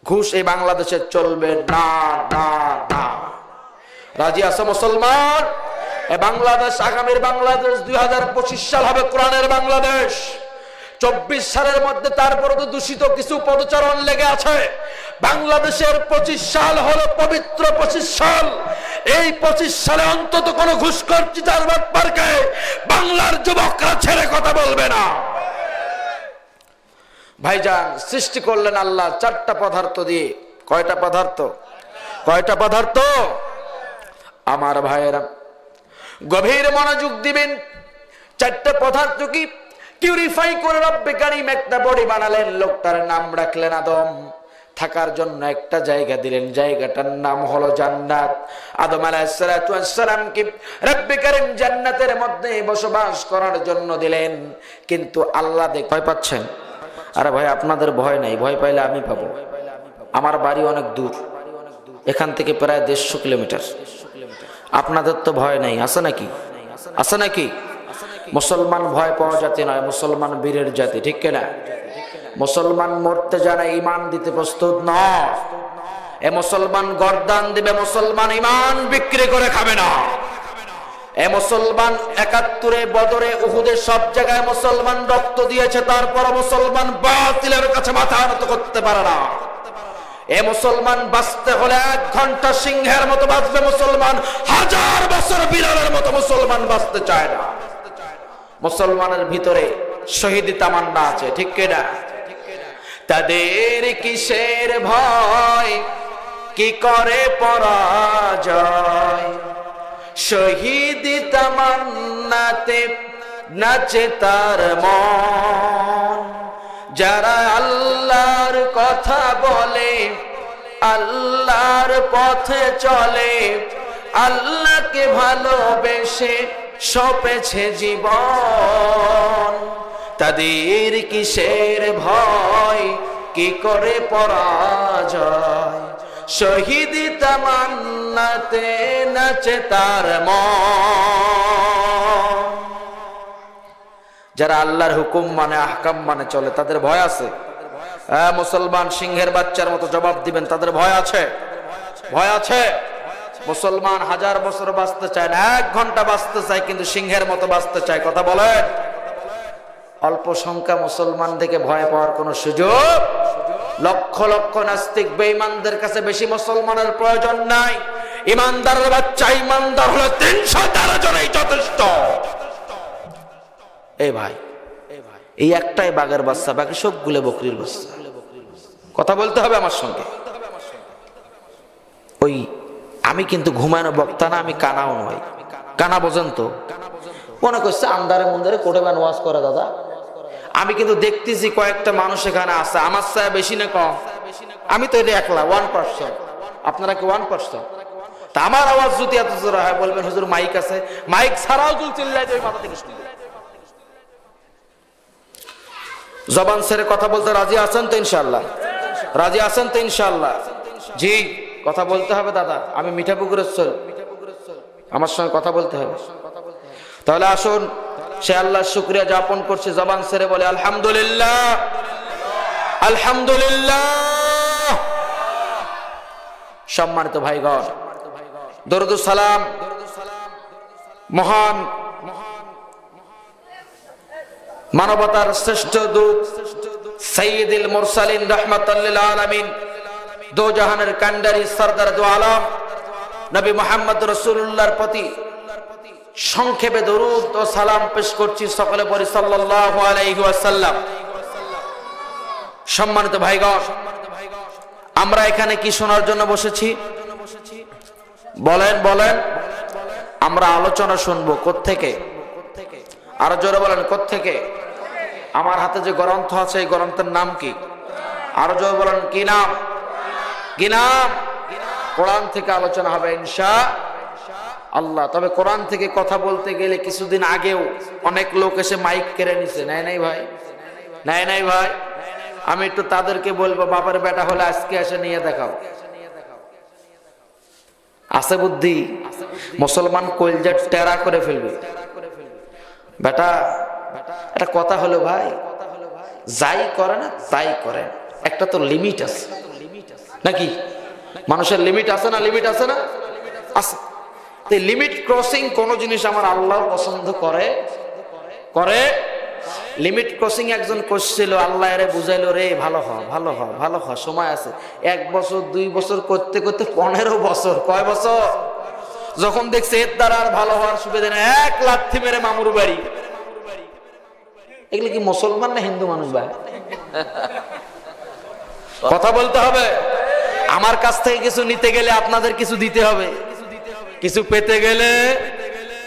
ঘুষ এই বাংলাদেশে চলবে না না না। রাজি আছে মুসলমান? বাংলাদেশ, আগামীর বাংলাদেশ 2025 সাল হবে কোরআনের বাংলাদেশ। 24 সালের মধ্যে তারপরে তো দূষিত কিছু পদচারণ লেগে আছে। বাংলাদেশের 25 সাল হলো পবিত্র 25 সাল। এই 25 সালে অন্তত কোন ঘুষখোর চিটার বাটপারকে বাংলার যুবকরা ছেড়ে কথা বলবে না। ভাইজান, সৃষ্টি করলেন আল্লাহ 4টা পদার্থ দিয়ে। কয়টা পদার্থ? কয়টা পদার্থ? আমার ভাইয়েরা গভীর মনোযোগ দিবেন। 4টা পদার্থ কি? পিউরিফাই করে রব্বে কারীম একটা বডি বানালেন, লোকটার নাম রাখলেন আদম। থাকার জন্য একটা জায়গা দিলেন, জায়গাটার নাম হলো জান্নাত। আদম আলাইহিস সালাতু ওয়াস সালামকে রব্বে কারীম জান্নাতের মধ্যে বসবাস করার জন্য দিলেন। কিন্তু আল্লাহ ভয় পাচ্ছেন? আরে ভাই, আপনাদের ভয় নাই, ভয় পাইলে আমি পাবো। আমার বাড়ি অনেক দূর, এখান থেকে প্রায় 150 কিলোমিটার। আপনাদের তো ভয় নাই, আছে নাকি? আছে নাকি? মুসলমান ভয় পাওয়া জাতি নয়, মুসলমান বীরের জাতি, ঠিক কিনা? মুসলমান মরতে জানে, ঈমান দিতে প্রস্তুত নয়। এ মুসলমান গর্দান দিবে, মুসলমান ঈমান বিক্রি করে খাবে না। এ মুসলমান 71-এ, বদরে, উহুদে সব জায়গায় মুসলমান রক্ত দিয়েছে, তারপর মুসলমান বাতিলের কাছে মাথা নত করতে পারে না। এ মুসলমান বাঁচতে হলে 1 ঘন্টা সিংহের মতো বাঁচবে মুসলমান, 1000 বছর বিড়ালের মতো মুসলমান বাঁচতে চায় না। মুসলমানের ভিতরে শহীদি তামান্না আছে, ঠিক কিনা? তাদের কিসের ভয়, কি করে পরাজয়, শহীদি তামান্নাতে নাচে তার মন। যারা আল্লাহর কথা বলে, আল্লাহর পথে চলে, আল্লাহকে ভালোবেসে সপেছে জীবন, তাদের কিসের ভয়, কি করে পরাজয়, শহীদি তামান্নাতে নাচে তার মন। যারা আল্লাহর হুকুম মানে, আহকাম মানে চলে, তাদের ভয় আছে। মুসলমান সিংহের বাচ্চার মতো জবাব দিবেন, তাদের ভয় আছে, ভয় আছে। মুসলমান 1000 বছর বাঁচতে চায় না, 1 ঘন্টা বাঁচতে চায়, কিন্তু সিংহের মতো বাঁচতে চায়। কথা বলেন। অল্প সংখ্যা মুসলমান থেকে ভয় পাওয়ার কোন সুযোগ? লক্ষ লক্ষ নাস্তিক বেঈমানদের কাছে বেশি মুসলমানের প্রয়োজন নাই। ইমানদারের বাচ্চা ইমানদার হলে 313 জনই যথেষ্ট। এই ভাই, এই একটাই বাঘের বাচ্চা, বাকি সবগুলো বকরির বাচ্চা। কথা বলতে হবে আমার সঙ্গে। ওই আমি কিন্তু ঘুমানো বক্তা না, আমি কানাও নয়। কানা বোঝেন তো? মনে করছে আন্দারে মন্দারে কোটে বান ওয়াজ করে দাদা। আমি কিন্তু দেখতেছি কয়েকটা মানুষ এখানে আছে, আমার চেয়ে বেশি না কম? আমি তো এটা একলা 1%। আপনারা কি 1%? তা আমার আওয়াজ যদি এত জোরে হয়, বলবেন হুজুর মাইক আছে, মাইক ছাড়াও যদি চিল্লাই ওই মাথা থেকে শুনবে। জবান ছেড়ে কথা বলতে রাজি আছেন তো ইনশাআল্লাহ? রাজি আছেন তো ইনশাআল্লাহ? জি, কথা বলতে হবে দাদা। আমি মিঠাপুকুরের ছেলে, আমার সঙ্গে কথা বলতে হবে। তাহলে আসুন, সে আল্লাহর শুকরিয়া যাপন করছে, জবান ছেড়ে বলে আলহামদুলিল্লাহ, আলহামদুলিল্লাহ। সম্মানিত ভাইগণ, দরুদ ও সালাম মহান মানবতার শ্রেষ্ঠ দূত সাইয়্যিদুল মুরসালিন রাহমাতাল লিল আলামিন, দো জাহানের কান্ডারি সরদার দো আলম নবী মুহাম্মদ রাসূলুল্লাহর প্রতি সংক্ষেপে দরুদ ও সালাম পেশ করছি। সকলে পড়ি সাল্লাল্লাহু আলাইহি ওয়াসাল্লাম। সম্মানিত ভাইগণ, আমরা এখানে কি শোনার জন্য বসেছি? বলেন বলেন। আমরা আলোচনা শুনবো কোত্থেকে? আরো জোরে বলেন, কোত্থেকে? আমার হাতে যে গ্রন্থ আছে, এই গ্রন্থের নাম কি? আরো জোরে বলেন, কি নাম? কি নাম? কোরআন থেকে আলোচনা হবে ইনশাআল্লাহ। তবে কোরআন থেকে কথা বলতে গেলে কিছুদিন আগেও অনেক লোক এসে মাইক কেড়ে নিছে। নাই নাই ভাই, নাই নাই ভাই। আমি একটু তাদেরকে বলবো, বাবার বেটা হলে আজকে এসে নিয়ে দেখাও। আছে বুদ্ধি? মুসলমান কলজা টেরা করে ফেলবে বেটা। একটা কথা হলো ভাই, যাই করে না তাই করে, একটা তো লিমিট আছে। নাকি? মানুষের লিমিট আছে না? লিমিট আছে না? আছে। লিমিট ক্রসিং কোন জিনিস আমার আল্লাহ পছন্দ করে? লিমিট ক্রসিং একজন করছিল, আল্লাহ এরে বুঝাইলো, রে ভালো হ, ভালো হ, ভালো হ, সময় আছে। 1 বছর 2 বছর করতে করতে 15 বছর, কয় বছর? যখন দেখছে এর দ্বারা আর ভালো হওয়ার সুবিধা নেই, 1 লাথি মেরে মামুর বাড়ি। এগুলো কি মুসলমান না হিন্দু মানুষ ভাই? কথা বলতে হবে। আমার কাছ থেকে কিছু নিতে গেলে আপনাদের কিছু দিতে হবে, কিছু পেতে গেলে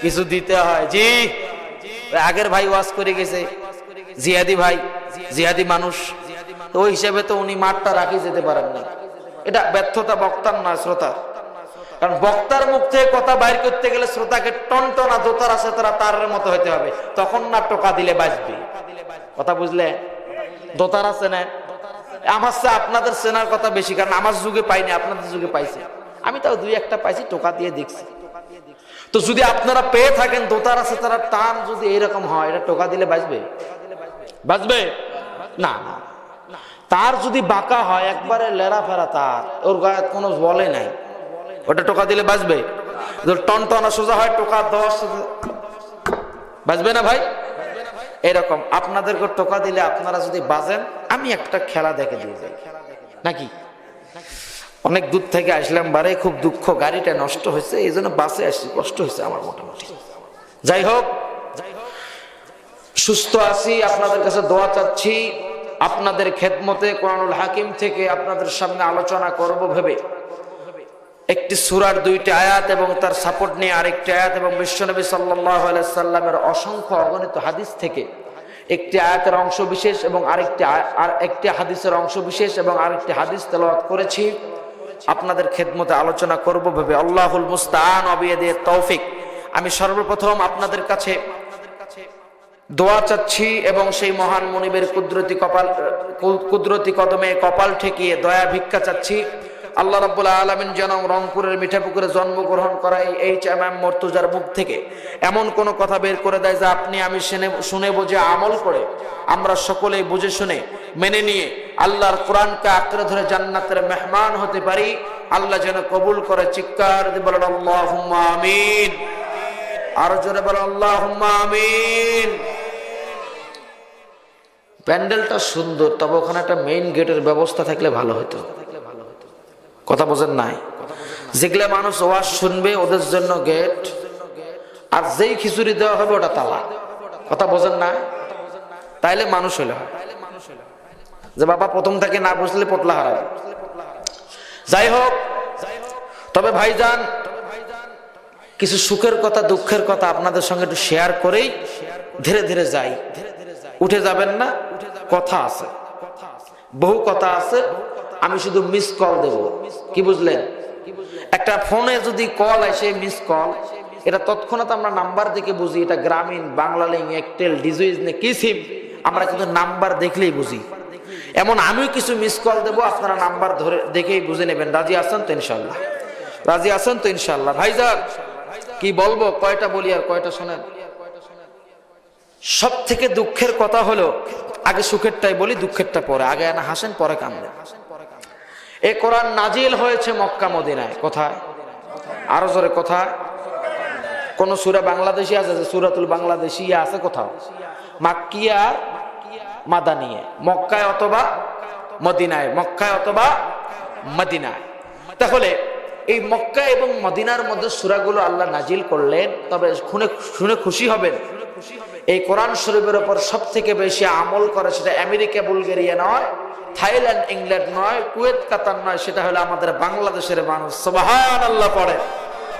কিছু দিতে হয়। জি, আগের ভাই ওয়াজ করে গেছে, জিহাদি ভাই, জিহাদি মানুষ, তো ওই হিসেবে তো উনি মাঠটা রাখি যেতে পারেন না। এটা ব্যর্থতা বক্তার না, শ্রোতার। কারণ বক্তার মুখ থেকে কথা বাইর করতে গেলে শ্রোতাকে টনটনা দোতারা সেতারা তারের মতো হতে হবে, তখন না টোকা দিলে বাঁচবে। কথা বুঝলে? দোতারা চেনেন? আমার চেয়ে আপনাদের চেনার কথা বেশি, কারণ আমার যুগে পাইনি, আপনাদের যুগে পাইছে। আমি তাও 2-1টা পাইছি, টোকা দিয়ে দেখছি। তো যদি আপনারা পেয়ে থাকেন দোতারা সেতারা টান যদি এরকম হয়, এটা টোকা দিলে বাঁচবে? বাঁচবে না। তার যদি বাঁকা হয়, একবারে লেড়া ফেরা তার, ওর গায়ে কোনো বলে নাই, ওটা টোকা দিলে বাঁচবে? টনটনা সোজা হয়, টোকা 10 বাঁচবে না ভাই? এরকম আপনাদেরকে টোকা দিলে আপনারা যদি বাজেন, আমি একটা খেলা দেখে দিয়ে যাই নাকি? অনেক দূর থেকে আসলাম, বারে খুব দুঃখ, গাড়িটা নষ্ট হয়েছে, এই জন্য বাসে আসছি, কষ্ট হয়েছে আমার মোটামুটি। যাই হোক, সুস্থ আছি, আপনাদের কাছে দোয়া চাচ্ছি। আপনাদের খেদমতে কোরআনুল হাকিম থেকে আপনাদের সামনে আলোচনা করব ভেবে একটি সূরার 2টি আয়াত এবং তার সাপোর্ট নিয়ে আরেকটি আয়াত এবং বিশ্বনবী সাল্লাল্লাহু আলাইহি সাল্লামের অসংখ্য অগণিত হাদিস থেকে একটি আয়াতের অংশ বিশেষ এবং আরেকটি হাদিসের অংশ বিশেষ এবং আরেকটি হাদিস তেলাওয়াত করেছি। আপনাদের খেদমতে আলোচনা করব ভেবে আল্লাহুল মুস্তাআন ওয়া বিয়াদিহিত তৌফিক। আমি সর্বপ্রথম আপনাদের কাছে দোয়া চাচ্ছি এবং সেই মহান মুনিবের কুদরতি কদমে কপাল ঠেকিয়ে দয়া ভিক্ষা চাচ্ছি। আল্লাহ রাব্বুল আলামিন যেন রংপুরের মিঠাপুকুরে জন্মগ্রহণ করা এই ইমাম মুর্তজার মুখ থেকে এমন কোন কথা বের করে দেয় যা আপনি আমি শুনে বুঝে আমল করে আমরা সকলেই বুঝে শুনে মেনে নিয়ে আল্লাহর কোরআনকে আঁকড়ে ধরে জান্নাতের মেহমান হতে পারি। আল্লাহ যেন কবুল করে। চিৎকার দিয়ে বলেন আল্লাহুম্মা আমিন। আরো জোরে বলেন আল্লাহুম্মা আমিন। প্যান্ডেলটা সুন্দর, তবে ওখানে একটা মেইন গেটের ব্যবস্থা থাকলে ভালো হতো। কথা বোঝেন নাই? যেগুলা মানুষ ওয়াজ শুনবে ওদের জন্য গেট, আর যেই খিচুড়ি দেওয়া হবে ওটা তালা। কথা বোঝেন না? তাইলে মানুষ হলে হয় যে বাবা প্রথম থেকে না বুঝলে পোটলা হারাবে। যাই হোক, তবে ভাইজান কিছু সুখের কথা দুঃখের কথা আপনাদের সঙ্গে একটু শেয়ার করেই ধীরে ধীরে যাই। উঠে যাবেন না, কথা আছে, বহু কথা আছে। আমি শুধু মিস কল দেব, কি বুঝলেন? একটা ফোনে যদি কল আসে মিস কল, এটা তৎক্ষণাৎ আমরা নাম্বার দেখে বুঝি এটা গ্রামীণ, বাংলালিংক, এয়ারটেল, ডিজিজ না কি সিম, আমরা কিন্তু নাম্বার দেখলেই বুঝি। এমন আমিও কিছু মিস কল দেব, আপনারা নাম্বার ধরে দেখেই বুঝে নেবেন। রাজি আছেন তো ইনশাল্লাহ? রাজি আছেন তো ইনশাল্লাহ? ভাইজান কি বলবো, কয়টা বলি আর কয়টা শোনেন? সব থেকে দুঃখের কথা হলো, আগে সুখেরটাই বলি, দুঃখেরটা পরে। আগে না হাসেন, পরে কাঁদেন। এই কোরআন নাজিল হয়েছে মক্কা মদিনায়। কোথায়? আরো জোরে কোথায়? কোন সূরা বাংলাদেশি আছে? সূরাতুল বাংলাদেশিয়া আছে কোথাও? মাক্কিয়া, মাদানিয়া, মক্কায় অথবা মদিনায়, মক্কায় অথবা মদিনায়। তাহলে এই মক্কা এবং মদিনার মধ্যে সূরাগুলো আল্লাহ নাজিল করলেন। তবে শুনে খুশি হবেন, এই কোরআন শরীফের উপর সব থেকে বেশি আমল করে সেটা আমেরিকা বুলগেরিয়া নয়, থাইল্যান্ড ইংল্যান্ড নয়, কুয়েত কাতার নয়, সেটা হলো আমাদের বাংলাদেশের মানুষ। সুবহানাল্লাহ পড়েন,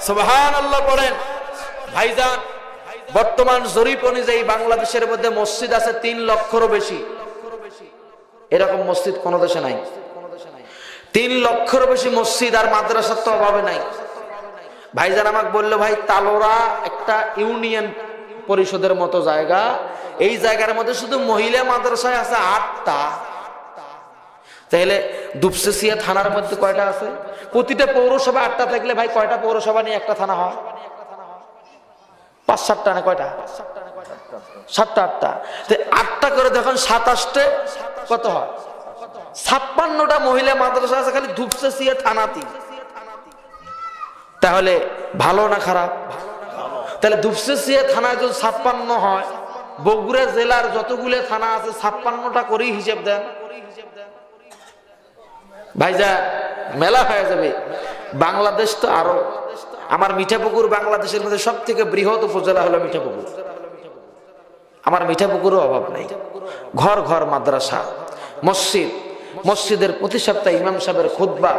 সুবহানাল্লাহ পড়েন। ভাইজান বর্তমান জরিপ অনুযায়ী বাংলাদেশের মধ্যে মসজিদ আছে 3 লক্ষেরও বেশি। এরকম মসজিদ কোন দেশে নাই। 3 লক্ষেরও বেশি মসজিদ আর মাদ্রাসার তো অভাবে নাই। ভাইজান আমাকে বললো, ভাই তালোরা একটা ইউনিয়ন পরিষদের মতো জায়গা, এই জায়গার মধ্যে শুধু মহিলা মাদ্রাসায় আছে 8টা। তাহলে দুপসেসিয়া থানার মধ্যে কয়টা আছে? প্রতিটা পৌরসভা 8টা থাকলে ভাই কয়টা পৌরসভা নিয়ে একটা থানা হয়? 5-7টা না কয়টা? 7টা 8টা। 8টা করে দেখুন 27টে কত হয়? 56টা মহিলা মাদ্রাসা আছে খালি ধূপসেচিয়া থানাতেই। তাহলে ভালো না খারাপ? তাহলে ধূপসেচিয়া থানায় যদি 56 হয়, বগুড়া জেলার যতগুলো থানা আছে 56টা করেই হিসেব দেন ভাইজা, মেলা হয়ে যাবে। বাংলাদেশ তো আরো, আমার মিঠাপুকুর বাংলাদেশের মধ্যে সব থেকে বৃহৎ উপজেলা হলো মিঠাপুকুর। আমার মিঠাপুকুরও অভাব নাই, ঘর ঘর মাদ্রাসা, মসজিদ, মসজিদের প্রতি সপ্তাহে ইমাম সাহেবের খুতবা,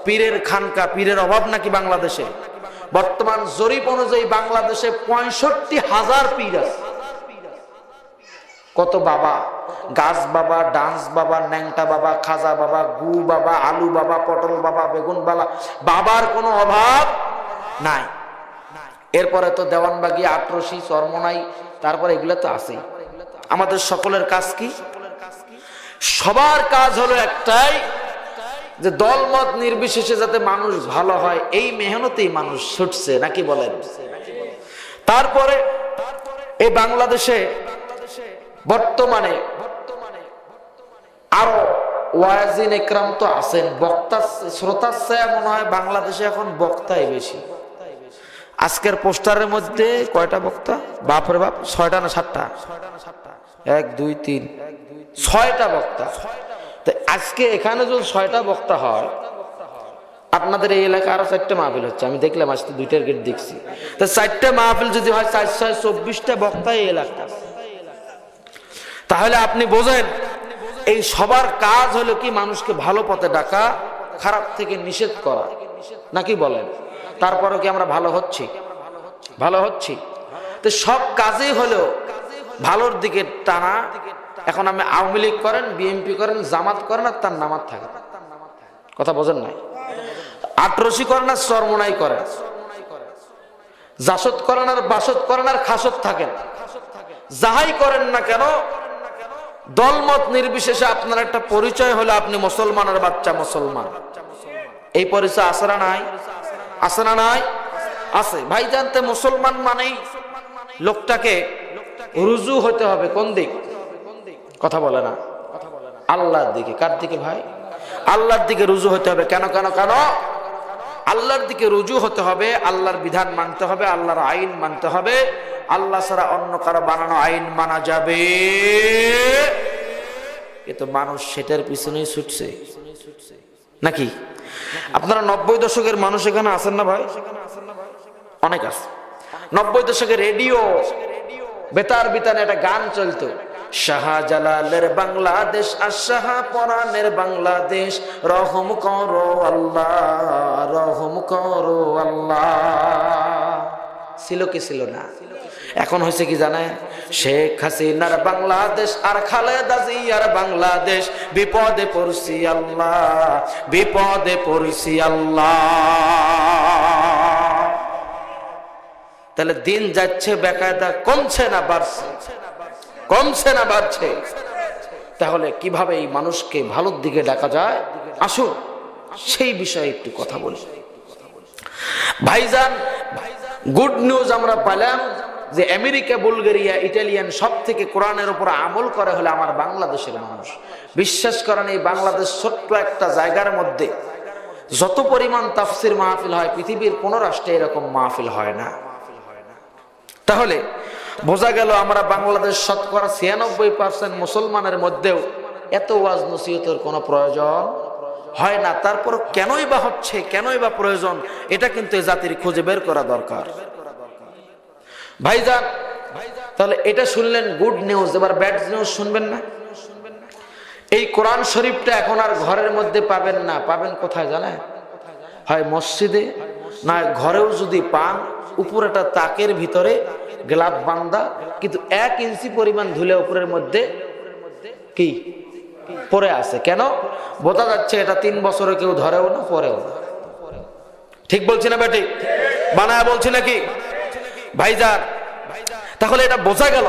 পীরের খানকা, পীরের অভাব নাকি বাংলাদেশে? বর্তমান জরিপ অনুযায়ী বাংলাদেশে 65,000 পীর আছে। কত বাবা, গাছ বাবা, ডান্স বাবা, ন্যাংটা বাবা, খাজা বাবা, গু বাবা, আলু বাবা, পটল বাবা, বেগুন বাবা, বাবার কোনো অভাব নাই। এরপরে তো দেওয়ানবাগি, আটরশি, চরমনাই, তারপরে এগুলো তো আছেই। আমাদের সকলের কাজ কি? সবার কাজ হলো একটাই, যে দলমত নির্বিশেষে যাতে মানুষ ভালো হয়, এই মেহনতেই মানুষ ছুটছে, নাকি বলেন? তারপরে এই বাংলাদেশে বর্তমানে আরো ওয়াজিন একরাম তো আছেন, বক্তা শ্রোতার চেয়ে মনে হয় বাংলাদেশে এখন বক্তাই বেশি। আজকের পোস্টারের মধ্যে কয়টা বক্তা? বাপরে বাপ, 6টা না 7টা? 1 2 3 6টা বক্তা। তো আজকে এখানে যদি 6টা বক্তা হয়, আপনাদের এই এলাকায় আরো 4টে মাহফিল হচ্ছে, আমি দেখলাম আজকে 2টার গেট দেখছি। তো 4টে মাহফিল যদি হয়, 4 6 24টা বক্তা এই এলাকা। তাহলে আপনি বোঝেন, এই সবার কাজ হলো কি? মানুষকে ভালো পথে ডাকা, খারাপ থেকে নিষেধ করা, নাকি বলেন? তারপরও কি আমরা ভালো হচ্ছি? ভালো হচ্ছি? তো সব কাজেই হলো ভালোর দিকে টানা। এখন আমি আওয়ামী লীগ করেন, বিএনপি করেন, জামাত করেন, আর তার নামাজ থাকে, কথা বোঝেন নাই? আটরশি করেন আর চরমনাই করেন, জাসদ করেন আর বাসদ করেন আর খাসদ থাকেন, যাহাই করেন না কেন, দলমত নির্বিশেষে আপনার একটা পরিচয় হলো আপনি মুসলমানের বাচ্চা, মুসলমান। এই পরিচয় আছে না নাই? আছে না নাই? আছে। ভাই জানতে মুসলমান মানেই লোকটাকে রুজু হতে হবে কোন দিক? কথা বলে না, আল্লাহর দিকে। কার দিকে ভাই? আল্লাহর দিকে রুজু হতে হবে। কেন কেন কেন? আল্লাহর দিকে রুজু হতে হবে, আল্লাহর বিধান মানতে হবে, আল্লাহর আইন মানতে হবে। আল্লাহ ছাড়া অন্য কারো বানানো আইন মানা যাবে? কিন্তু মানুষ সেটার পিছনেই ছুটছে, নাকি? আপনারা 90 দশকের মানুষ এখানে আছেন না ভাই? অনেক আছে। 90 দশকের রেডিও বেতার বিতানে একটা গান চলতো, শাহজালালের বাংলাদেশ আর শাহপরানের বাংলাদেশ, রহম করো আল্লাহ, রহম করো আল্লাহ। ছিল কি ছিল না? এখন হয়েছে কি জানে? শেখ হাসিনার বাংলাদেশ আর খালেদা জিয়ার বাংলাদেশ, বিপদে পড়ছি আল্লাহ, বিপদে পড়ছি আল্লাহ। তাহলে দিন যাচ্ছে বেকায়দা, কমছে না বাড়ছে? কমছে না বাড়ছে? তাহলে কিভাবে এই মানুষকে ভালোর দিকে ডাকা যায়, আসুন সেই বিষয়ে একটু কথা বলি। ভাইজান, গুড নিউজ আমরা পেলাম যে আমেরিকা, বুলগেরিয়া, ইটালিয়ান সব থেকে কোরআনের উপর আমল করে হলে আমার বাংলাদেশের মানুষ। বিশ্বাস করেন, এই বাংলাদেশ ছোট্ট একটা জায়গার মধ্যে যত পরিমাণ তাফসির মাহফিল হয়, পৃথিবীর কোন রাষ্ট্রে এরকম মাহফিল হয় না। তাহলে বোঝা গেল আমরা বাংলাদেশ শতকরা 96% মুসলমানের মধ্যেও এত ওয়াজ নসিহতের কোনো প্রয়োজন হয় না। তারপর কেনই বা হচ্ছে, কেনই বা প্রয়োজন, এটা কিন্তু এই জাতির খুঁজে বের করা দরকার। ভাইজান, তাহলে এটা শুনলেন গুড নিউজ। এবার ব্যাড নিউজ শুনবেন না? এই কোরআন শরীফটা এখন আর ঘরের মধ্যে পাবেন না। পাবেন কোথায় জানেন? হয় মসজিদে, না ঘরেও যদি পান, উপরেটা তাকের ভিতরে গ্লাভ বান্ধা, কিন্তু 1 ইঞ্চি পরিমাণ ধুলে উপরের মধ্যে কি পরে আছে। কেন? বোঝা যাচ্ছে এটা 3 বছরে কেউ ধরেও না, পরেও না। ঠিক বলছি না বেটি? বানায় বলছি নাকি ভাইজান? তাহলে এটা বোঝা গেল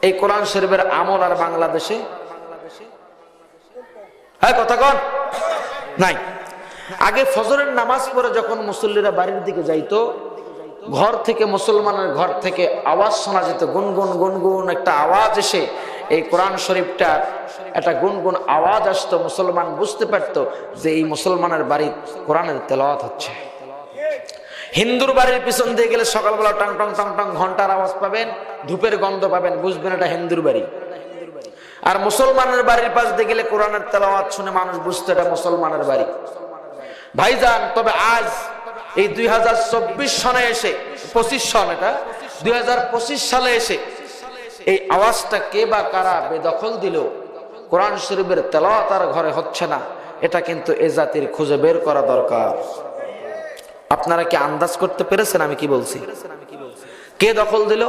এই কোরআন শরীফের আমল আর বাংলাদেশে হ্যাঁ কথা কন নাই। আগে ফজরের নামাজ পড়ে যখন মুসল্লিরা বাড়ির দিকে যাইতো, ঘর থেকে, মুসলমানের ঘর থেকে আওয়াজ শোনা যেত, গুনগুন গুনগুন একটা আওয়াজ এসে এই কোরআন শরীফটা একটা গুনগুন আওয়াজ আসতো, মুসলমান বুঝতে পারতো যে এই মুসলমানের বাড়ি কোরআনের তেলাওয়াত হচ্ছে। হিন্দুর বাড়ির পিছন দিয়ে গেলে সকালবেলা টং টং টং টং ঘন্টার আওয়াজ পাবেন, ধূপের গন্ধ পাবেন, বুঝবেন এটা হিন্দুর বাড়ি। আর মুসলমানের বাড়ির পাশ দিয়ে গেলে কোরআনের তেলাওয়াত শুনে মানুষ বুঝতো এটা মুসলমানের বাড়ি। ভাইজান, তবে আজ এই 2024 সনে এসে 25 সন, এটা 2025 সালে এসে এই আওয়াজটা কে বা কারা বেদখল দিল, কোরআন শরীফের তেলাওয়াত আর ঘরে হচ্ছে না, এটা কিন্তু এ জাতির খুঁজে বের করা দরকার। আপনারা কি আন্দাজ করতে পেরেছেন আমি কি বলছি? কে দখল দিল?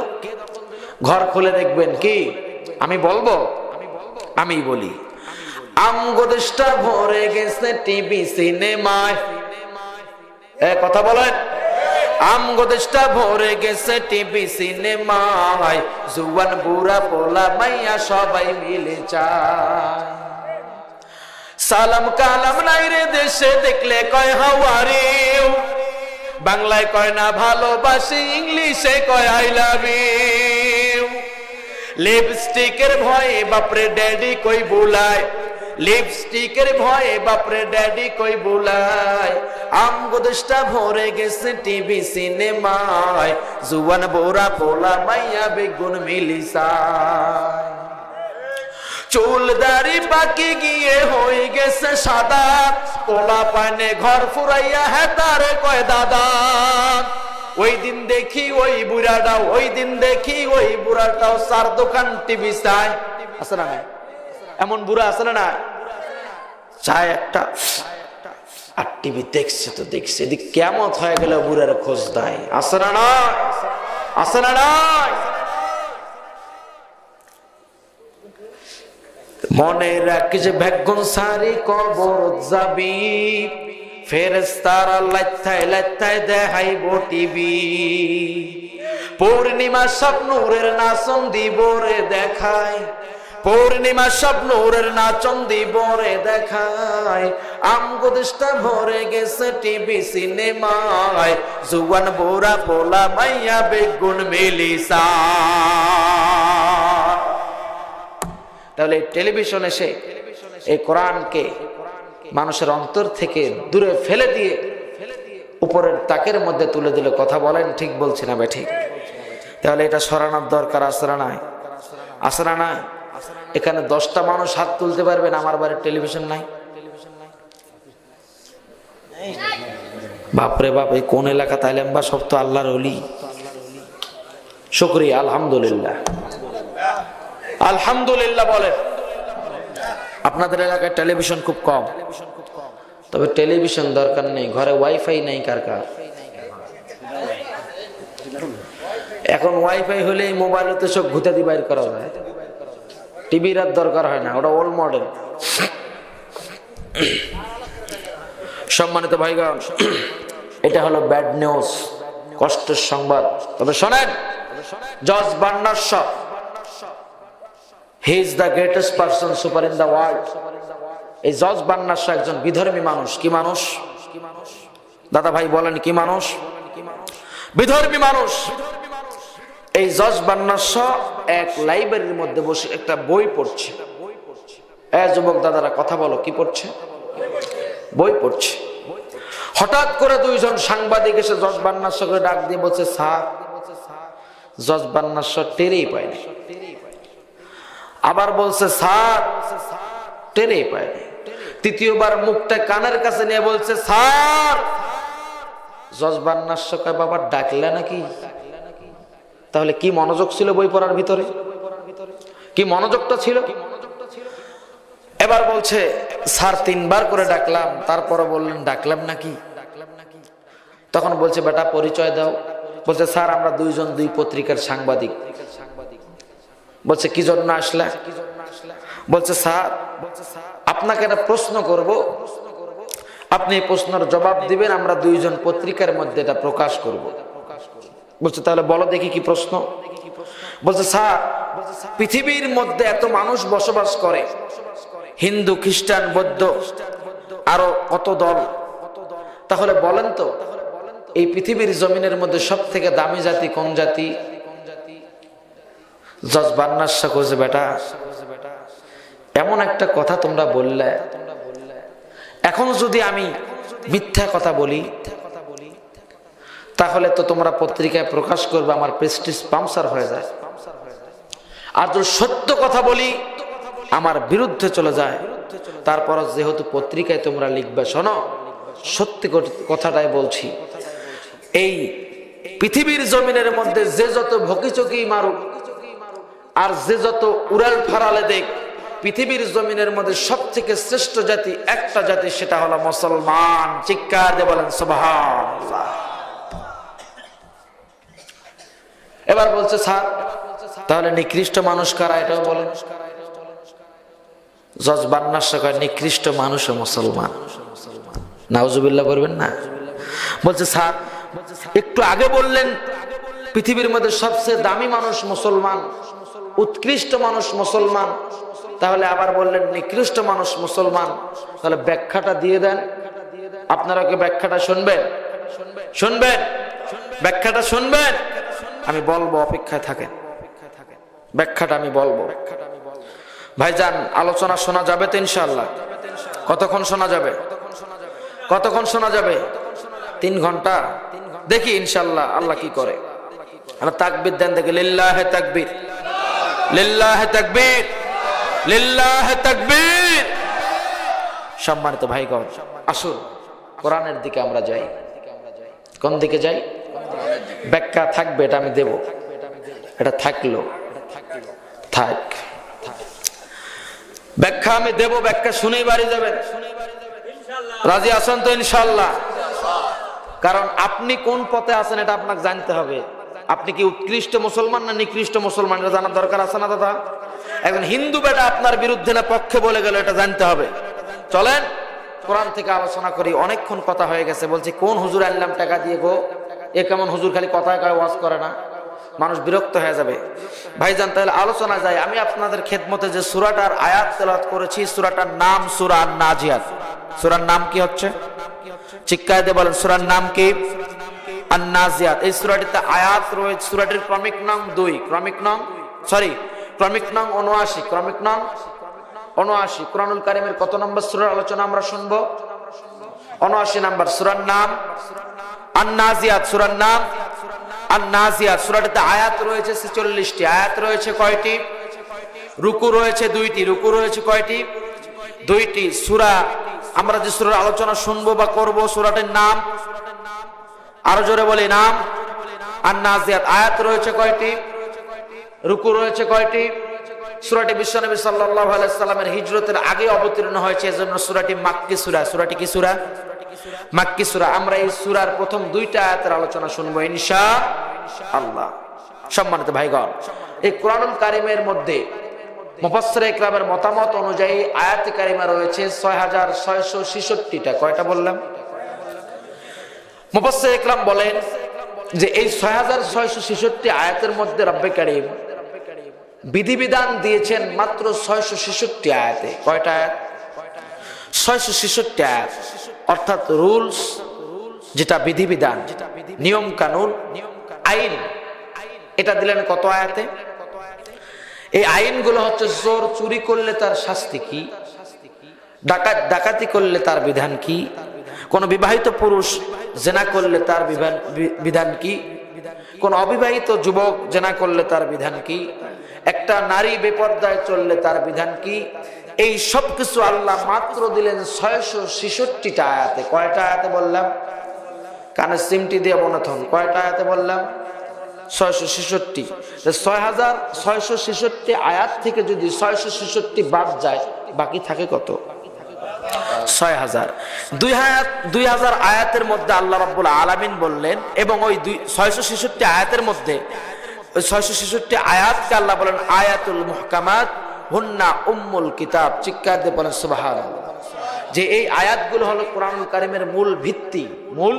ঘর খুলে দেখবেন। কি আমি বলবো? আমি বলি, আমগোদেশটা ভরে গেছে টিভি সিনেমায়। কথা বলেন। আমগোদেশটা ভরে গেছে টিভি সিনেমায়, জুয়ান বুড়া পোলা মাইয়া সবাই মিলে যায়। সালাম কালাম নাই রে দেশে, দেখলে কয় হাউ আর ইউ, বাংলায় কয় না ভালোবাসি, ইংলিশে কয় আই লাভ ইউ। লিপস্টিকের ভয়ে বাপরে ড্যাডি কই বুলায়, লিপস্টিকের ভয়ে বাপরে ড্যাডি কই বুলায়। আমগো দেশটা ভরে গেছে টিভি সিনেমায়, জুয়ান বোরা পোলা মাইয়া বেগুন মিলিসায়। চুল দাড়ি পাকি গিয়ে হয়ে গেছে সাদা, পোলা পানে ঘর ফুরাইয়া হেতারে কয় দাদা। ওই দিন দেখি ওই বুড়াটাও, ওই দিন দেখি ওই বুড়াটাও চার দোকান টিভি চায়। আছে না? এমন বুড়া আছে না? চায় একটা আর টিভি দেখছে তো দেখছে, এদিক কেমত হয়ে গেল বুড়ার খোঁজ দেয়। আছে না? আছে না? মনে রাখিস ভাগ্যন সারি কবর যাবি, ফেরেশতারা লাইথায় লাইথায় দেখাইব টিভি। পূর্ণিমা স্বপ্নুরের নাচন দিবরে দেখায়, পূর্ণিমা স্বপ্নুরের নাচন দিবরে দেখায়। আমগো দেশটা ভরে গেছে টিভি সিনেমায়, জুয়ান বুড়া পোলা মাইয়া বেগুন মিলিসায়। তাহলে টেলিভিশন এসে এই কোরআনকে মানুষের অন্তর থেকে দূরে ফেলে দিয়ে উপরের তাকের মধ্যে তুলে দিলে, কথা বলেন ঠিক বলছি না বেঠিক? তাহলে এটা সরানোর দরকার আছে না নাই? আছে না নাই? এখানে 10টা মানুষ হাত তুলতে পারবেন আমার বাড়ির টেলিভিশন নাই? বাপরে বাপ, এই কোন এলাকা তাইলেন বা সব তো আল্লাহর ওলি। শুকরিয়া, আলহামদুলিল্লাহ, আলহামদুলিল্লাহ বলেন। আপনাদের এলাকায় টেলিভিশন খুব কম, তবে টেলিভিশন দরকার নেই, ঘরে ওয়াইফাই নেই কার কার? এখন ওয়াইফাই হলে মোবাইলতে সব ঘুতে দিয়ে বাইর করা যায়, টিভির আর দরকার হয় না, ওটা ওল্ড মডেল। সম্মানিত ভাইগণ, এটা হলো ব্যাড নিউজ, কষ্টের সংবাদ। তবে শোনেন, George Bernard Shaw, he is the greatest person super in the world। এই জর্জ বার্নার্ড শ একজন বিধর্মী মানুষ। কি মানুষ দাদা ভাই বলেন? কি মানুষ? বিধর্মী মানুষ। এই জর্জ বার্নার্ড শ এক লাইব্রেরির মধ্যে বসে একটা বই পড়ছে। যুবক দাদারা কথা বলো, কি পড়ছে? বই পড়ছে। হঠাৎ করে দুইজন সাংবাদিক এসে জর্জ বার্নার্ড শকে ডাক দিয়ে বলছে, স্যার। জর্জ বার্নার্ড শ টেরেই পায়নি। আবার বলছে, স্যার। টেরেই পায়নি। তৃতীয়বার মুখটা কানের কাছে নিয়ে বলছে, স্যার। জর্জ বার্নার্ড শ কয়, বাবা ডাকলে নাকি? তাহলে কি মনোযোগ ছিল বই পড়ার ভিতরে? কি মনোযোগটা ছিল? এবার বলছে, স্যার 3বার করে ডাকলাম, তারপরে বললেন ডাকলাম নাকি? তখন বলছে, বেটা পরিচয় দাও। বলছে, স্যার আমরা দুইজন দুই পত্রিকার সাংবাদিক। বলছে, কি জন্য আসলা? বলছে, স্যার আপনাকে একটা প্রশ্ন করব, আপনি এই প্রশ্নের জবাব দিবেন, আমরা দুইজন পত্রিকার মধ্যে এটা প্রকাশ করব। বলছে, তাহলে বলো দেখি কি প্রশ্ন। বলছে, স্যার পৃথিবীর মধ্যে এত মানুষ বসবাস করে, হিন্দু খ্রিস্টান বৌদ্ধ আরো কত দল, তাহলে বলেন তো এই পৃথিবীর জমিনের মধ্যে সব থেকে দামি জাতি কোন জাতি? জর্জ বার্নার্ড শ কইছে, বেটা এমন একটা কথা তোমরা বললে, এখন যদি আমি মিথ্যা কথা বলি তাহলে তো তোমরা পত্রিকায় প্রকাশ করবে, আমার প্রেস্টিজ পাংচার হয়ে যায়। আর যদি সত্য কথা বলি আমার বিরুদ্ধে চলে যায়, তারপর যেহেতু পত্রিকায় তোমরা লিখবে, শোনো সত্যি কথাটাই বলছি, এই পৃথিবীর জমিনের মধ্যে যে যত ভকিচকি মারুক আর যে যত উড়াল ফারালে দেখ, পৃথিবীর জমিনের মধ্যে সবথেকে শ্রেষ্ঠ জাতি একটা জাতি, সেটা হলো মুসলমান। চিৎকার দিয়ে বলেন সুবহানাল্লাহ। এবার বলছে স্যার তাহলে নিকৃষ্ট মানুষ কারা, এটাও বলেন। জজ বান্নার কয় নিকৃষ্ট মানুষ ও মুসলমান। নাউজুবিল্লাহ করবেন না। বলছে স্যার একটু আগে বললেন পৃথিবীর মধ্যে সবচেয়ে দামি মানুষ মুসলমান, উৎকৃষ্ট মানুষ মুসলমান, তাহলে আবার বললেন নিকৃষ্ট মানুষ মুসলমান, তাহলে ব্যাখ্যাটা দিয়ে দেন। আপনারা কি ব্যাখ্যাটা শুনবেন? শুনবেন? ব্যাখ্যাটা শুনবেন? আমি বলবো, অপেক্ষায় থাকেন, ব্যাখ্যাটা আমি বলবো। ভাইজান আলোচনা শোনা যাবে তো ইনশাআল্লাহ? কতক্ষণ শোনা যাবে? কতক্ষণ শোনা যাবে? 3 ঘন্টা। দেখি ইনশাআল্লাহ আল্লাহ কি করে। আমরা তাকবীর দেন দেখি, লিল্লাহে তাকবীর, লিল্লাহে তাকবীর, লিল্লাহে তাকবীর। সম্মানিত ভাইগণ, আসুন কোরআনের দিকে আমরা যাই। কোন দিকে যাই? ব্যাখ্যা থাকবে, এটা আমি দেব, এটা থাকলো থাক, ব্যাখ্যা আমি দেব, ব্যাখ্যা শুনেই বাড়ি যাবেন। রাজি আছেন তো ইনশাআল্লাহ? কারণ আপনি কোন পথে আছেন এটা আপনাকে জানতে হবে। আপনি কি উৎকৃষ্ট মুসলমান না নিকৃষ্ট মুসলমান, এটা জানার দরকার আছে না দাদা? একজন হিন্দু বেটা আপনার বিরুদ্ধে না পক্ষে বলে গেল, এটা জানতে হবে। চলেন কোরআন থেকে আলোচনা করি। অনেকক্ষণ কথা হয়ে গেছে। বলছি কোন হুজুর আনলাম টাকা দিয়ে গো, এ কেমন হুজুর খালি কথায় কয়, ওয়াজ করে না, মানুষ বিরক্ত হয়ে যাবে। ভাইজান তাহলে আলোচনা যায়। আমি আপনাদের খেদমতে যে সূরাটার আয়াত তেলাওয়াত করেছি, সূরাটার নাম সূরা আন-নাজিয়াত। সূরার নাম কি হচ্ছে? চিৎকার দিয়ে বলেন, সূরার নাম কি? আন-নাজিয়াত। এই সূরাটিতে আয়াত রয়েছে, সূরাটির ক্রমিক নং 2, ক্রমিক নং 79, ক্রমিক নং 79। কুরআনুল কারীমের কত নম্বর সূরার আলোচনা আমরা শুনবো? 79 নম্বর। সূরার নাম আন-নাজিয়াত, সূরার নাম আন-নাজিয়াত। সূরাটিতে আয়াত রয়েছে 46টি। আয়াত রয়েছে কয়টি? রুকু রয়েছে 2টি। রুকু রয়েছে কয়টি? 2টি। সূরা আমরা যে সূরার আলোচনা শুনবো বা করব, সূরাটির নাম আরো জোরে বলি, নাম আন-নাজিয়াত। আয়াত রয়েছে কয়টি? রুকু রয়েছে কয়টি? সূরাটি বিশ্বনবী সাল্লাল্লাহু আলাইহি সাল্লামের হিজরতের আগে অবতীর্ণ হয়েছে, এজন্য সূরাটি মাক্কি সূরা। সূরাটি কি সূরা? মাক্কি সূরা। আমরা এই সূরার প্রথম 2টা আয়াতের আলোচনা শুনবো ইনশাআল্লাহ। সম্মানিত ভাইগণ, এই কুরআনুল কারীমের মধ্যে মুফাসসিরে ইকরামের মতামত অনুযায়ী আয়াতে কারিমা রয়েছে 6666টা। কয়টা বললাম? মুফাসসিরে ইকরাম বলেন যে এই 6666 আয়াতের মধ্যে রব্বে কারীম বিধিবিধান দিয়েছেন মাত্র 666 আয়াতে। কয়টা আয়াত? 666 আয়াত। অর্থাৎ রুলস, যেটা বিধিবিধান, নিয়ম কানুন, আইন, এটা দিলেন কত আয়াতে? এই আইনগুলো হচ্ছে চোর চুরি করলে তার শাস্তি কি, ডাকাতি করলে তার বিধান কি, কোন বিবাহিত পুরুষ জেনা করলে তার বিধান কি, কোন অবিবাহিত যুবক জেনা করলে তার বিধান কি, একটা নারী বেপরদায় চললে তার বিধান কি। এই সব কিছু আল্লাহ মাত্র দিলেন 666টা আয়াতে। কয়টা আয়াতে বললাম? কানে সিমটি দিয়ে মনথন। কয়টা আয়াতে বললাম? 666। 6666 আয়াত থেকে যদি 666 বাদ যায়, বাকি থাকে কত? 6000। 2000 আয়াতের মধ্যে আল্লাহ রাব্বুল আলামিন বললেন, এবং ওই 666 আয়াতের মধ্যে ওই 666 আয়াতকে আল্লাহ বলেন আয়াতুল মুহকামাত হুন্না উম্মুল কিতাব। চিৎকার দিয়ে বলেন সুবহানাল্লাহ। যে এই আয়াতগুলো হলো কুরআনুল কারীমের মূল ভিত্তি, মূল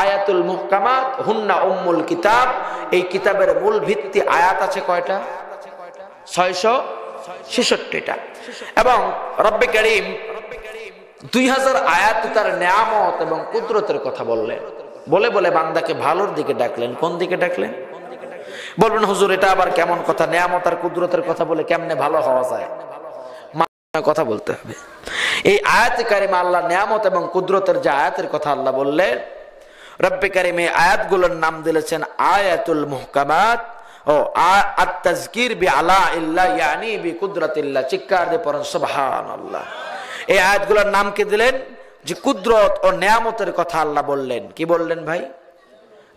আয়াতুল মুহকামাত হুন্না উম্মুল কিতাব। এই কিতাবের মূল ভিত্তি আয়াত আছে কয়টা? 666টা। এবং রব্বে কারীম 2000 আয়াত তার নিয়ামত এবং কুদরতের কথা বললেন। বলে বলে বান্দাকে ভালোর দিকে ডাকলেন। কোন দিকে ডাকলেন? বলবেন হুজুর এটা আবার কেমন কথা? নিয়ামত আর কুদরতের কথা বলে কেমনে ভালো হওয়া যায়? কথা বলতে হবে। এই আয়াতে কারিমা আল্লাহ নিয়ামত এবং কুদরতের যে আয়াতের কথা আল্লাহ বললেন, রব্বে কারিম এই আয়াতগুলোর নাম দিয়েছেন আয়াতুল মুহকামাত ও আত-তাযকির বিআলা ইল্লাহ ইয়ানি বিকুদরাতিল্লাহ। চিৎকার দিয়ে পড়েন সুবহানাল্লাহ। এই আয়াতগুলোর নাম কি দিলেন? যে কুদরত ও নিয়ামতের কথা আল্লাহ বললেন। কি বললেন ভাই?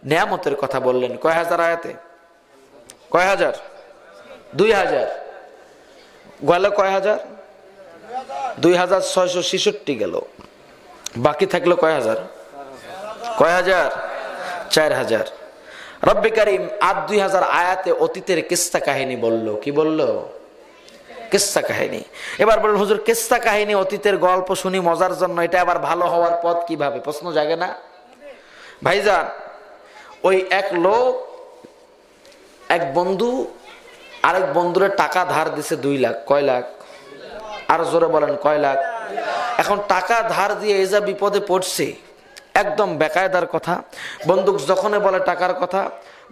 নিয়ামতের কথা বললেন। কয় হাজার আয়াতে? কয় হাজার? 2000 গেল। কয় হাজার? 2666 গেল। বাকি থাকলো কয় হাজার? কয় হাজার? 4000। রব্বে কারিম 2000 আয়াতে অতীতের কিস্সা কাহিনী বলল। কি বলল? কিস্সা কাহিনী। এবার বলুন হুজুর, কিস্সা কাহিনী অতীতের গল্প শুনি মজার জন্য, এটা আবার ভালো হওয়ার পথ কিভাবে? প্রশ্ন জাগে না ভাইজান? ওই এক লোক, এক বন্ধু আরেক বন্ধুরে টাকা ধার দিছে 2 লাখ। কয় লাখ? আর জোরে বলেন কয় লাখ? এখন টাকা ধার দিয়ে এই যা বিপদে পড়ছে, একদম বেকায়দার কথা। বন্ধু যখনই বলে টাকার কথা,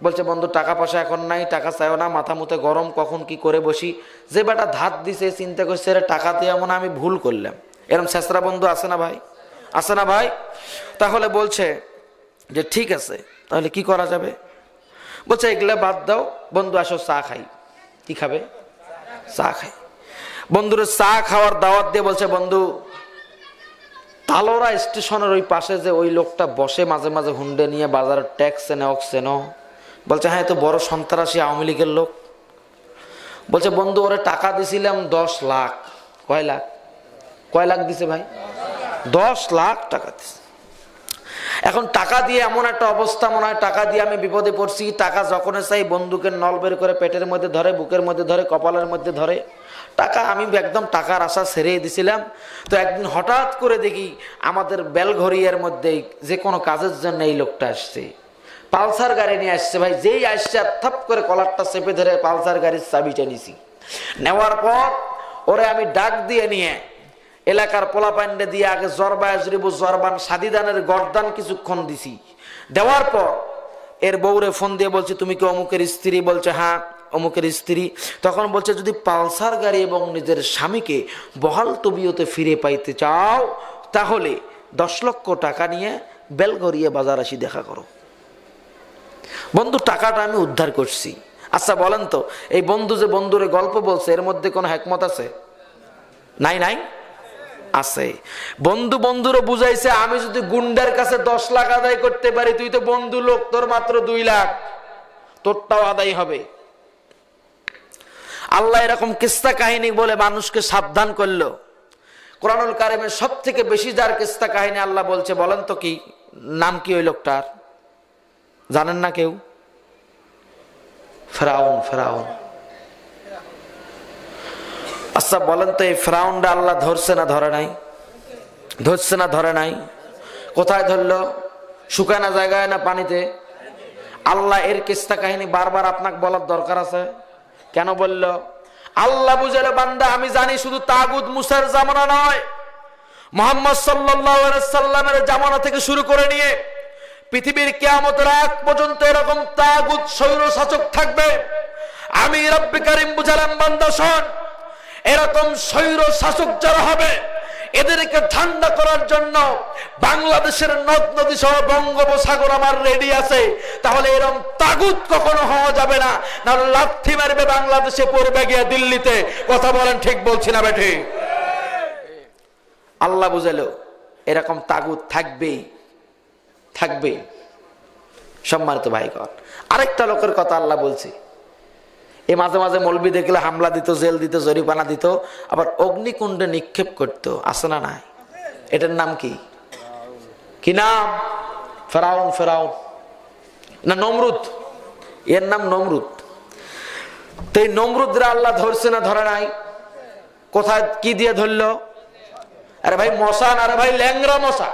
বলছে বন্ধু টাকা পয়সা এখন নাই, টাকা চাইও না, মাথা মুতে গরম, কখন কি করে বসি। যে বেটা ধার দিছে চিন্তা করছে এর টাকা দিয়ে এমন আমি ভুল করলাম। এরকম শেষরা বন্ধু আছে না ভাই? আছে না ভাই? তাহলে বলছে যে ঠিক আছে, তাহলে কি করা যাবে? বলছে এগুলা বাদ দাও, বন্ধু আসো চা খাই। কি খাবে? চা খাই। বন্ধুর চা খাওয়ার দাওয়াত দিয়ে বলছে বন্ধু, তালোরা স্টেশনের ওই পাশে যে ওই লোকটা বসে মাঝে মাঝে হুন্ডে নিয়ে বাজারের ট্যাক্স এনে অক্সেনো, বলছে হ্যাঁ, তো বড় সন্ত্রাসী আওয়ামী লীগের লোক। বলছে বন্ধু ওরে টাকা দিছিলাম 10 লাখ। কয় লাখ? কয় লাখ দিছে ভাই? 10 লাখ টাকা দিছে। এখন টাকা দিয়ে এমন একটা অবস্থা, মনে হয় টাকা দিয়ে আমি বিপদে পড়ছি। টাকা যখন চাই বন্দুকের নল বের করে পেটের মধ্যে ধরে, বুকের মধ্যে ধরে, কপালের মধ্যে ধরে। টাকা আমি একদম টাকার আশা ছেড়ে দিছিলাম। তো একদিন হঠাৎ করে দেখি আমাদের বেলঘরিয়ার মধ্যে যে কোনো কাজের জন্য এই লোকটা আসছে, পালসার গাড়ি নিয়ে আসছে। ভাই যেই আসছে থাপ করে কলারটা চেপে ধরে পালসার গাড়ির চাবিটা নিছি। নেওয়ার পর ওরে আমি ডাক দিয়ে নিয়ে এলাকার পোলাপান্ডে দিয়ে আগে জরবান সাদিদানের গর্দান কিছুক্ষণ দিছি। দেওয়ার পর এর বউরে ফোন দিয়ে বলছে তুমি কি অমুকের স্ত্রী? বলছে হ্যাঁ অমুকের স্ত্রী। তখন বলছে যদি পালসার গাড়ি এবং নিজের স্বামীকে বহাল তবিয়তে ফিরে পাইতে চাও, তাহলে 10 লক্ষ টাকা নিয়ে বেলঘরিয়া বাজার আসি দেখা করো। বন্ধু টাকাটা আমি উদ্ধার করছি। আচ্ছা বলেন তো, এই বন্ধু যে বন্ধুরে গল্প বলছে এর মধ্যে কোনো হিকমত আছে? নাই? নাই আছে। বন্ধু বন্ধুরে বুঝাইছে আমি যদি গুন্ডার কাছে 10 লাখ আদায় করতে পারি, তুই তো বন্ধু লোক, তোর মাত্র 2 লাখ, তোরটাও আদায় হবে। আল্লাহ এরকম কিস্সা কাহিনী বলে মানুষকে সাবধান করলো। কোরআনুল কারিমের সব থেকে বেশি যার কিস্সা কাহিনী আল্লাহ বলছে, বলেন তো কি নাম? কি ওই লোকটার জানেন না কেউ? ফেরাউন। ফেরাউন। আচ্ছা বলেন তো এই ফেরাউনটা আল্লাহ ধরছে না ধরে নাই? ধরছে না ধরে নাই? কোথায় ধরলো? শুকানো জায়গায় না পানিতে? আল্লাহ এর কিস্সা কাহিনী বারবার আপনাকে বলার দরকার আছে? কেন বলল? আল্লাহ বুঝালো বান্দা আমি জানি শুধু তাগুত মুসার জামানা নয়, মুহাম্মদ সাল্লাল্লাহু আলাইহি সাল্লামের জামানা থেকে শুরু করে নিয়ে পৃথিবীর কিয়ামতের আগ পর্যন্ত এরকম তাগুত স্বৈর শাসক থাকবে। আমি রব্বে কারীম বুঝালাম বান্দা শোন, এরকম স্বৈর শাসক যারা হবে এদেরকে ঠান্ডা করার জন্য বাংলাদেশের নদ নদী সহ বঙ্গোপসাগর আমার রেডি আছে। তাহলে এরকম তাগুত কখনো হওয়া যাবে না, না লাথি মারবে বাংলাদেশে, পড়বে গিয়ে দিল্লিতে। কথা বলেন ঠিক বলছি না বেঠি? আল্লাহ বুঝালো এরকম তাগুত থাকবেই, থাকবে। সম্মানিত ভাইগণ, আরেকটা লোকের কথা আল্লাহ বলছে, এ মাঝে মাঝে মৌলবি দেখলে হামলা দিত, জেল দিত, জরিমানা দিত, আবার অগ্নিকুণ্ডে নিক্ষেপ করতো। আছে না নাই? এটার নাম কি? কি নাম? ফেরাউন। ফেরাউন না নমরুদ? এর নাম নমরুদ। তো এই নমরুদরা আল্লাহ ধরছে না ধরে নাই? কোথায় কি দিয়ে ধরলো? আরে ভাই মশা না, আরে ভাই ল্যাংরা মশা।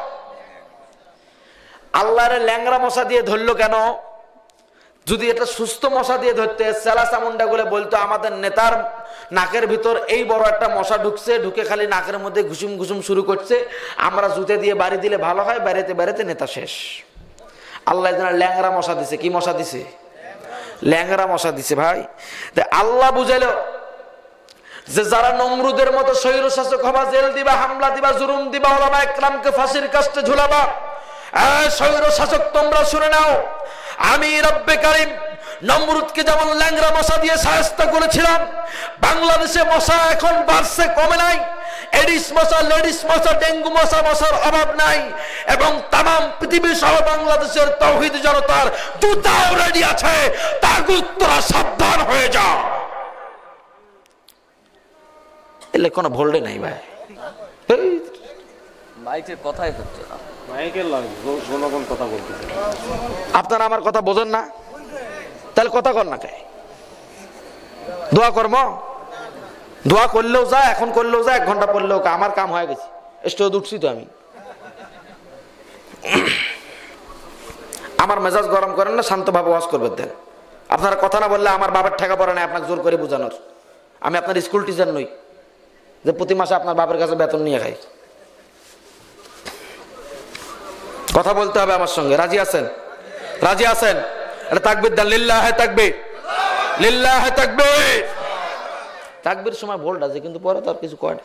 আল্লাহরে ল্যাংরা মশা দিয়ে ধরলো কেন? যদি এটা সুস্থ মশা দিয়ে ধরতে, সেলা চামুন্ডা গুলো বলতো আমাদের নেতার নাকের ভিতর এই বড় একটা মশা ঢুকছে, ঢুকে খালি নাকের মধ্যে ঘুষুম ঘুষুম শুরু করছে, আমরা জুতে দিয়ে বাড়ি দিলে ভালো হয়, বেড়াতে বেড়াতে নেতা শেষ। আল্লাহ ল্যাংরা মশা দিছে। কি মশা দিছে? ল্যাংরা মশা দিছে। ভাই আল্লাহ বুঝালো যে যারা নমরুদের মতো স্বৈর শাসক হবা, জেল দিবা, হামলা দিবা, জুলুম দিবা, ওলামা একরামকে ফাঁসির কাস্টে ঝুলাবা, স্বৈর শাসক তোমরা শুনে নাও, আমি রব্বে কারিম নমরুদকে যেমন ল্যাংরা মশা দিয়ে শায়েস্তা করেছিলাম, বাংলাদেশে মশা এখন বাড়ছে, কমে নাই। এডিস মশা, লেডিস মশা, ডেঙ্গু মশা, মশার অভাব নাই। এবং তামাম পৃথিবী সহ বাংলাদেশের তাওহীদ জনতার জুতাও রেডি আছে। তাগুত তোরা সাবধান হয়ে যা। এলে কোনো ভোল্ডে নাই ভাই, মাইকের কথাই হচ্ছে না, মাইকের জনগণ কথা বলতেছে। আপনারা আমার কথা বোঝেন না, তাহলে কথা কর না কে? দোয়া কর্ম, দোয়া করলেও যা, এখন করলেও যা, 1 ঘন্টা পড়লেও আমার কাম হয়ে গেছে। স্টেজ উঠছি তো আমি। আমার মেজাজ গরম করেন না, শান্তভাবে ওয়াজ করবেন দেন। আপনারা কথা না বললে আমার বাবার ঠেকা পড়ে না আপনাকে জোর করে বোঝানোর। আমি আপনার স্কুল টিচার নই যে প্রতি মাসে আপনার বাবার কাছে বেতন নিয়ে খাই। কথা বলতে হবে আমার সঙ্গে। রাজি আছেন? রাজি আছেন? এটা তাকবীর দেন, লিল্লাহে তাকবীর, লিল্লাহে তাকবীর। তাকবীর সময় ভোল্ট আছে, কিন্তু পরে তো আর কিছু কয় না।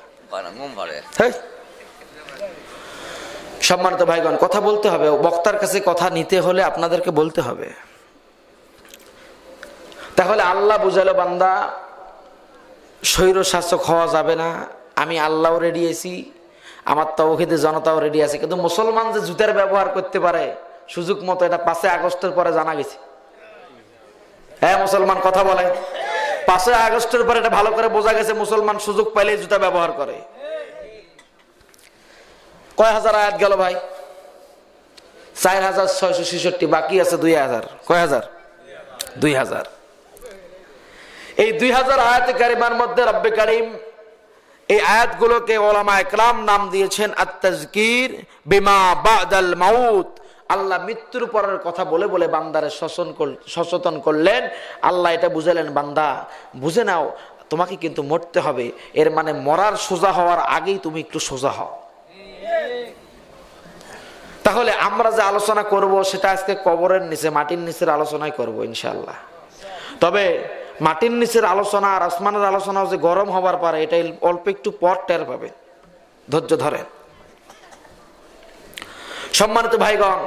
সম্মানিত ভাইগণ, কথা বলতে হবে। বক্তার কাছে কথা নিতে হলে আপনাদেরকে বলতে হবে। তাহলে আল্লাহ বুঝালো, বান্দা স্বৈর শাসক হওয়া যাবে না। আমি আল্লাহও রেডি আছি, আমার তাওহীদের জনতাও রেডি আছে। কিন্তু মুসলমান যে জুতার ব্যবহার করতে পারে সুযোগ মতো, এটা 5 আগস্টের পরে জানা গেছে। হ্যাঁ মুসলমান কথা বলে, 5 আগস্টের পরে এটা ভালো করে বোঝা গেছে মুসলমান সুযোগ পাইলে জুতা ব্যবহার করে। কয় হাজার আয়াত গেল ভাই? 4666, বাকি আছে 2000। কয় হাজার? 2000। এই 2000 আয়াতে কারিমার মধ্যে রব্বে কারিম এই আয়াতগুলোকে ওলামা একরাম নাম দিয়েছেন আত-তাযকির বিমা বাদাল মাউত। আল্লাহ মৃত্যুর পরের কথা বলে বলে বান্দারে সচেতন করলেন। আল্লাহ এটা বুঝালেন, বান্দা বুঝে নাও তোমাকে কিন্তু মরতে হবে। এর মানে মরার সোজা হওয়ার আগেই তুমি একটু সোজা হও। তাহলে আমরা যে আলোচনা করব সেটা আজকে কবরের নিচে, মাটির নিচের আলোচনাই করব ইনশাআল্লাহ। তবে মাটির নিচের আলোচনা আর আসমানের আলোচনাও যে গরম হবার পারে, এটাই অল্প একটু পর টের পাবে। ধৈর্য ধরে। সম্মানিত ভাইগণ,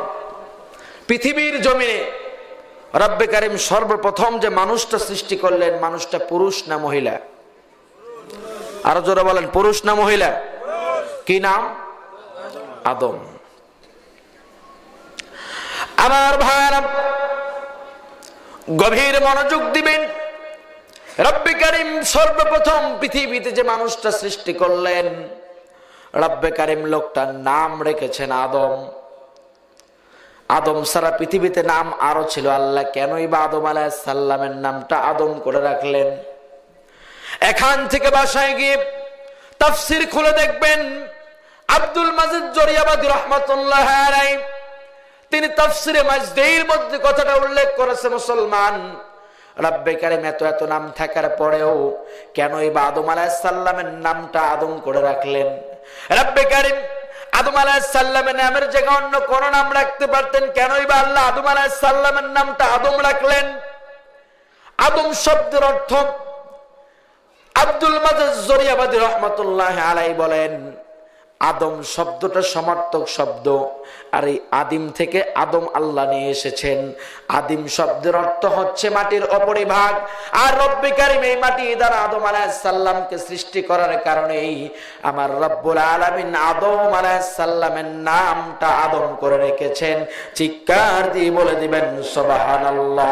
পৃথিবীর জমিনে রব্বে কারিম সর্বপ্রথম যে মানুষটা সৃষ্টি করলেন, মানুষটা পুরুষ না মহিলা? আরো জোরে বলেন, পুরুষ না মহিলা? কি নাম? আদম। আমার ভাইরা গভীর মনোযোগ দিবেন। রব্বে কারিম সর্বপ্রথম পৃথিবীতে যে মানুষটা সৃষ্টি করলেন, রব্বে কারিম লোকটার নাম রেখেছেন আদম। আদম সারা পৃথিবীতে নাম আরো ছিল। আল্লাহ কেনই বা আদম আলাইহিস সালামের নামটা আদম করে রাখলেন? এখান থেকে বাসায় গিয়ে তাফসীর খুলে দেখবেন, আব্দুল মাজিদ জরিয়াবাদী রাহমাতুল্লাহ আলাইহি তিনি তাফসীরে মাজদির মধ্যে কথাটা উল্লেখ করেছে। মুসলমান, রব্বে কারিম এত এত নাম থাকার পরেও কেনই বা আদম আলাইহিস সালামের নামটা আদম করে রাখলেন? রব্বে কারিম আদম আলাইহিস সালামের নামের জায়গায় অন্য কোন নাম রাখতে পারতেন, কেনই বা আল্লাহ আদম আলাইহিস সালামের নামটা আদম রাখলেন? আদম শব্দের অর্থ আব্দুল মাজিদ জরিয়াবাদী রাহমাতুল্লাহ আলাইহি বলেন, আদম শব্দটা সমার্থক শব্দ। আর এই আদিম থেকে আদম আল্লাহ নিয়ে এসেছেন। আদিম শব্দের অর্থ হচ্ছে মাটির অপরিভাগ। আর রব্বে কারিম এই মাটি দ্বারা আদম আলাইহিস সালামকে সৃষ্টি করার কারণেই আমার রব্বুল আলামিন আদম আলাইহিস সালামের নামটা আদম করে রেখেছেন। চিৎকার দিয়ে বলে দিবেন সুবহানাল্লাহ।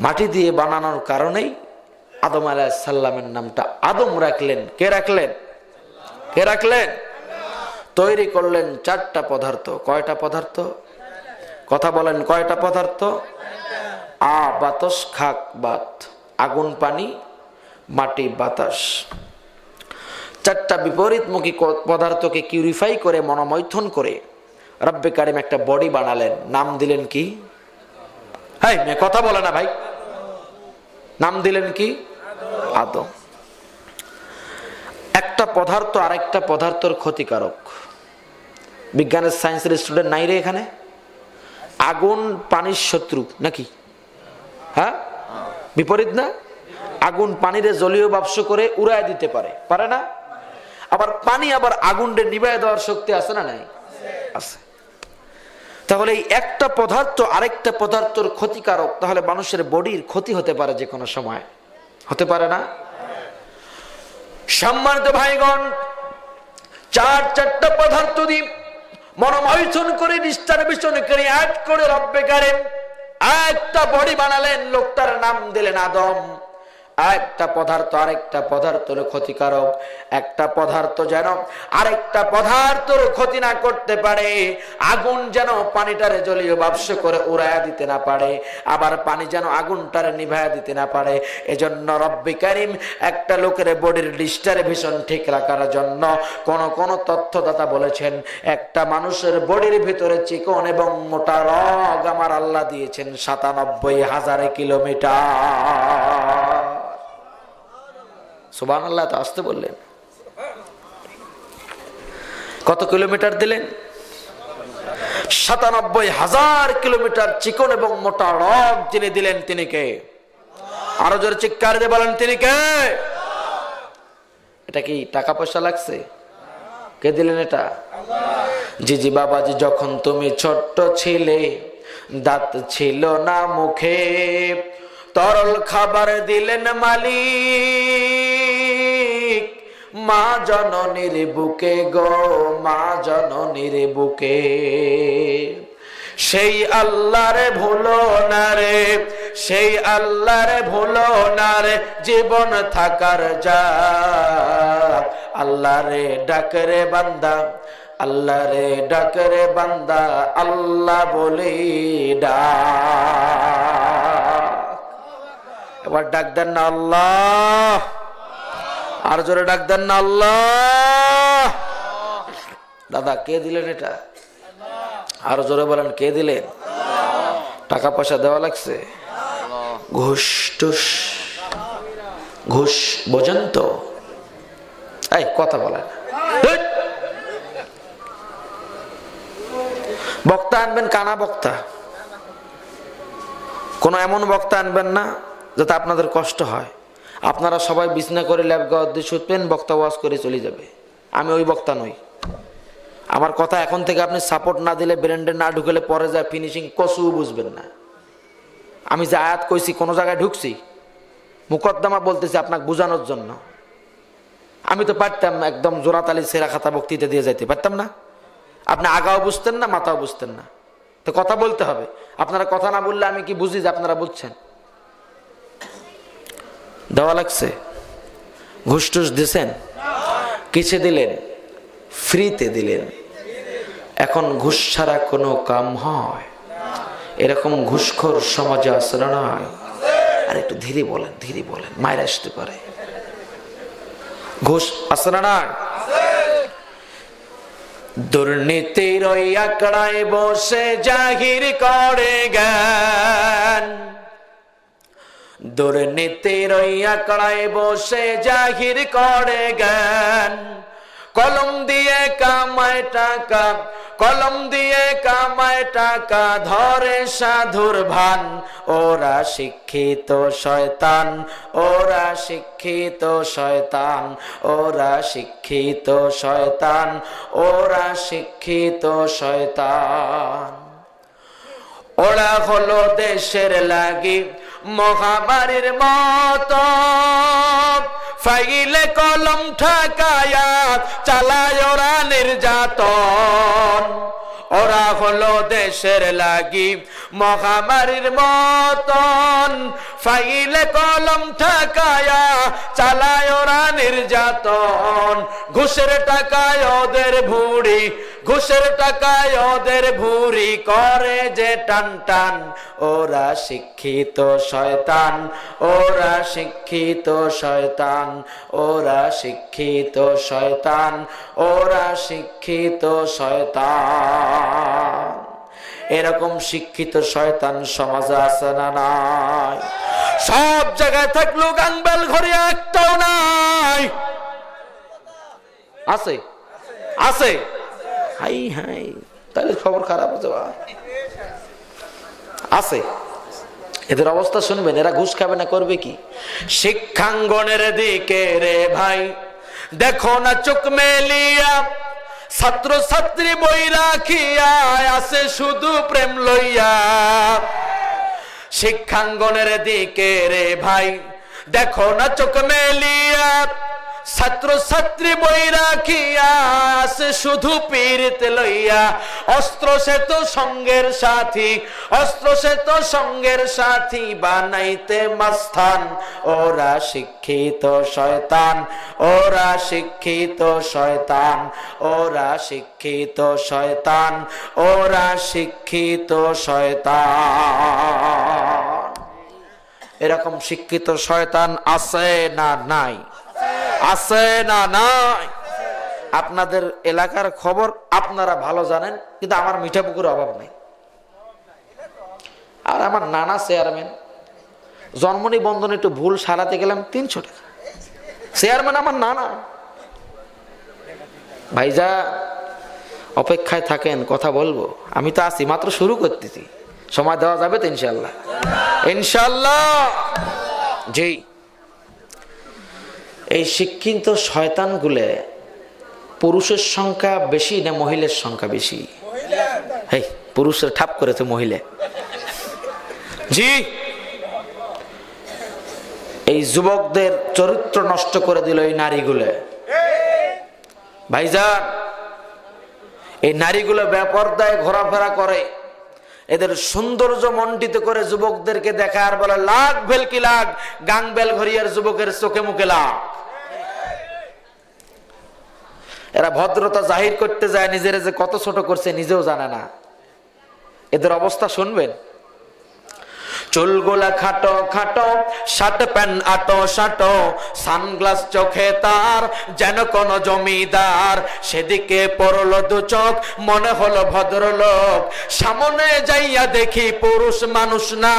মাটি দিয়ে বানানোর কারণেই আদম আলাইহিস সালামের নামটা আদম রাখলেন। কে রাখলেন? কে রাখলেন? তৈরি করলেন 4টা পদার্থ। কয়টা পদার্থ? কথা বলেন, কয়টা পদার্থ? বাতাস, খাক, বাত, আগুন, পানি, মাটি, বাতাস। 4টা বিপরীতমুখী পদার্থকে কিউরিফাই করে, মনোমৈথুন করে রব্বে কারিম একটা বডি বানালেন। নাম দিলেন কি? হ্যাঁ, কথা বলে না ভাই। নাম দিলেন কি? আদম। একটা পদার্থ আরেকটা পদার্থের ক্ষতিকারক। বিজ্ঞানের সায়েন্সের স্টুডেন্ট নাই রে এখানে? আগুন পানির শত্রু নাকি? হ্যাঁ, বিপরীত না? আগুন পানিরে জলীয় বাষ্প করে উড়ায় দিতে পারে, পারে না? আবার পানি আবার আগুনরে নিভায় দেওয়ার শক্তি আছে না নাই? আছে। তাহলে এই একটা পদার্থ আরেকটা পদার্থের ক্ষতিকারক, তাহলে মানুষের বডির ক্ষতি হতে পারে যে কোনো সময়, হতে পারে না? সম্মানিত ভাইগণ, চারটা পদার্থ দিয়ে মনোমৈথুন করে ডিস্টারবেশন করে অ্যাড করে রব্বে কারিম একটা বডি বানালেন, লোকটার নাম দিলেন আদম। একটা পদার্থ আরেকটা পদার্থের ক্ষতিকারক, একটা পদার্থ যেন আরেকটা পদার্থের ক্ষতি না করতে পারে, আগুন যেন পানিটারে জলীয় বাষ্প করে উড়াইয়া দিতে না পারে, আবার পানি যেন আগুনটারে নিভাইয়া দিতে না পারে। এজন্য রব্বে কারিম একটা লোকের বডির ডিস্টারবেশন ঠিক রাখার জন্য কোন তথ্যদাতা বলেছেন একটা মানুষের বডির ভিতরে চিকন এবং মোটা রগ আমার আল্লাহ দিয়েছেন ৯৭,০০০ কিলোমিটার। সুবহানাল্লাহ, তো আসতে বললেন। কত কিলোমিটার দিলেন? ৯৭,০০০ কিলোমিটার চিকন এবং মোটা রগ যিনি দিলেন তিনি কে? আরো জোরে চিৎকার দিয়ে বলেন তিনি কে? এটা কি টাকা পয়সা লাগছে? কে দিলেন এটা? জি বাবাজি, যখন তুমি ছোট্ট ছিলে দাঁত ছিল না মুখে, তরল খাবার দিলেন মালিক মা জননীর বুকে গো, মা জননীর বুকে। সেই আল্লাহরে ভুলো না রে, সেই আল্লাহরে ভুলো না রে, জীবন থাকার যাক। আল্লাহরে ডাকরে বান্দা, আল্লাহরে ডাকরে বান্দা, আল্লাহ বলে ডাক। এবার ডাক দেন না আল্লাহ, আর জোরে ডাক দেন না আল্লাহ। দাদা কে দিলেন এটা? আর জোরে বলেন কে দিলেন? টাকা পয়সা দেওয়া লাগছে? ঘুষ টুস, ঘুষ বোঝেন তো? এই কথা বলেন। বক্তা আনবেন কানা বক্তা, কোন এমন বক্তা আনবেন না যাতে আপনাদের কষ্ট হয়। আপনারা সবাই বিছনা করে ল্যাব গাওয়া দিয়ে শুতবেন, বক্তা ওয়াজ করে চলে যাবে। আমি ওই বক্তা নই। আমার কথা এখন থেকে আপনি সাপোর্ট না দিলে, ব্রেন্ডে না ঢুকলে পরে যায় ফিনিশিং কসু বুঝবেন না। আমি যে আয়াত কইছি কোন জায়গায় ঢুকছি? মুকদ্দমা বলতেছি আপনাকে বোঝানোর জন্য। আমি তো পারতাম একদম জোরাতালি সেরা খাতা বক্তৃতা দিয়ে যাইতে পারতাম না। আপনি আগাও বুঝতেন না, মাথাও বুঝতেন না। তো কথা বলতে হবে। আপনারা কথা না বললে আমি কি বুঝি যে আপনারা বুঝছেন? দেওয়া লাগছে? ঘুষ টুস দিছেন? কিসে দিলেন? ফ্রিতে দিলেন। এখন ঘুষ ছাড়া কোনো কাম হয়? এরকম ঘুষখোর সমাজে আছে না নয়? আর একটু ধীরে বলেন, ধীরে বলেন, মায়ের আসতে পারে। ঘুষ আছে না নয়? দুর্নীতির ওই আঁকড়ায় বসে জাহির করে জ্ঞান, দুর্নীতির ওই আঁকড়ায় বসে জাহির করে জ্ঞান। কলম দিয়ে কামায় টাকা, কলম দিয়ে কামায় টাকা, ধরে সাধুর ভান। ওরা শিক্ষিত শয়তান, ওরা শিক্ষিত শয়তান, ওরা শিক্ষিত শয়তান, ওরা শিক্ষিত শয়তান। ওরা হলো দেশের লাগি মহামারীর মতো, ফাইলে কলম ঠেকায়া চালায় ওরা নির্যাতন। ওরা হলো দেশের লাগি মহামারীর মতন, ফাইলে কলম ঠেকায়া চালায় ওরা নির্যাতন। ঘুষের টাকায় ওদের ভুড়ি, ঘুষের টাকায় ওদের ভুড়ি করে যে টান টান। ওরা শিক্ষিত শয়তান, ওরা শিক্ষিত শয়তান, ওরা শিক্ষিত শয়তান, ওরা শিক্ষিত শয়তান। এরকম শিক্ষিত শয়তান সমাজে আছে না নাই? সব জায়গায় থাকলেও গানবেল ঘরে একটাও নাই। আছে? আছে? হাই হাই, তাহলে খবর খারাপ হতে আছে। এদের অবস্থা শুনবেন, এরা ঘুষ খাবে না করবে কি? শিক্ষাঙ্গনের দিকে রে ভাই দেখো না চোখ মেলিয়া, ছাত্র ছাত্রী বই রাখিয়া আছে শুধু প্রেম লইয়া। শিক্ষাঙ্গনের দিকে রে ভাই দেখো না চোখ মেলিয়া, ছাত্র ছাত্রী বই রাখিয়া আছে শুধু পীড়িত লইয়া। অস্ত্র সে তো সঙ্গের সাথী, অস্ত্র সে তো সঙ্গের সাথী বানাইতে মাস্তান। ওরা শিক্ষিত শয়তান, ওরা শিক্ষিত শয়তান, ওরা শিক্ষিত শয়তান, ওরা শিক্ষিত শয়তান। এরকম শিক্ষিত শয়তান আছে না নাই? আছে না নাই? আপনাদের এলাকার খবর আপনারা ভালো জানেন, কিন্তু আমার মিঠাপুকুর অভাব নেই। আর আমার নানা চেয়ারম্যান, জন্ম নিবন্ধন একটু ভুল সারাতে গেলাম 300 টাকা। চেয়ারম্যান আমার নানা। ভাইজা অপেক্ষায় থাকেন, কথা বলবো। আমি তো আছি, মাত্র শুরু করতেছি, সময় দেওয়া যাবে তো ইনশাল্লাহ? ইনশাল্লাহ। জি, এই শিক্ষিত শয়তানগুলো পুরুষের সংখ্যা বেশি না মহিলার সংখ্যা বেশি? এই পুরুষের ঠাপ করেছে মহিলা। জি, এই যুবকদের চরিত্র নষ্ট করে দিল এই নারীগুলো। ভাইজান, এই নারীগুলো বেপরদায় ঘোরাফেরা করে, এদের সৌন্দর্য মণ্ডিত করে যুবকদেরকে দেখায় আর বলে লাখ ভেলকি লাখ, গাং বেল ঘরিয়ার যুবকের চোখে মুখে লাখ। এরা ভদ্রতা জাহির করতে যায়, নিজের যে কত ছোট করছে নিজেও জানে না। এদের অবস্থা শুনবেন। চুলগুলা খাটো খাটো, শার্ট প্যান্ট আটো শাটো, সানগ্লাস চোখে তার যেন কোন জমিদার। সেদিকে পড়লো দু চোখ, মনে হলো ভদ্রলোক। সামনে যাইয়া দেখি পুরুষ মানুষ না,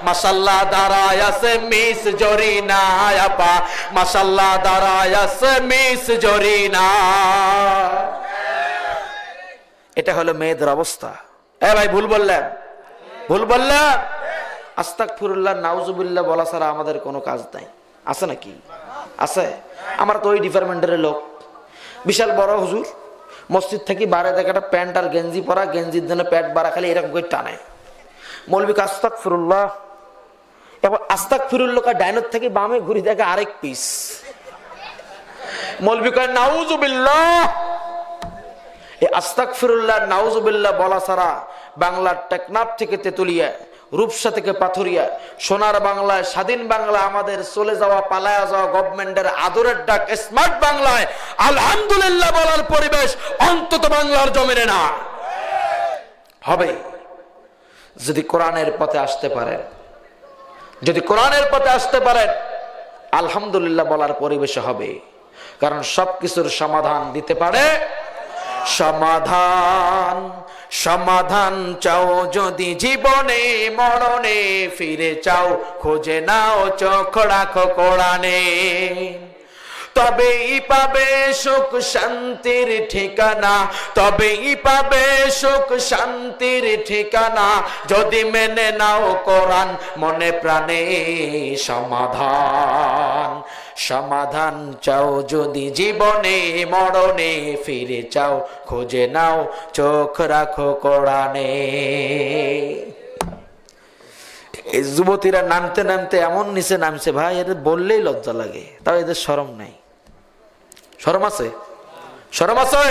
মাশাআল্লাহ দাঁড়ায় আছে মিস জরিনা আপা, মাশাআল্লাহ দাঁড়ায় আছে মিস জরিনা। এটা হলো মেয়েদের অবস্থা। এ ভাই ভুল বললেন, ভুল বললাম। আস্তাগফিরুল্লাহ নাউজুবিল্লাহ বলা ছাড়া আমাদের কোনো কাজ নাই, আছে নাকি? আছে। আমরা তো ওই ডিপার্টমেন্টের লোক। বিশাল বড় হুজুর, মসজিদ থেকে বারে দেখাটা প্যান্ট আর গেঞ্জি পরা, গেঞ্জির জন্য প্যান্ট বাড়া খালি এরকম করে টানে। মৌলবীকে আস্তাগফিরুল্লাহ, এবার আস্তাগফিরুল্লাহ ডাইনত থেকে বামে ঘুরি দেখে আরেক পিস। মৌলবী কয় নাউজুবিল্লাহ। এই আস্তাগফিরুল্লাহ নাউজুবিল্লাহ বলা ছাড়া বাংলার টেকনাফ থেকে তেতুলিয়া, রূপসা থেকে পাথুরিয়া, সোনার বাংলায়, স্বাধীন বাংলা, আমাদের চলে যাওয়া পালায়া যাওয়া গভর্নমেন্টের আদরের ডাক স্মার্ট বাংলায় আলহামদুলিল্লাহ বলার পরিবেশ অন্তত বাংলার জমিনে না হবে। যদি কোরআনের পথে আসতে পারেন, যদি কোরআনের পথে আসতে পারেন, আলহামদুলিল্লাহ বলার পরিবেশে হবে। কারণ সবকিছুর সমাধান দিতে পারে। সমাধান, সমাধান চাও যদি জীবনে মরণে, ফিরে চাও খোঁজে নাও চোখ রাখো কোরআনে। তবেই পাবে সুখ শান্তির ঠিকানা, তবেই পাবে সুখ শান্তির ঠিকানা। যদি মেনে নাও কোরআন মনে প্রাণে, সমাধান, সমাধান চাও যদি জীবনে মরণে, ফিরে চাও খোঁজে নাও চোখ রাখো কোরআনে। এই যুবতীরা নামতে নামতে এমন নিচে নামছে ভাই, এদের বললেই লজ্জা লাগে, তাও এদের শরম নাই। শরম আছে? শরম আছে?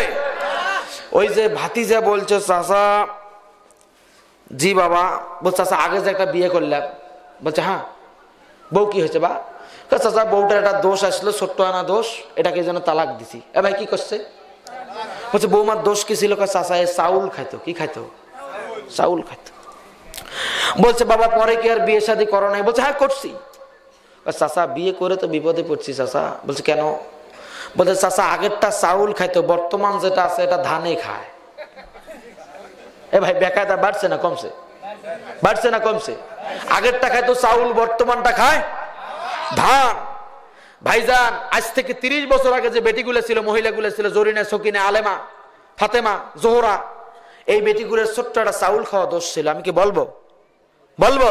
ওই যে ভাতিজা বলছে চাচা, জি বাবা। বলছে চাচা আগে যে একটা বিয়ে করলাম। বলছে হ্যাঁ, বউ কি হয়েছে বা? চাচা বউটার একটা দোষ আসলো, ছোট্ট আনা দোষ, এটাকে যেন তালাক দিছি। এ ভাই কি করছে? বলছে বৌমার দোষ কি ছিল? চাচা এ চাউল খাইতো। কি খাইতো? চাউল খাইতো। বলছে বাবা পরে কি আর বিয়ে শাদী করো নাই? বলছে হ্যাঁ করছি। চাচা বিয়ে করে তো বিপদে পড়ছি চাচা। বলছে কেন? বলছে চাচা আগেরটা চাউল খাইতো, বর্তমান যেটা আছে এটা ধানে খায়। এ ভাই বেকায়দা বাড়ছে না কমছে? বাড়ছে না কমছে? আগেরটা খাইতো চাউল, বর্তমানটা খায় ধান। ভাইজান আজ থেকে 30 বছর আগে যে বেটিগুলো ছিল, মহিলাগুলো ছিল, জরিনা, সকিনা, আলেমা, ফাতেমা, জোহরা, এই বেটিগুলোর ছোট্ট একটা চাউল খাওয়া দোষ ছিল। আমি কি বলবো? বলবো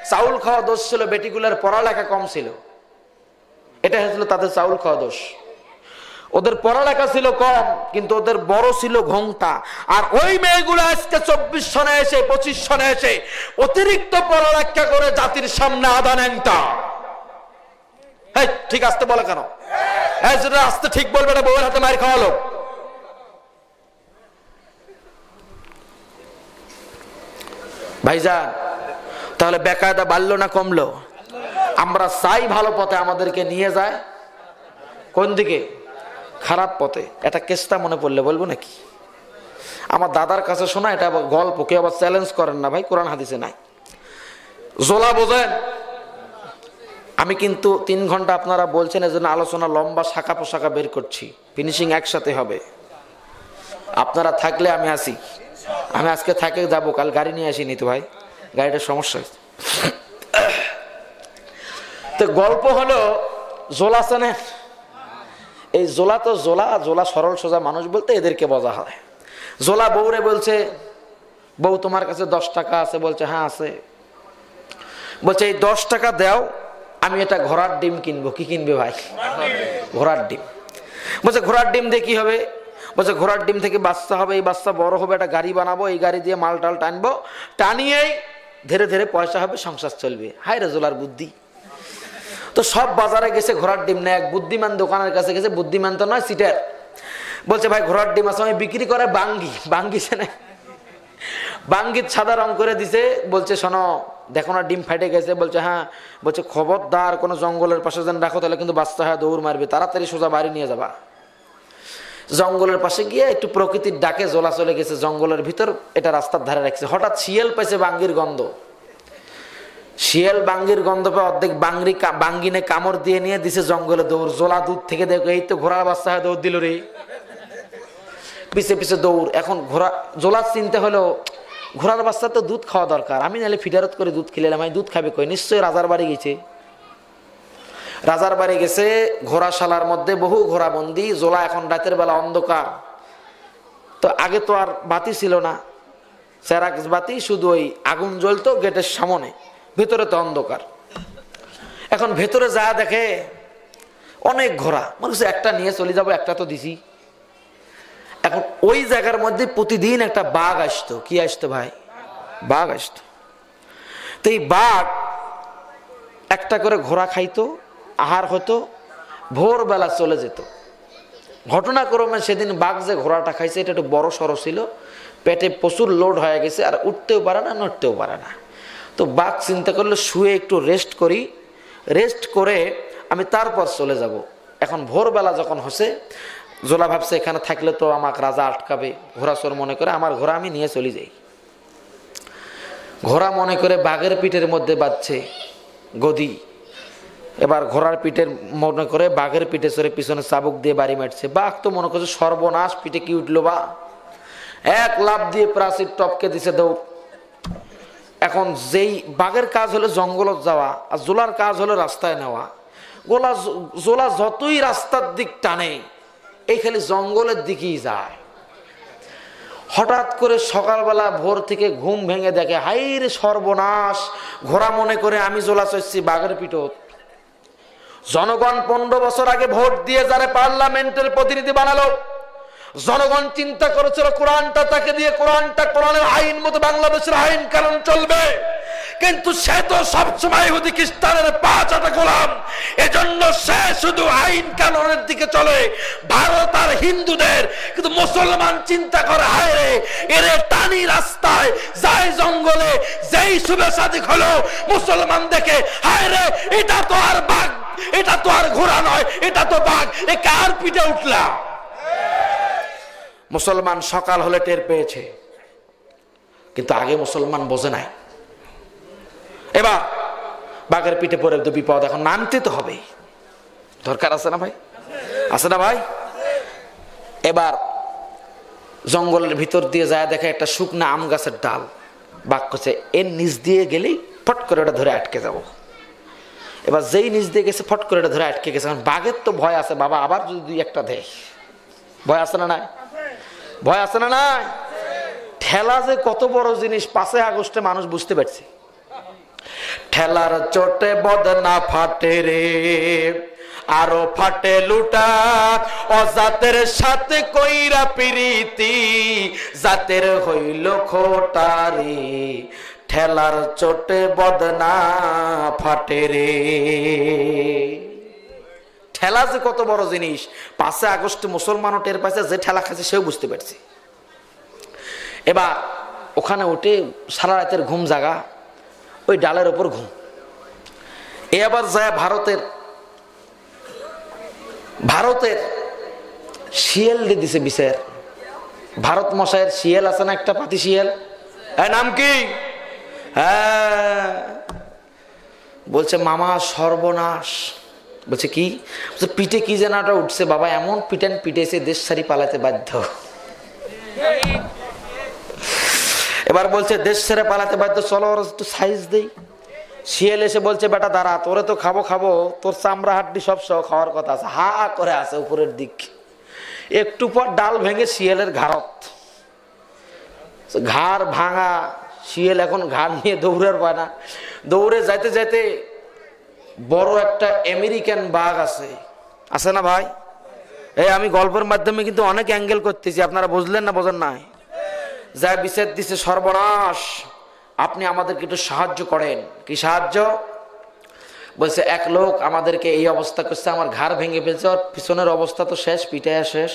চাউল খাওয়া দোষ ছিল, বেটিগুলোর পড়ালেখা কম ছিল, এটা হয়েছিল তাদের চাউল খাওয়া দোষ। ওদের পড়ালেখা ছিল কম, কিন্তু ওদের বড় ছিল ঘোমটা। আর ওই মেয়েগুলো আজকে 24 সনে এসে 25 সনে এসে অতিরিক্ত পড়ালেখা করে জাতির সামনে আদানেনটা। ঠিক আসতে বলে কেন? আসতে ঠিক বলবে না, বউয়ের হাতে মার খাওয়ালো। ভাইজান, তাহলে বেকায়দা বাড়লো না কমলো? আমরা চাই ভালো পথে আমাদেরকে নিয়ে যায় কোন দিকে? খারাপ পথে। এটা কেসটা মনে পড়লে বলবো নাকি? আমার দাদার কাছে শোনা, এটা আবার গল্প, কেউ আবার চ্যালেঞ্জ করেন না ভাই, কোরআন হাদিসে নাই। জোলা বোঝেন? আমি কিন্তু 3 ঘন্টা আপনারা বলছেন, এজন্য আলোচনা লম্বা, শাখা পোশাখা বের করছি, ফিনিশিং একসাথে হবে। আপনারা থাকলে আমি আসি, আমি আজকে থাকে যাবো, কাল গাড়ি নিয়ে আসিনি তো ভাই, গাড়িটার সমস্যা। তো গল্প হলো জোলা চেনেন? এই জোলা তো জোলা সরল সোজা মানুষ বলতে এদেরকে বোঝা হয়। জোলা বউরে বলছে, বউ তোমার কাছে 10 টাকা আছে? বলছে হ্যাঁ আছে। বলছে এই 10 টাকা দাও, আমি এটা ঘোড়ার ডিম কিনবো। কি কিনবে ভাই? ঘোড়ার ডিম। বলছে ঘোড়ার ডিম দিয়ে কি হবে? বলছে ঘোড়ার ডিম থেকে বাচ্চা হবে, এই বাচ্চা বড় হবে, একটা গাড়ি বানাবো, এই গাড়ি দিয়ে মাল টাল টানবো, টানিয়েই ধীরে ধীরে পয়সা হবে, সংসার চলবে। হায় রে জোলার বুদ্ধি। তো সব বাজারে গেছে ঘোড়ার ডিম নেয়, এক বুদ্ধিমান দোকানের কাছে গেছে, বুদ্ধিমান তো নয়, সিটার। বলছে ভাই ঘোড়ার ডিম আছে, আমি বিক্রি করে বাঙ্গি চেনে, বাঙ্গির সাদা রং করে দিছে। বলছে শোনো, দেখো না ডিম ফাটে গেছে। বলছে হ্যাঁ। বলছে খবরদার কোনো জঙ্গলের পাশে যেন রাখো, তাহলে কিন্তু বাচ্চা হয় দৌড় মারবে, তাড়াতাড়ি সোজা বাড়ি নিয়ে যাবা। জঙ্গলের পাশে গিয়ে একটু প্রকৃতির ডাকে জোলা চলে গেছে জঙ্গলের ভিতর, এটা রাস্তার ধারে রাখছে। হঠাৎ শিয়াল পাইছে বাঙ্গির গন্ধ। শিয়াল বাঙ্গির গন্ধ পেয়ে অর্ধেক বাঙ্গিনে কামড় দিয়ে নিয়ে দিছে জঙ্গলে দৌড়। জোলা দূর থেকে দেখো এই তো ঘোড়ার বাচ্চা হয়, দৌড় দিল রে, পিছে পিছে দৌড়। এখন জোলার চিন্তা হলো ঘোড়ার বাচ্চা তো দুধ খাওয়া দরকার, আমি নাহলে ফিডারত করে দুধ খেলাম, আমি দুধ খাবে কই? নিশ্চয়ই রাজার বাড়ি গেছে। রাজার বাড়ি গেছে, ঘোড়াশালার মধ্যে বহু ঘোড়া বন্দি। জোলা এখন রাতের বেলা অন্ধকার, তো আগে তো আর বাতি ছিল না, চেরাক্স বাতি, শুধু ওই আগুন জ্বলতো গেটের সামনে, ভেতরে তো অন্ধকার। এখন ভেতরে যা দেখে অনেক ঘোড়া, মনে হচ্ছে একটা নিয়ে চলে যাবো, একটা তো দিছি। এখন ওই জায়গার মধ্যে প্রতিদিন একটা বাঘ আসতো। কি আসতো ভাই? বাঘ আসতো। তো এই বাঘ একটা করে ঘোড়া খাইতো, আহার হতো, ভোরবেলা চলে যেত। ঘটনাক্রমে সেদিন বাঘ যে ঘোড়াটা খাইছে এটা একটু বড় সড়ো ছিল, পেটে প্রচুর লোড হয়ে গেছে, আর উঠতেও পারে না, নড়তেও পারে না। তো বাঘ চিন্তা করলো শুয়ে একটু রেস্ট করি, রেস্ট করে আমি তারপর চলে যাব। এখন ভোরবেলা যখন হসে, জোলা ভাবছে এখানে থাকলে তো আমাকে রাজা আটকাবে, ঘোড়া চোর মনে করে আমার ঘোড়া আমি নিয়ে চলে যাই। ঘোড়া মনে করে বাঘের পিঠের মধ্যে বাঁধছে গদি। এবার ঘোড়ার পিঠের মনে করে বাঘের পিঠে চড়ে পিছনে চাবুক দিয়ে বাড়ি মারছে। বাঘ তো মনে করছে সর্বনাশ, পিঠে কি উঠলো বা, এক লাফ দিয়ে প্রাচীর টপকে দিছে দৌড়। এখন যেই বাঘের কাজ হলো জঙ্গলত যাওয়া, আর জোলার কাজ হলো রাস্তায় নেওয়া। জোলা যতই রাস্তার দিক টানে, এই খালি জঙ্গলের দিকেই যায়। হঠাৎ করে সকালবেলা ভোর থেকে ঘুম ভেঙে দেখে হাইরে সর্বনাশ, ঘোড়া মনে করে আমি জোলা চড়ছি বাঘের পিঠত। জনগণ 15 বছর আগে ভোট দিয়ে যারা পার্লামেন্টের প্রতিনিধি বানালো, জনগণ চিন্তা করেছিল কোরআনটা তাকে দিয়ে, কোরআনের আইন মতো বাংলাদেশের আইন কানুন চলবে। কিন্তু সে তো সবসময় ইহুদি খ্রিস্টানের পা চাটা গোলাম, এজন্য সে শুধু আইন কানুনের দিকে চলে, ভারত আর হিন্দুদের। কিন্তু মুসলমান চিন্তা করে হায় রে, এরে টানি রাস্তায় যায় জঙ্গলে, যেই শুভে সাদিক হলো মুসলমান দেখে হায় রে, এটা তো আর বাঘ, এটা তো আর ঘোড়া নয়, এটা তো বাঘ, এ কার পিঠে উঠলা? মুসলমান সকাল হলে টের পেয়েছে, কিন্তু আগে মুসলমান বোঝে নাই। এবার বাঘের পিঠে পড়ে তো বিপদ, এখন নামতে তো হবে, দরকার আছে না ভাই? আছে না ভাই? এবার জঙ্গলের ভিতর দিয়ে যায়, দেখে একটা শুকনা আম গাছের ডাল। বাঘ করছে এর নিচ দিয়ে গেলেই ফট করে ওটা ধরে আটকে যাব। এবার যেই নিচ দিয়ে গেছে ফট করে ওটা ধরে আটকে গেছে। বাঘের তো ভয় আছে, বাবা আবার যদি দুই একটা দেয়, ভয় আছে না নাই? ভয় আছে না নাই? ঠেলা যে কত বড় জিনিস 5 আগস্টে মানুষ বুঝতে পারছে। ঠেলার চোটে বদনা ফাটে রে, আরো ফাটে লুটা অজাতের সাথে কইরা প্রীতি, জাতের হইল খোটা রে, ঠেলার চোটে বদনা ফাটে রে। ঠেলা যে কত বড় জিনিস 5 আগস্টে মুসলমানও টের পাইছে, যে ঠেলা খাচ্ছে সেও বুঝতে পারছে। এবার ওখানে উঠে সারা রাতের ঘুম জাগা, ওই ডালের ওপর ঘুম। এ আবার যায় ভারতের শিয়াল দিয়ে দিছে বিচার। ভারত মশাইয়ের শিয়াল আছে না, একটা পাতি শিয়াল, নাম কি? হ্যাঁ, বলছে মামা সর্বনাশ। বলছে কি? বলছে পিঠে কি যেন ওটা উঠছে বাবা, এমন পিটেছে দেশ ছাড়ি পালাতে বাধ্য। এবার বলছে দেশ ছেড়ে পালাতে বাধ্য, চলো ওর একটু সাইজ দেই। শিয়াল এসে বলছে বেটা দাঁড়া, তোরে তো খাবো, তোর চামড়া হাড্ডি সব সহ খাওয়ার কথা আছে। হা করে আছে উপরের দিক। একটু পর ডাল ভেঙে শিয়ালের ঘাড়ত, ঘাড় ভাঙা শিয়াল এখন ঘাড় নিয়ে দৌড়ার পায় না। দৌড়ে যাইতে যাইতে বড় একটা আমেরিকান বাঘ আছে না ভাই? এই আমি গল্পের মাধ্যমে কিন্তু অনেক অ্যাঙ্গেল করতেছি, আপনারা বুঝলেন না বোঝেন নাই? যা বিচার দিছে, সর্বনাশ, আপনি আমাদেরকে একটু সাহায্য করেন। কি সাহায্য? বলছে এক লোক আমাদেরকে এই অবস্থা করছে, আমার ঘাড় ভেঙে ফেলছে, ওর পিছনের অবস্থা তো শেষ, পিটায়া শেষ।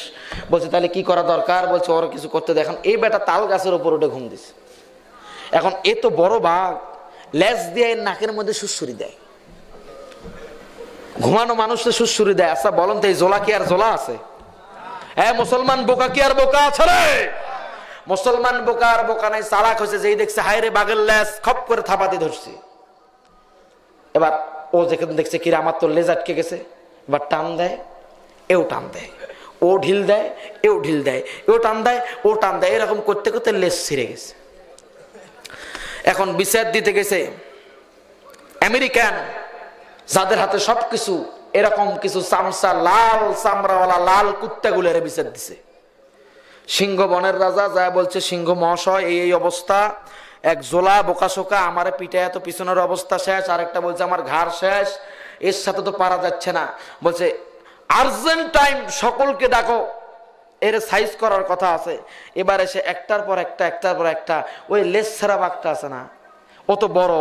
বলছে তাহলে কি করা দরকার? বলছে ওর কিছু করতে দেখেন। এই বেটা তাল গাছের উপর উঠে ঘুম দিছে। এখন এ তো বড় বাঘ, লেজ দিয়ে নাকের মধ্যে সুড়সুড়ি দেয়। ঘুমানো মানুষকে সুড়সুড়ি দেয়। আচ্ছা বলেন তো এই জোলা কি আর জোলা আছে? হ্যাঁ, মুসলমান বোকা কি আর বোকা আছে রে? মুসলমান বোকা আর বোকা নাই, চালাক হয়েছে। যেই দেখছে হায় রে বাঘের লেজ, খপ করে থাপাতে ধরছে। এবার ও যেখানে দেখছে কিরে আমার তো লেজ আটকে গেছে, এবার টান দেয়, এও টান দেয়, ও ঢিল দেয়, এও ঢিল দেয়, এও টান দেয়, ও টান দেয়, এরকম করতে করতে লেজ ছিঁড়ে গেছে। এখন বিচার দিতে গেছে আমেরিকান, যাদের হাতে সবকিছু, এরকম কিছু চামচা লাল চামড়াওয়ালা লাল কুত্তাগুলোর বিচার দিছে। সিংহ বনের রাজা যায় বলছে সিংহ মহাশয় এই অবস্থা, এক জোলা বোকাশোকা আমারে পিটায়, এত পিছনের অবস্থা শেষ, আরেকটা বলছে আমার ঘাড় শেষ, এর সাথে তো পারা যাচ্ছে না। বলছে আর্জেন্ট টাইম, সকলকে ডাকো, এর সাইজ করার কথা আছে। এবার এসে একটার পর একটা ওই লেজ ছাড়া বাঘটা আছে না, অত বড়,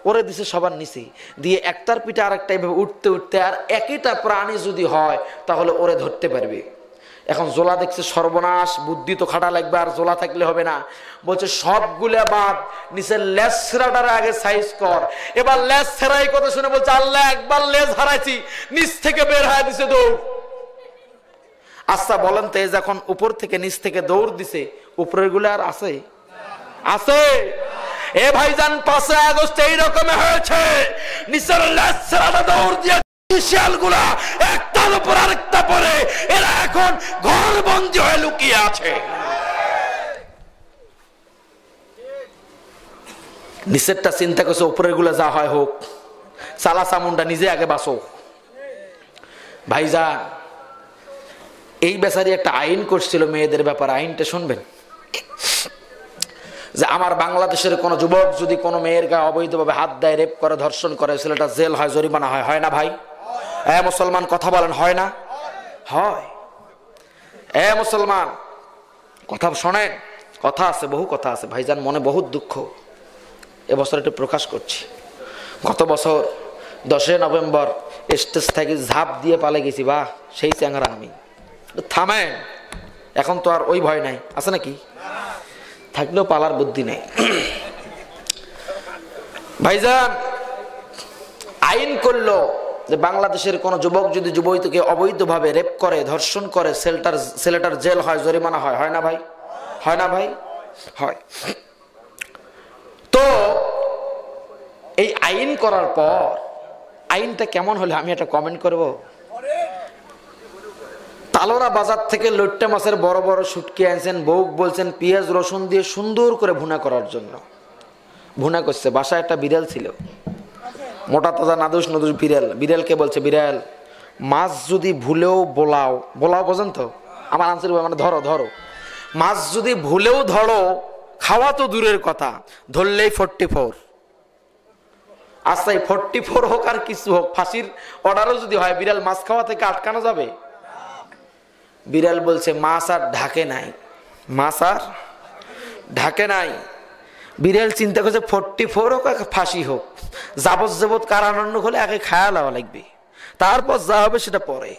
ওরে দিছে সবার নিচে দিয়ে, একটার পিঠে আরেকটা এইভাবে উঠতে উঠতে, আর একইটা প্রাণী যদি হয় তাহলে ওরে ধরতে পারবে। এখন জোলা দেখছে সর্বনাশ, বুদ্ধি তো খাটা লাগবে, আর জোলা থাকলে হবে না। বলছে সবগুলা বাদ, নিচের লেজ ছেড়াটার আগে সাইজ কর। এবার লেজ ছেড়াই কথা শুনে বলছে আল্লাহ, একবার লেজ হারাইছি, নিচ থেকে বের হয়ে দিছে দৌড়। আচ্ছা বলেন তো, যখন উপর থেকে নিচ থেকে দৌড় দিছে, উপরের গুলো আর আছে? এ ভাইজান 5 আগস্ট এইরকম হয়েছে, নিচের লেজ ছেড়াটা দৌড় দিয়ে শিয়ালগুলা একটার উপর আরেকটা পরে, এরা এখন ঘর বন্দী হয়ে লুকিয়ে আছে। নিচেরটা চিন্তা করছে উপরের গুলা যা হয় হোক, চালা চামুন্ডা নিজে আগে বাঁচো। ভাইজান এই বেচারি একটা আইন করছিল মেয়েদের ব্যাপারে, আইনটা শুনবেন। যে আমার বাংলাদেশের কোন যুবক যদি কোনো মেয়ের গায়ে অবৈধভাবে হাত দেয়, রেপ করে, ধর্ষণ করে, ছেলেটা জেল হয়, জরিমানা হয়, হয় না ভাই? মুসলমান কথা বলেন, হয় না? হয়। মুসলমান কথা শোনেন, কথা আছে, বহু কথা আছে ভাইজান, মনে বহুত দুঃখ, এবছর একটু প্রকাশ করছি। গত বছর 10 নভেম্বর স্টেজ থেকে ঝাঁপ দিয়ে পালে গেছি, বাহ সেই চ্যাংরা আমি। থামেন, এখন তো আর ওই ভয় নাই, আছে নাকি? থাকলেও পালার বুদ্ধি নেই। ভাইজান আইন করলো যে বাংলাদেশের কোন যুবক যদি যুবতীকে অবৈধভাবে রেপ করে, ধর্ষণ করে, ছেলেটার জেল হয়, জরিমানা হয়, হয় না ভাই? হয় না ভাই? হয়। তো এই আইন করার পর আইনটা কেমন হলে আমি একটা কমেন্ট করব। তালোরা বাজার থেকে লইট্টা মাছের বড় বড় শুটকি আনছেন, বউ বলছেন পেঁয়াজ রসুন দিয়ে সুন্দর করে ভুনা করার জন্য। ভুনা করছে, বাসায় একটা বিড়াল ছিল, মোটা তাজা নাদুস নদুস বিড়াল। বিড়ালকে বলছে বিড়াল, মাছ যদি ভুলেও বোলাও বোঝেন তো আমার আনসার, মানে ধরো, মাছ যদি ভুলেও ধরো, খাওয়া তো দূরের কথা, ধরলেই 44। আচ্ছা 44 হোক আর কিছু হোক, ফাঁসির অর্ডারও যদি হয়, বিড়াল মাছ খাওয়া থেকে আটকানো যাবে? বিড়াল বলছে মাছ আর ঢাকে নাই, মাছ আর ঢাকে নাই। বিড়াল চিন্তা করছে 44 হোক আর ফাঁসি হোক, যাবজ্জীবন কারাদণ্ড হলে আগে খায়া লওয়া লাগবে, তারপর যা হবে সেটা পরে।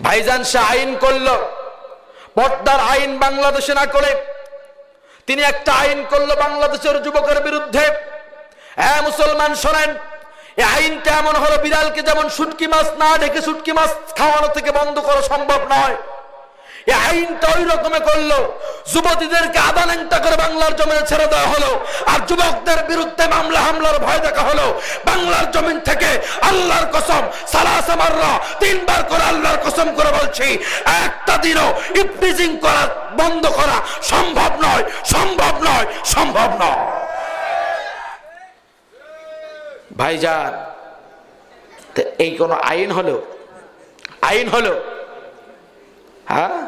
ভাইজান সে আইন করলো, পর্দার আইন বাংলাদেশে না করে তিনি একটা আইন করলো বাংলাদেশের যুবকের বিরুদ্ধে। হ্যাঁ মুসলমান শোনেন, এই আইনটা এমন হলো, বিড়ালকে যেমন শুটকি মাছ না ঢেকে শুটকি মাছ খাওয়ানো থেকে বন্ধ করা সম্ভব নয়, এই আইনটা ওই রকমে করলো, যুবতীদেরকে আদালেন্টা করে বাংলার জমিনে ছেড়ে দেওয়া হলো, আর যুবকদের বিরুদ্ধে মামলা হামলার ভয় দেখা হলো। বাংলার জমিন থেকে আল্লাহর কসম সালাসা মাররা, 3 বার করে আল্লাহর কসম করে বলছি, একটা দিনও ইফটিজিং করা বন্ধ করা সম্ভব নয়, সম্ভব নয়, সম্ভব নয়। ভাইজান এই কোন আইন হলো? আইন হলো? হ্যাঁ,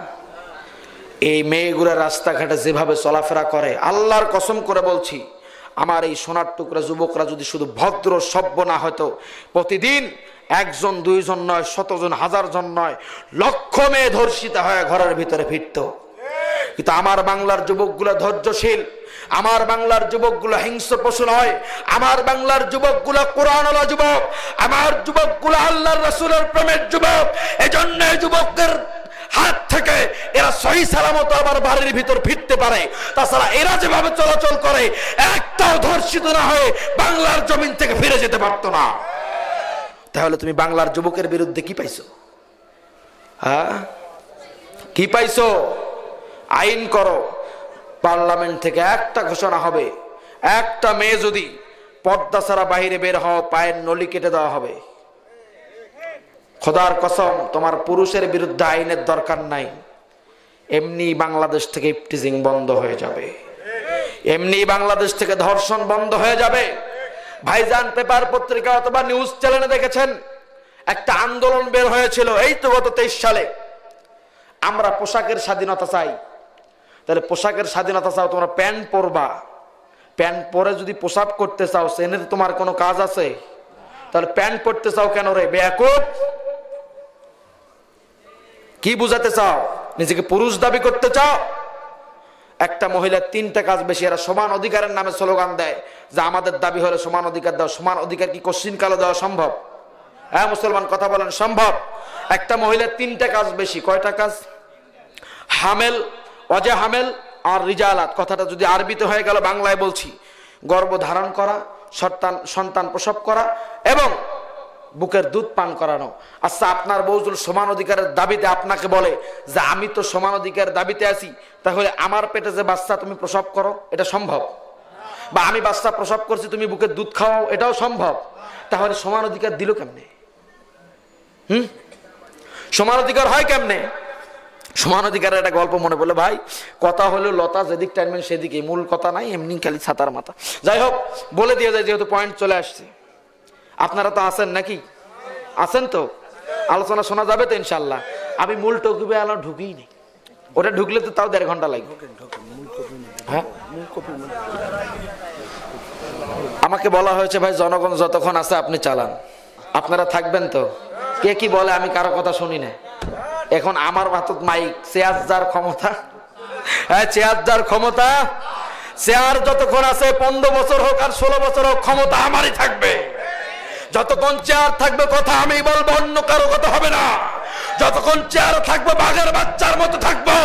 এই মেয়েগুলা রাস্তাঘাটে যেভাবে চলাফেরা করে, আল্লাহর কসম করে বলছি, আমার এই সোনার টুকরা যুবকরা যদি শুধু ভদ্র সভ্য না হতো, প্রতিদিন 1 জন 2 জন নয়, 100 জন 1000 জন নয়, লক্ষ মেয়ে ধর্ষিত হয়ে ঘরের ভিতরে ফিরত। কিন্তু আমার বাংলার যুবকগুলা ধৈর্যশীল, আমার বাংলার যুবকগুলো হিংস্র পশু নয়, আমার বাংলার যুবকগুলো কোরআনওয়ালা যুবক, আমার যুবকগুলো আল্লাহর রাসূলের প্রেমের যুবক। এজন্য যুবকদের হাত থেকে এরা সহি সালামত আবার বাড়ির ভিতর ফিরতে পারে। তাছাড়া এরা যেভাবে চলাচল করে, একটাও ধর্ষিত না হয়ে বাংলার জমিন থেকে ফিরে যেতে পারতো না। তাহলে তুমি বাংলার যুবকের বিরুদ্ধে কি পাইছো? হ্যাঁ, কি পাইছো? আইন করো, পার্লামেন্ট থেকে একটা ঘোষণা হবে, একটা মেয়ে যদি পর্দা ছাড়া বাইরে বের হও, পায়ের নলি কেটে দেওয়া হবে। খোদার কসম, তোমার পুরুষের বিরুদ্ধে আইনের দরকার নাই, এমনি বাংলাদেশ থেকে ইফটিজিং বন্ধ হয়ে যাবে, এমনি বাংলাদেশ থেকে ধর্ষণ বন্ধ হয়ে যাবে। ভাইজান পেপার পত্রিকা অথবা নিউজ চ্যানেলে দেখেছেন, একটা আন্দোলন বের হয়েছিল এই তো গত 23 সালে, আমরা পোশাকের স্বাধীনতা চাই। তাহলে পোশাকের স্বাধীনতা চাও, তোমরা প্যান্ট পরবা, প্যান্ট পরে যদি পোশাক করতে চাও, সেনে তোমার কোনো কাজ আছে? তাহলে প্যান্ট পরতে চাও কেন রে বেয়াকুব? কি বুঝাতে চাও? নিজেকে পুরুষ দাবি করতে চাও? একটা মহিলার 3টা কাজ বেশি, এরা সমান অধিকারের নামে স্লোগান দেয় যে আমাদের দাবি হলে সমান অধিকার দাও। সমান অধিকার কি কোশ্চিন কালে দেওয়া সম্ভব? হ্যাঁ মুসলমান কথা বলেন, সম্ভব? একটা মহিলার 3টা কাজ বেশি। কয়টা কাজ? হামেল, অজে হামেল আর রিজালাত। কথাটা যদি আরবিতে হয়ে গেল, বাংলায় বলছি, গর্ভ ধারণ করা, সন্তান প্রসব করা এবং বুকের দুধ পান করানো। আচ্ছা, আপনার বউজুল সমান অধিকারের দাবিতে আপনাকে বলে যে আমি তো সমান অধিকারের দাবিতে আছি, তাহলে আমার পেটে যে বাচ্চা তুমি প্রসব করো, এটা সম্ভব? বা আমি বাচ্চা প্রসব করছি, তুমি বুকের দুধ খাওয়াও, এটাও সম্ভব? তাহলে সমান অধিকার দিল কেমনে? সমান অধিকার হয় কেমনে? সমান অধিকারের একটা গল্প মনে পড়লো ভাই, কথা হলো লতা যেদিক টাইমেন সেদিকে, মূল কথা নাই, এমনি খালি ছাতার মাথা। যাই হোক, বলে দিয়ে যায় যেহেতু পয়েন্ট চলে আসছে। আপনারা তো আছেন নাকি? আছেন তো? আলোচনা শোনা যাবে তো ইনশাল্লাহ? আমি মূল টকিবে আলো ঢুকিই নেই, ওটা ঢুকলে তো তাও 1.5 ঘন্টা লাগবে। হ্যাঁ, আমাকে বলা হয়েছে ভাই জনগণ যতক্ষণ আছে আপনি চালান, আপনারা থাকবেন তো? কে কি বলে আমি কারো কথা শুনি না। এখন আমার হাতত মাইক, চেয়ার যার ক্ষমতা, হ্যাঁ চেয়ার যার ক্ষমতা, চেয়ার যতক্ষণ আছে 15 বছর হোক আর 16 বছর হোক, ক্ষমতা আমারই থাকবে। যতক্ষণ চেয়ার থাকবে কথা আমি বলবো, অন্য কারো কথা হবে না। যতক্ষণ চেয়ার থাকবো বাঘের বাচ্চার মতো থাকবো,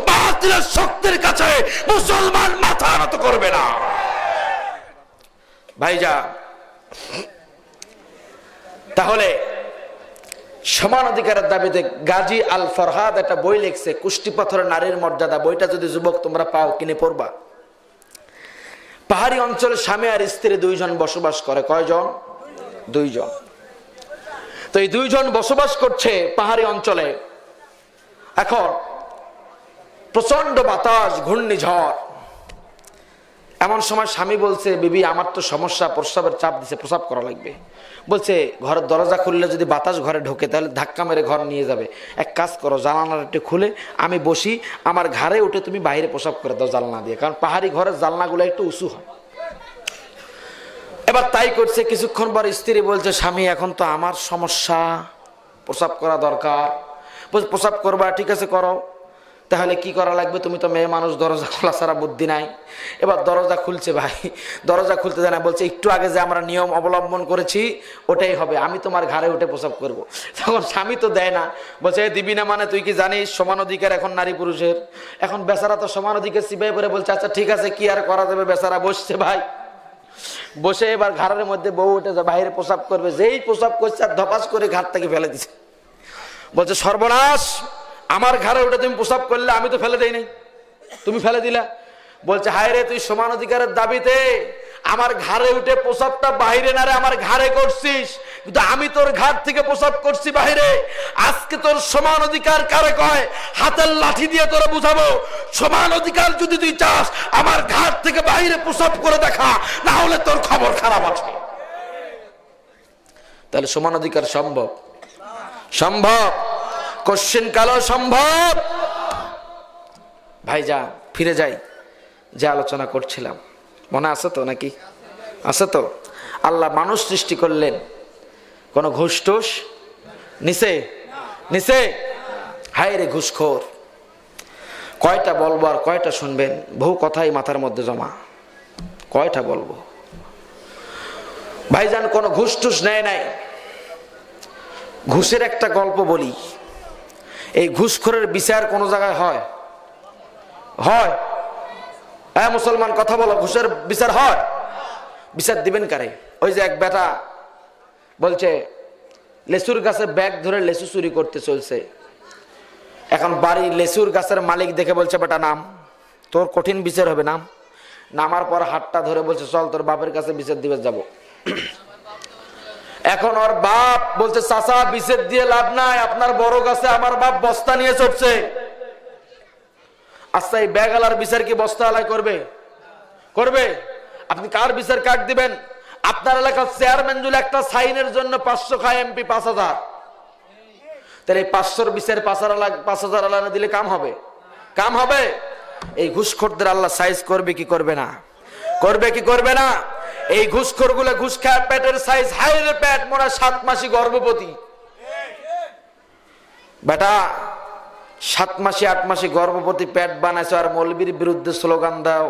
বাতিলের শক্তির কাছে মুসলমান মাথা নত করবে না। ভাইজা, তাহলে সমান অধিকারের দাবিতে গাজী আল ফরহাদ একটা বই লিখছে, কুষ্টি পাথরের নারীর মর্যাদা। বইটা যদি যুবক তোমরা পাও, কিনে পড়বা। পাহাড়ি অঞ্চলে স্বামী আর স্ত্রী 2 জন বসবাস করে। কয়জন? 2 জন। তো এই 2 জন বসবাস করছে পাহাড়ি অঞ্চলে। এখন প্রচন্ড বাতাস, ঘূর্ণিঝড়। এমন সময় স্বামী বলছে, বিবি আমার তো সমস্যা, প্রস্রাবের চাপ দিছে, প্রস্রাব করা লাগবে। বলছে ঘরের দরজা খুললে যদি বাতাস ঘরে ঢোকে তাহলে ধাক্কা মেরে ঘর নিয়ে যাবে। এক কাজ করো, জানালাটা একটু খুলে আমি বসি, আমার ঘাড়ে উঠে তুমি বাইরে প্রস্রাব করে দাও জানলা দিয়ে, কারণ পাহাড়ি ঘরের জানলাগুলো একটু উঁচু হয়। এবার তাই করছে। কিছুক্ষণ পর স্ত্রী বলছে, স্বামী এখন তো আমার সমস্যা, প্রসাব করা দরকার। বলছে প্রসাব করবা, ঠিক আছে করো, তাহলে কি করা লাগবে? তুমি তো মেয়ে মানুষ, দরজা খোলা ছাড়া বুদ্ধি নাই। এবার দরজা খুলছে ভাই, দরজা খুলতে জানা, বলছে একটু আগে যে আমরা নিয়ম অবলম্বন করেছি ওটাই হবে, আমি তোমার ঘাড়ে উঠে প্রসাব করব। তখন স্বামী তো দেয় না, বলছে দিবি না মানে তুই কি জানিস সমান অধিকার এখন নারী পুরুষের? এখন বেচারা তো সমান অধিকার সিপাই করে বলছে আচ্ছা ঠিক আছে কি আর করা যাবে। বেচারা বসছে ভাই, বসে এবার ঘাড়ের মধ্যে বউ উঠে বাইরে প্রসাব করবে, যেই প্রসাব করছে আর ধপাস করে ঘাট থেকে ফেলে দিছে। বলছে সর্বনাশ, আমার ঘাড়ে উঠে তুমি প্রসাব করলে, আমি তো ফেলে দেই নাই, তুমি ফেলে দিলা। বলছে হায় রে, তুই সমান অধিকারের দাবিতে আমার ঘাড়ে উঠে প্রসাবটা বাইরে না রে আমার ঘাড়ে করছিস, কিন্তু আমি তোর ঘাট থেকে প্রসাব করছি বাইরে। আজকে তোর সমান অধিকার কারে কয় হাতের লাঠি দিয়ে তোরা বুঝাবো। সমান অধিকার যদি তুই চাস আমার ঘাট থেকে বাইরে প্রসাব করে দেখা, না হলে তোর খবর খারাপ আছে। তাহলে সমান অধিকার সম্ভব? সম্ভব, কোশ্চেন কালো সম্ভব। ভাইজান ফিরে যাই, যে আলোচনা করছিলাম মনে আছে তো নাকি? আছে তো? আল্লাহ মানুষ সৃষ্টি করলেন, কোন ঘুষ টুস নিছে? নিছে? হায় রে ঘুষখোর। কয়টা বলবো আর কয়টা শুনবেন? বহু কথাই মাথার মধ্যে জমা, কয়টা বলবো? ভাইজান কোন ঘুষ টুস নেয় নাই। ঘুষের একটা গল্প বলি। এই ঘুষখোরের বিচার কোন জায়গায় হয়? হয়? হ্যাঁ মুসলমান কথা বলো, ঘুষের বিচার হয়? বিচার দিবেন কারে? ওই যে এক বেটা বলছে লেচুর গাছে ব্যাগ ধরে লেচু চুরি করতে চলছে। এখন বাড়ির লেচুর গাছের মালিক দেখে বলছে বেটা নাম, তোর কঠিন বিচার হবে, নাম। নামার পর হাতটা ধরে বলছে চল তোর বাপের কাছে বিচার দিবে যাব। এখন ওর বাপ বলছে চাচা বিচার দিয়ে লাভ নাই, আপনার বড় গাছে আমার বাপ বস্তা নিয়ে চড়ছে। আচ্ছা এই ব্যাগালার বিচার কি বস্তা আলাই করবে? করবে? আপনি কার বিচার কাট দিবেন? আপনার এলাকার চেয়ারম্যান যদি একটা সাইনের জন্য 500 খায়, এমপি 5000, তাহলে এই 500 বিচার 5000 আলাদা দিলে কাম হবে? কাম হবে? এই ঘুষখোরদের আল্লাহ সাইজ করবে কি করবে না? করবে কি করবে না? এই ঘুষখোর গুলো ঘুষ খায়, পেটের সাইজ হাইরে পেট মোরা 7 মাসি গর্ভবতী। বেটা 7 মাসে 8 মাসে গর্ভবতী পেট বানাইছো আর মৌলবীর বিরুদ্ধে স্লোগান দাও।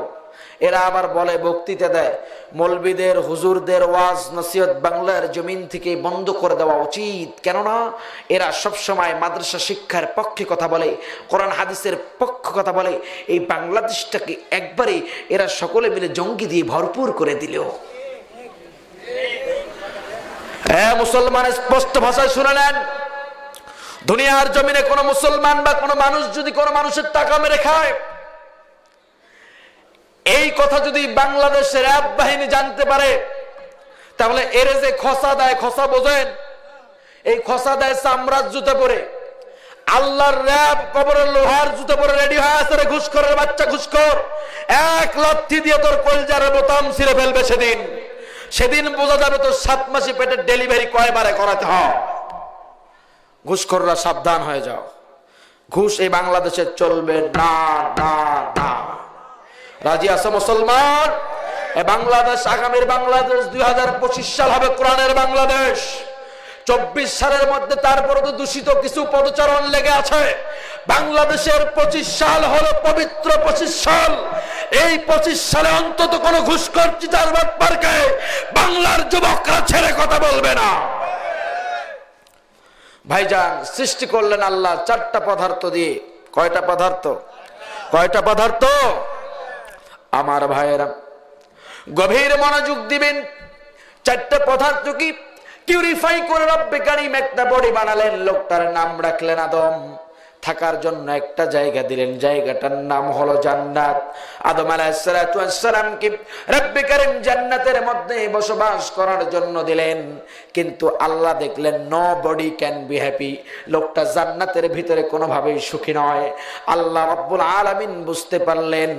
এরা আবার বলে বক্তৃতা দেয় মৌলবীদের হুজুরদের ওয়াজ নসিহত বাংলার জমিন থেকে বন্ধ করে দেওয়া উচিত, কেননা এরা সবসময় মাদ্রাসা শিক্ষার পক্ষে কথা বলে, কোরআন হাদিসের পক্ষে কথা বলে। এই বাংলাদেশটাকে একবারে এরা সকলে মিলে জঙ্গি দিয়ে ভরপুর করে দিল। হ্যাঁ মুসলমান স্পষ্ট ভাষায় শুনে নেন, দুনিয়ার জমিনে কোন মুসলমান বা কোন মানুষ যদি কোন মানুষের টাকা মেরে খায়, এই কথা যদি বাংলাদেশের র্যাব বাহিনী জানতে পারে, তাহলে এর যে খসা দেয়, খসা বোঝেন, এই খসা দেয় চামড়ার জুতো পরে। আল্লাহর র্যাব কবরের লোহার জুতো পরে রেডি হয়ে আছে রে ঘুষখোরের বাচ্চা ঘুষখোর। এক লাথি দিয়ে তোর কলজার বোতাম ছিঁড়ে ফেলবে। সেদিন বোঝা যাবে তোর 7 মাসে পেটের ডেলিভারি কয়বারে করাতে হয়। ঘুষখোররা সাবধান হয়ে যাও, ঘুষ এই বাংলাদেশে চলবে না, না, না। রাজি আছো মুসলমান? বাংলাদেশ আগামীর বাংলাদেশ 2025 সাল হবে কোরআনের বাংলাদেশ। 24 সালের মধ্যে তারপরে তো দূষিত কিছু পদচারণ লেগে আছে। বাংলাদেশের 25 সাল হলো পবিত্র 25 সাল। এই 25 সালে অন্তত কোন ঘুষখোর চিটার বাটপারকে বাংলার যুবকরা ছেড়ে কথা বলবে না। ভাইজান সৃষ্টি করলেন আল্লাহ 4টা পদার্থ দিয়ে। কয়টা পদার্থ? কয়টা পদার্থ? আমার ভাইয়েরা গভীর মনোযোগ দিবেন। 4টা পদার্থ কি পিউরিফাই করে রব্বে কারীম একটা বডি বানালেন, লোকটার নাম রাখলেন আদম। থাকার জন্য একটা জায়গা দিলেন, জায়গাটার নাম হলো জান্নাত। আদম আলাইহিস সালাতু ওয়াস সালামকে রব্বে কারীম জান্নাতের মধ্যে বসবাস করার জন্য দিলেন, কিন্তু আল্লাহ দেখলেন nobody can be happy, লোকটা জান্নাতের ভিতরে কোনোভাবেই সুখী নয়। আল্লাহ রাব্বুল আলামিন বুঝতে পারলেন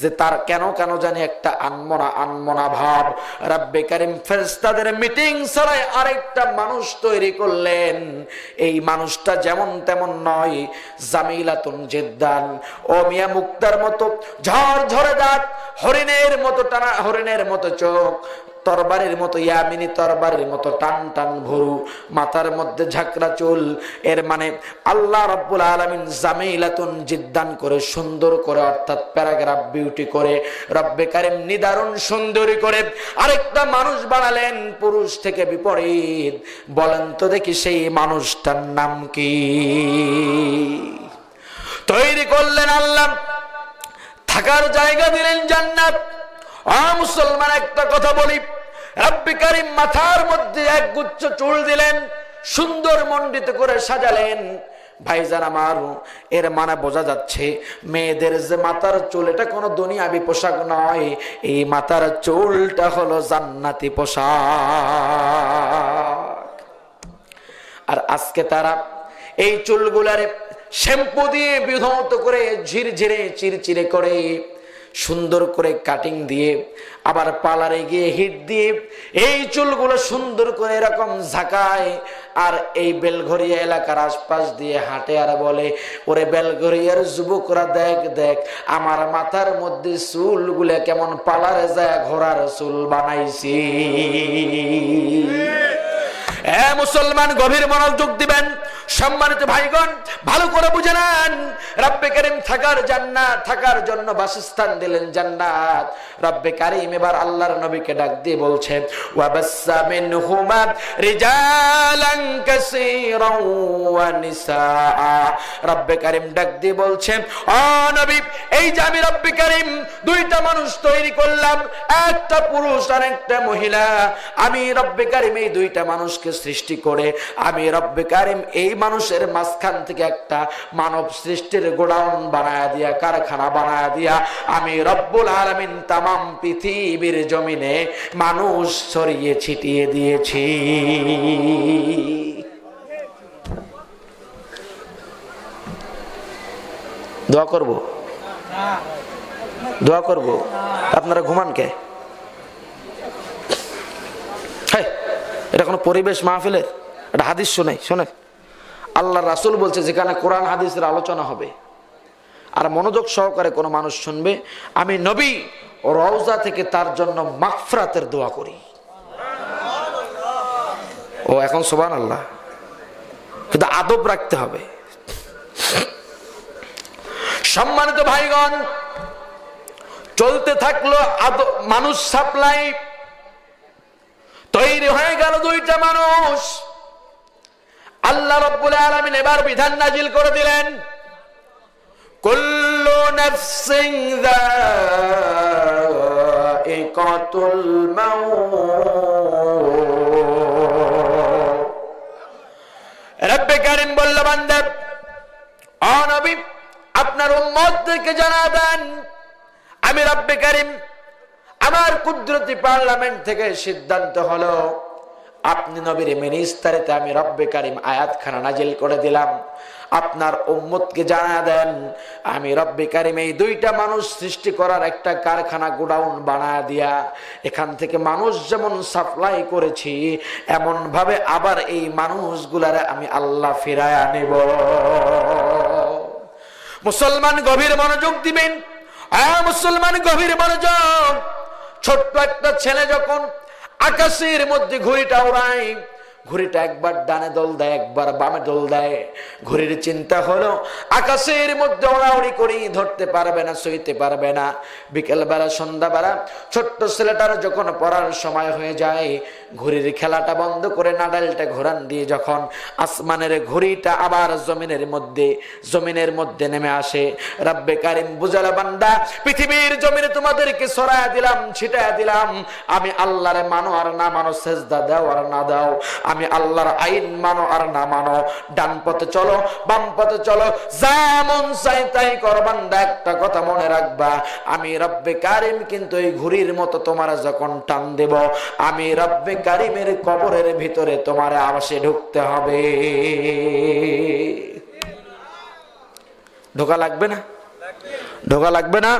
যে তার কেন জানি একটা আনমনা ভাব। রব্বে কারীম ফেরেশতাদের মিটিং ছাড়াই আরেকটা মানুষ তৈরি করলেন। এই মানুষটা যেমন তেমন নয়, জামিলাতুন জিদ্দান, ও মিয়া মুক্তার মতো ঝরঝরে দাঁত, হরিণের মতো টানা, হরিণের মতো চোখ, তরবারির মতো, ইয়ামিনী তরবারির মতো টান টান ভরু, মাথার মধ্যে ঝাঁকড়া চুল। এর মানে আল্লাহ রাব্বুল আলামিন জামিলাতুন জিদ্দান করে, সুন্দর করে, অর্থাৎ প্যারাগ্রাফ বিউটি করে, রব্বে কারিম নিদারুন সুন্দরী করে আরেকটা মানুষ বানালেন, পুরুষ থেকে বিপরীত। বলেন তো দেখি সেই মানুষটার নাম কি? তৈরি করলেন আল্লাহ, থাকার জায়গা দিলেন জান্নাত। মুসলমান একটা কথা বলি, রব্বে কারিম মাথার মধ্যে এক গুচ্ছ চুল দিলেন, সুন্দর মণ্ডিত করে সাজালেন। ভাইজান আমার, এর মানে বোঝা যাচ্ছে মেয়েদের যে মাথার চুল, এটা কোনো দুনিয়াবি পোশাক নয়, এই মাথার চুলটা হলো জান্নাতি পোশাক। আর আজকে তারা এই চুলগুলারে শ্যাম্পু দিয়ে বিধৌত করে, ঝিরঝিরে চিরচিরে করে, সুন্দর করে কাটিং দিয়ে, আবার পার্লারে গিয়ে হিট দিয়ে এই চুলগুলো সুন্দর করে এরকম ঝাঁকায়। আর এই বেলঘরিয়া এলাকার আশপাশ দিয়ে হাঁটে আর বলে, ওরে বেলঘরিয়ার যুবকরা, দেখ দেখ আমার মাথার মধ্যে চুলগুলো কেমন পার্লারে যায় ঘোড়ার চুল বানাইছি। মুসলমান গভীর মনোযোগ দিবেন। সম্মানিত ভাইগণ, ভালো করে বুঝে নেন, রব্বে কারিম থাকার জান্নাত, থাকার জন্য বাসস্থান দিলেন জান্নাত। রব্বে কারিম এবার আল্লাহর নবীকে ডাক দিয়ে বলছে, ওয়াবাসসা মিনহুমা রিজালান কাসীরান ওয়া নিসা। রব্বে কারিম ডাক দিয়ে বলছে, ও নবী, এই যে আমি রব্বে কারিম দুইটা মানুষ তৈরি করলাম, একটা পুরুষ আর একটা মহিলা। আমি রব্বে কারিম এই দুইটা মানুষকে সৃষ্টি করে, আমি রব্বে কারিম এই মানুষের মাঝখান থেকে একটা মানব সৃষ্টির গোডাউন বানায়া দিয়া, কারখানা বানায়া দিয়া, আমি রব্বুল আলামিন তামাম পৃথিবীর জমিনে মানুষ ছড়িয়ে ছিটিয়ে দিয়েছি। দোয়া করব, দোয়া করব। আপনারা ঘুমান কে? এটা কোনো পরিবেশ মাহফিলের? এটা হাদিস শোনাই, শোনে। আল্লাহ রাসূল বলছে, যেখানে কোরআন হাদিসের আলোচনা হবে আর মনোযোগ সহকারে কোনো মানুষ শুনবে, আমি নবী রওজা থেকে তার জন্য মাগফিরাতের দোয়া করি। ও এখন সুবহানাল্লাহ, কিন্তু আদব রাখতে হবে। সম্মানিত ভাইগণ, চলতে থাকলো মানুষ সাপ্লাই, তৈরি হয়ে গেল দুইটা মানুষ। আল্লাহ রাব্বুল আলামিন এবার বিধান নাজিল করে দিলেন, কুল্লু নাফসিন যায়িকাতুল মাউত। রব্বে কারীম বলল, বান্দা, ও নবী, আপনার উম্মতদেরকে জানাবেন, আমি রব্বে কারীম আমার কুদরতি পার্লামেন্ট থেকে সিদ্ধান্ত হলো, আপনি নবীর মিনিস্টারিতে আমি রব্বে কারীম আয়াতখানা নাজিল করে দিলাম, আপনার উম্মতকে জানা দেন, আমি রব্বে কারীম এই দুইটা মানুষ সৃষ্টি করার একটা কারখানা গোডাউন বানায় দিয়া, এখান থেকে মানুষ যেমন সাপ্লাই করেছি, এমন ভাবে আবার এই মানুষগুলারে আমি আল্লাহ ফিরায় আনিব। মুসলমান গভীর মনোযোগ দিবেন, মুসলমান গভীর মনোযোগ। ছোট্ট একটা ছেলে যখন আকাশের মধ্যে ঘুড়িটা উড়ায়, ঘুড়িটা একবার ডানে দোল দেয়, একবার বামে দোল দেয়। ঘুড়ির চিন্তা হলো আকাশের মধ্যে ওড়াউড়ি করি, ধরতে পারবে না, সইতে পারবে না। বিকেলবেলা সন্ধ্যাবেলা ছোট্ট ছেলেটার যখন পড়ার সময় হয়ে যায়, ঘুড়ির খেলাটা বন্ধ করে নাডালটা ঘোরান দিয়ে যখন আসমানের ঘুড়িটা আবার জমিনের মধ্যে নেমে আসে, রব্বে কারীম বুঝালো, বান্দা, পৃথিবীর জমিনে তোমাদেরকে ছড়ায়া দিলাম, ছিটায়া দিলাম, আমি আল্লাহরে মানো আর না মানো, সেজদা দাও আর না দাও, আমি আল্লাহর আইন মানো আর না মানো, ডান পথে চলো বাম পথে চলো, যা মন চাই তাই কর, বান্দা একটা কথা মনে রাখবা, আমি রব্বে কারীম কিন্তু এই ঘুড়ির মতো তোমার যখন টান দেব, আমি রব্বে কারীমের কবরের ভিতরে তোমার আবাসে ঢুকতে হবে। ঢোকা লাগবে না? ঢোকা লাগবে না?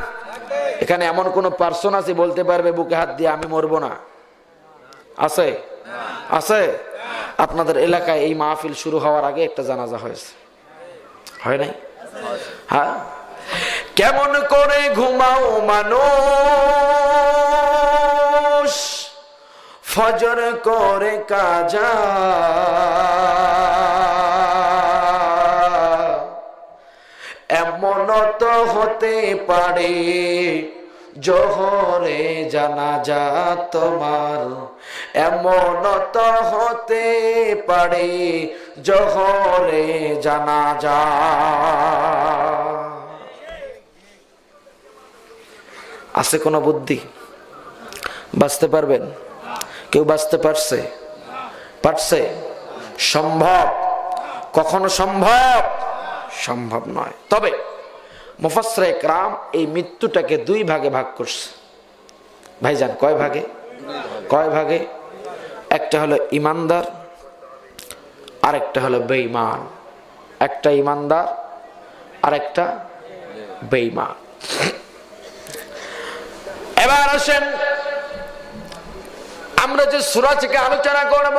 এখানে এমন কোন পার্সন আছে বলতে পারবে বুকে হাত দিয়ে আমি মরবো না? আছে? আছে? আপনাদের এলাকায় এই মাহফিল শুরু হওয়ার আগে একটা জানাজা হয়েছে, হয় নাই? হ্যাঁ। কেমন করে ঘুমাও মানুষ, ফজর করে কাজা, এমন তো হতে পারে জোহরে জানাজা তোমার, এমন তো হতে পারে জোহরে জানাজা। আছে কোনো বুদ্ধি? বাঁচতে পারবেন? কেউ বাঁচতে পারছে? পারছে? সম্ভব? কখনো সম্ভব? সম্ভব নয়। তবে মুফাসসিরে কেরাম এই মৃত্যুটাকে দুই ভাগে ভাগ করছে। ভাইজান কয় ভাগে? কয় ভাগে? একটা হলো ইমানদার, আরেকটা হলো বেঈমান। একটা ইমানদার, আরেকটা বেঈমান। এবার আসেন আমরা যে সূরা থেকে আলোচনা করব,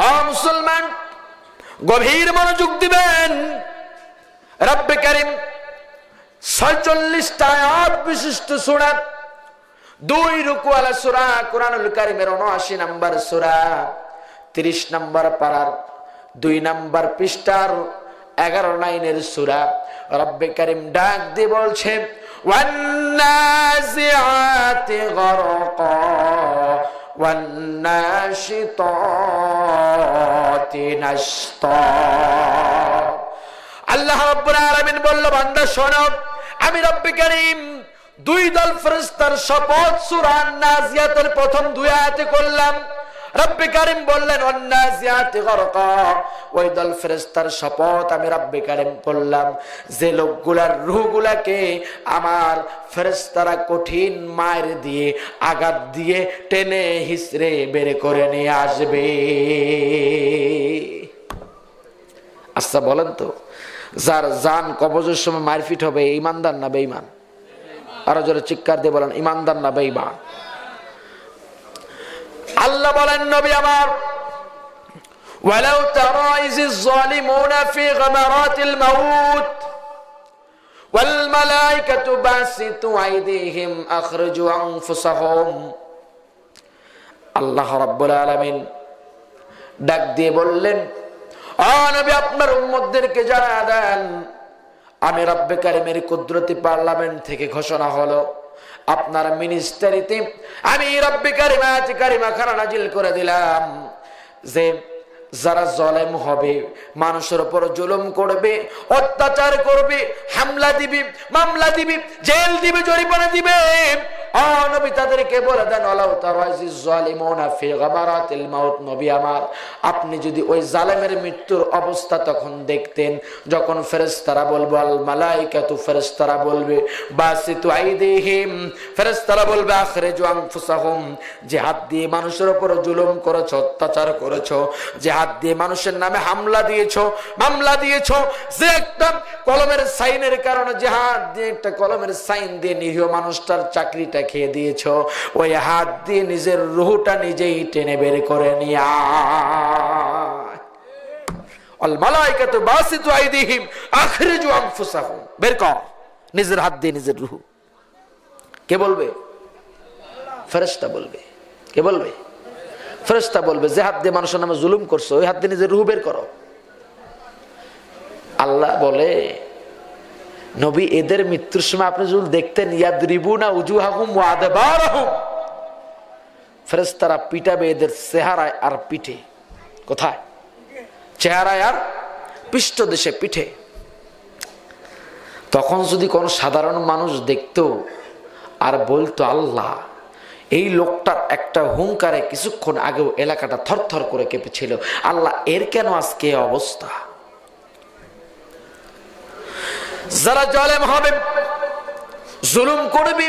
ও মুসলমান গভীর মনোযোগ দিবেন। রব্বে কারীম 46টা আয়াত বিশিষ্ট সূরা, 2 রুকু আলা সূরা, কুরআনুল কারীমের 79 নম্বর সূরা, 30 নম্বর পারার 2 নম্বর পৃষ্ঠার 11 লাইনের সূরা। রব্বে কারীম ডাক দিয়ে বলছেন ওয়ান্নাজিআতি গরকা ওয়ান্নাশিতাতি নাশতা। আল্লাহ রাব্বুল আলামিন বলল, বান্দা শোনো, আমি রব্বে কারীম 2 দল ফেরেশতার শপথ সূরা আন-নাজিয়াতের প্রথম 2 আয়াতে করলাম। রব্বে কারীম বললেন ওয়ান্নাজিআতি গরকা, ওই দল ফেরেশতার শপথ আমি রব্বে কারীম বললাম যে লোকগুলার রূহগুলাকে আমার ফেরেশতারা কঠিন মার দিয়ে, আঘাত দিয়ে টেনে হিসড়ে বের করে নিয়ে আসবে। আচ্ছা বলেন তো, যার জান কবজের সময় মারপিট হবে ইমানদার না বেঈমান? আরো জোরে চিৎকার দিয়ে বলেন, ইমানদার না বেঈমান? আল্লাহ বলেন নবী আমার, ওয়ালাউ তারা ইযিজ যালিমুনা ফি গামারাতিল মাউত ওয়াল মালায়েকাতু বাসিতু আইদিহিম আখরিজু আনফুসাহুম। আল্লাহ রাব্বুল আলামিন ডাক দিয়ে বললেন, ও নবী আপনার উম্মতদেরকে জানা দেন, আমি রব্বে কারীমের কুদরতি পার্লামেন্ট থেকে ঘোষণা হলো, আপনার মিনিস্টারিতে আমি রব্বে কারীম আয়াত কারিমা খানা নাজিল করে দিলাম যে যারা জালেম হবে, মানুষের উপর জুলুম করবে, অত্যাচার করবে, হামলা দিবে, মামলা দিবে, জেল দিবে, জরিমানা দিবে, নবী তাদেরকে বলে দেন ওয়ালাউ তারাইজিজ জালিমুনা ফি গামারাতিল মাউত। নবী আমার, আপনি যদি ওই জালেমের মৃত্যুর অবস্থা তখন দেখতেন, যখন ফেরেশতারা বলবে আল মালাইকাতু, ফেরেশতারা বলবে বাসিতু আইদিহিম, ফেরেশতারা বলবে আখরিজু আনফুসাহুম, যে হাত দিয়ে মানুষের উপর জুলুম করেছো, অত্যাচার করেছো, যে হাত দিয়ে মানুষের নামে হামলা দিয়েছো, মামলা দিয়েছো, যে একটা কলমের সাইনের কারণে, যে হাত দিয়ে একটা কলমের সাইন দিয়ে নিরীহ মানুষটার চাকরিটা খেয়ে দিয়েছো, ওই হাত দিয়ে নিজের রূহটা নিজেই টেনে বের করে নিয়ে আয়। আল মালাইকাতু বাসিতু আইদিহিম আখরিজু আনফুসাহুম, বের কর নিজের হাত দিয়ে নিজের রূহ। কে বলবে? ফেরেশতা বলবে। কে বলবে? ফেরেশতা বলবে, যে হাত দিয়ে মানুষের নামে জুলুম করছো, ওই হাত দিয়ে নিজের রূহ বের করো। আল্লাহ বলে, নবী এদের মৃত্যুর সময় আপনি যদি দেখতেন, ইয়াদরিবুনা উজুহাহুম ওয়া আদবারহুম, ফেরেশতারা পিটাবে এদের চেহারায় আর পিঠে। কোথায়? চেহারায় আর পৃষ্ঠদেশে, পিঠে। তখন যদি কোন সাধারণ মানুষ দেখতো আর বলতো, আল্লাহ এই লোকটার একটা হুঙ্কারে কিছুক্ষণ আগেও এলাকাটা থরথর করে কেঁপেছিল, আল্লাহ এর কেন আজকে অবস্থা? যারা জালেম হবে, জুলুম করবে,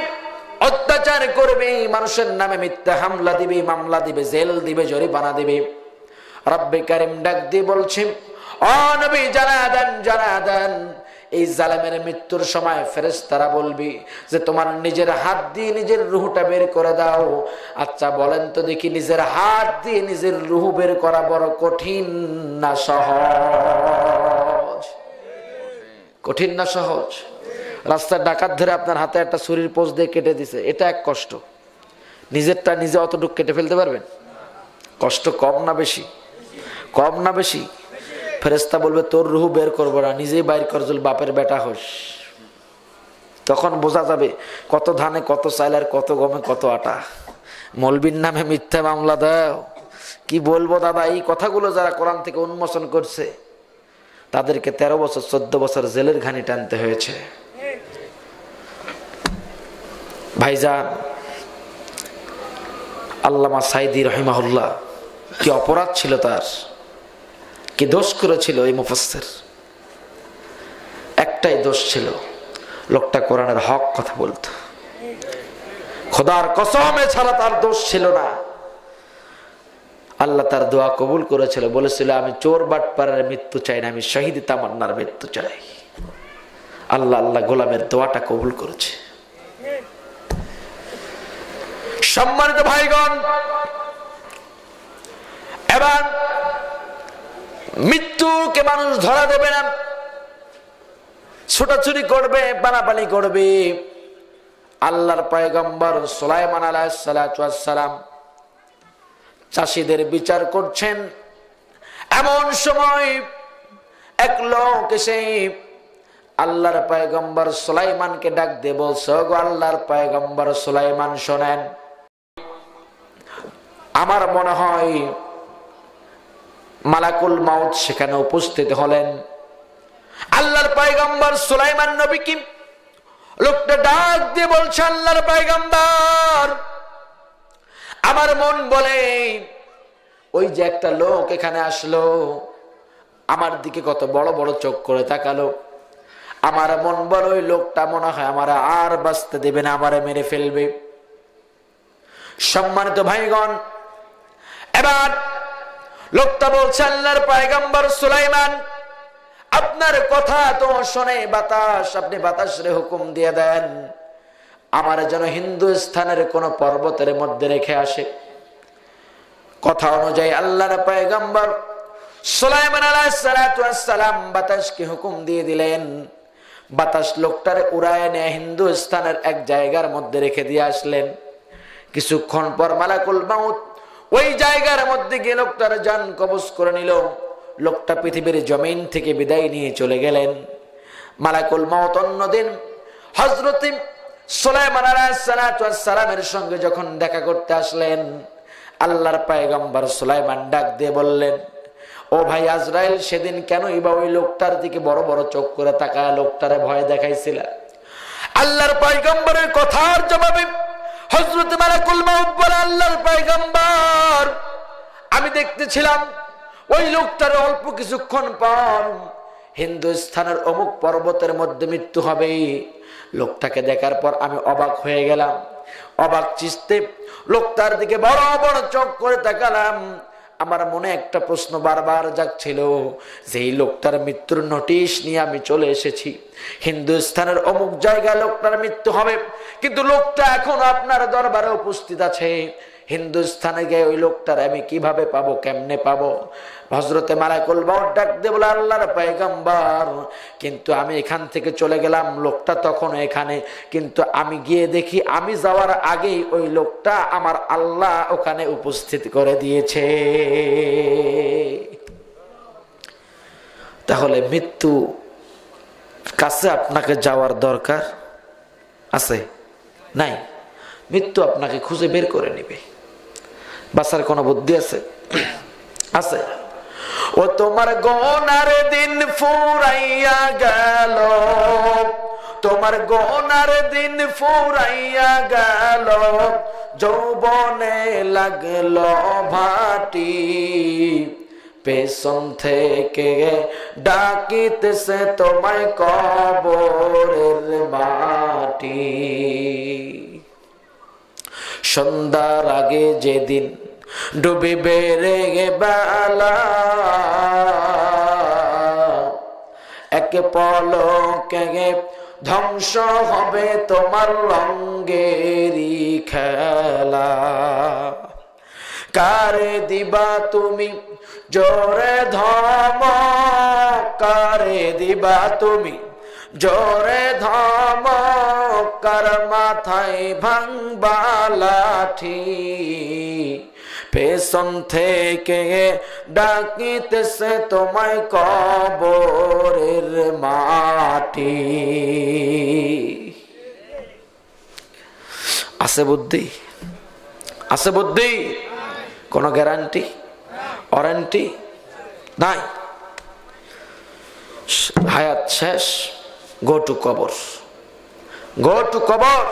অত্যাচার করবে, মানুষের নামে মিথ্যা হামলা দিবে, মামলা দিবে, জেল দিবে, জরিমানা দিবে, রব্বে কারীম ডাক দিয়ে বলছেন, ও নবী জানা দেন, জানা দেন, এই জালেমের মৃত্যুর সময় ফেরেশতারা বলবে যে তোমার নিজের হাত দিয়ে নিজের রূহটা বের করে দাও। আচ্ছা বলেন তো দেখি, নিজের হাত দিয়ে নিজের রূহ বের করা বড় কঠিন না সহজ? কঠিন না সহজ? রাস্তায় ডাকাত ধরে আপনার হাতে একটা ছুরির পোঁচ দিয়ে কেটে দিছে, এটা এক কষ্ট। নিজেরটা নিজে অতটুকু কেটে ফেলতে পারবেন? কষ্ট কম না বেশি? কম না বেশি? ফেরেশতা বলবে তোর রুহ বের করবো না, নিজেই বাইর কর, যদি বাপের বেটা হোস। তখন বোঝা যাবে কত ধানে কত চাল আর কত গমে কত আটা। মৌলবীর নামে মিথ্যা মামলা দাও, কি বলবো দাদা। এই কথাগুলো যারা কোরআন থেকে উন্মোচন করছে তাদেরকে 13 বছর 14 বছর জেলের ঘানি টানতে হয়েছে। ভাইজান, আল্লামা সাইদি রহিমাহুল্লাহ, কি অপরাধ ছিল তার, কি দোষ করেছিল এই মুফাসসির? একটাই দোষ ছিল, লোকটা কোরআনের হক কথা বলতো। খোদার কসম ছাড়া তার দোষ ছিল না। আল্লাহ তার দোয়া কবুল করেছিল, বলেছিল আমি চোর বাটপারের মৃত্যু চাই না, আমি শহীদ তামান্নার মৃত্যু চাই। আল্লাহ গোলামের দোয়াটা কবুল করেছে। সম্মানিত ভাইগণ, এবার মৃত্যুকে মানুষ ধরা দেবে না, ছোটাছুটি করবে, পানাপানি করবে। আল্লাহর পয়গম্বর সুলাইমান আলাইহিস সালাতু ওয়াস সালাম চাষীদের বিচার করছেন। এমন সময় এক লোক এসে আল্লাহর পয়গম্বর সুলাইমানকে ডাক দিয়ে বলছে, গো আল্লাহর পয়গম্বর সুলাইমান, শোনেন, আমার মনে হয় মালাকুল মাউত সেখানে উপস্থিত হলেন। আল্লাহর পয়গম্বর সুলাইমান নবী কি লোকটা ডাক দিয়ে বলছে, আল্লাহর পয়গম্বর, আমার মন বলে ওই যে একটা লোক এখানে আসলো, আমার দিকে কত বড় বড় চোখ করে তাকালো, আমার মন বলে ওই লোকটা মনে হয় আমার আর বাঁচতে দেবে না, আমারে মেরে ফেলবে। সম্মানিত ভাইগণ, এবার লোকটা বলছে, আল্লাহর পয়গম্বর সুলাইমান, আপনার কথা তো শোনে বাতাস, আপনি বাতাসের হুকুম দিয়ে দেন আমার যেন হিন্দুস্থানের কোন পর্বতের মধ্যে রেখে আসে। কথা অনুযায়ী আল্লাহর পয়গম্বর সুলাইমান আলাইহিস সালাতু ওয়াস সালাম বাতাসকে হুকুম দিয়ে দিলেন, বাতাস লোকটারে উড়ায় নিয়ে হিন্দুস্থানের এক জায়গার মধ্যে রেখে দিয়ে আসলেন। কিছুক্ষণ পর মালাকুল মাউত ওই জায়গার মধ্যে গিয়ে লোকটার জান কবজ করে নিল। লোকটা পৃথিবীর জমিন থেকে বিদায় নিয়ে চলে গেলেন। মালাকুল মাউত অন্যদিন হযরত সুলাইমান আলাইহিস সালাতু ওয়াস সালামের সঙ্গে যখন দেখা করতে আসলেন, আল্লাহর পয়গম্বর সুলাইমান ডাক দিয়ে বললেন, ও ভাই আজরাইল, সেদিন কেনই বা ওই লোকটার দিকে বড় বড় চোখ করে তাকায় লোকটারে ভয় দেখাইছিল? আল্লাহর পয়গম্বরের কথার জবাবে হযরত মালাকুল মাউত বলে, আল্লাহর পয়গম্বর, আমি দেখতেছিলাম ওই লোকটার অল্প কিছুক্ষণ পর হিন্দুস্থানের অমুক পর্বতের মধ্যে মৃত্যু হবে। লোকটাকে দেখার পর আমি অবাক হয়ে গেলাম, অবাক চিত্তে লোকটার দিকে বড় বড় চোখ করে তাকালাম। আমার মনে একটা প্রশ্ন বারবার জাগছিল যে এই লোকটার মৃত্যুর নোটিশ নিয়ে আমি চলে এসেছি, হিন্দুস্থানের অমুক জায়গায় লোকটার মৃত্যু হবে, কিন্তু লোকটা এখন আপনার দরবারে উপস্থিত আছে। হিন্দুস্থানে গিয়ে ওই লোকটার আমি কিভাবে পাবো, কেমনে পাবো? হযরতে মালাকুল মাউত ডাক দিয়ে বলে, আল্লাহর পয়গম্বর, কিন্তু আমি এখান থেকে চলে গেলাম, লোকটা তখন এখানে, কিন্তু আমি গিয়ে দেখি আমি যাওয়ার আগেই ওই লোকটা আমার আল্লাহ ওখানে উপস্থিত করে দিয়েছে। তাহলে মৃত্যু কাছে আপনাকে যাওয়ার দরকার আছে? নাই। মৃত্যু আপনাকে খুঁজে বের করে নিবে। বাঁচার কোনো বুদ্ধি আছে? আছে। ও তোমার গোনার দিন ফুরাইয়া গেল, তোমার গোনার দিন ফুরাইয়া গেল, যৌবনে লাগলো ভাটি, পেছন থেকে ডাকিতেছে তোমায় কবরের মাটি। সন্ধ্যার আগে যেদিন ডুবিবে রে বেলা, এক পলকে ধ্বংস হবে তোমার রঙ্গেরি খেলা। কারে দিবা তুমি জোরে ধমক, কারে দিবা তুমি জোরে ধমক, তোমার মাথায় ভাঙবা লাঠি, পেছন থেকে ডাকিতেছে তোমায় কবরের মাটি। আছে বুদ্ধি? আছে বুদ্ধি? কোন গ্যারান্টি ওয়ারেন্টি নাই। হায়াত শেষ, গো টু কবর, গো টু কবর।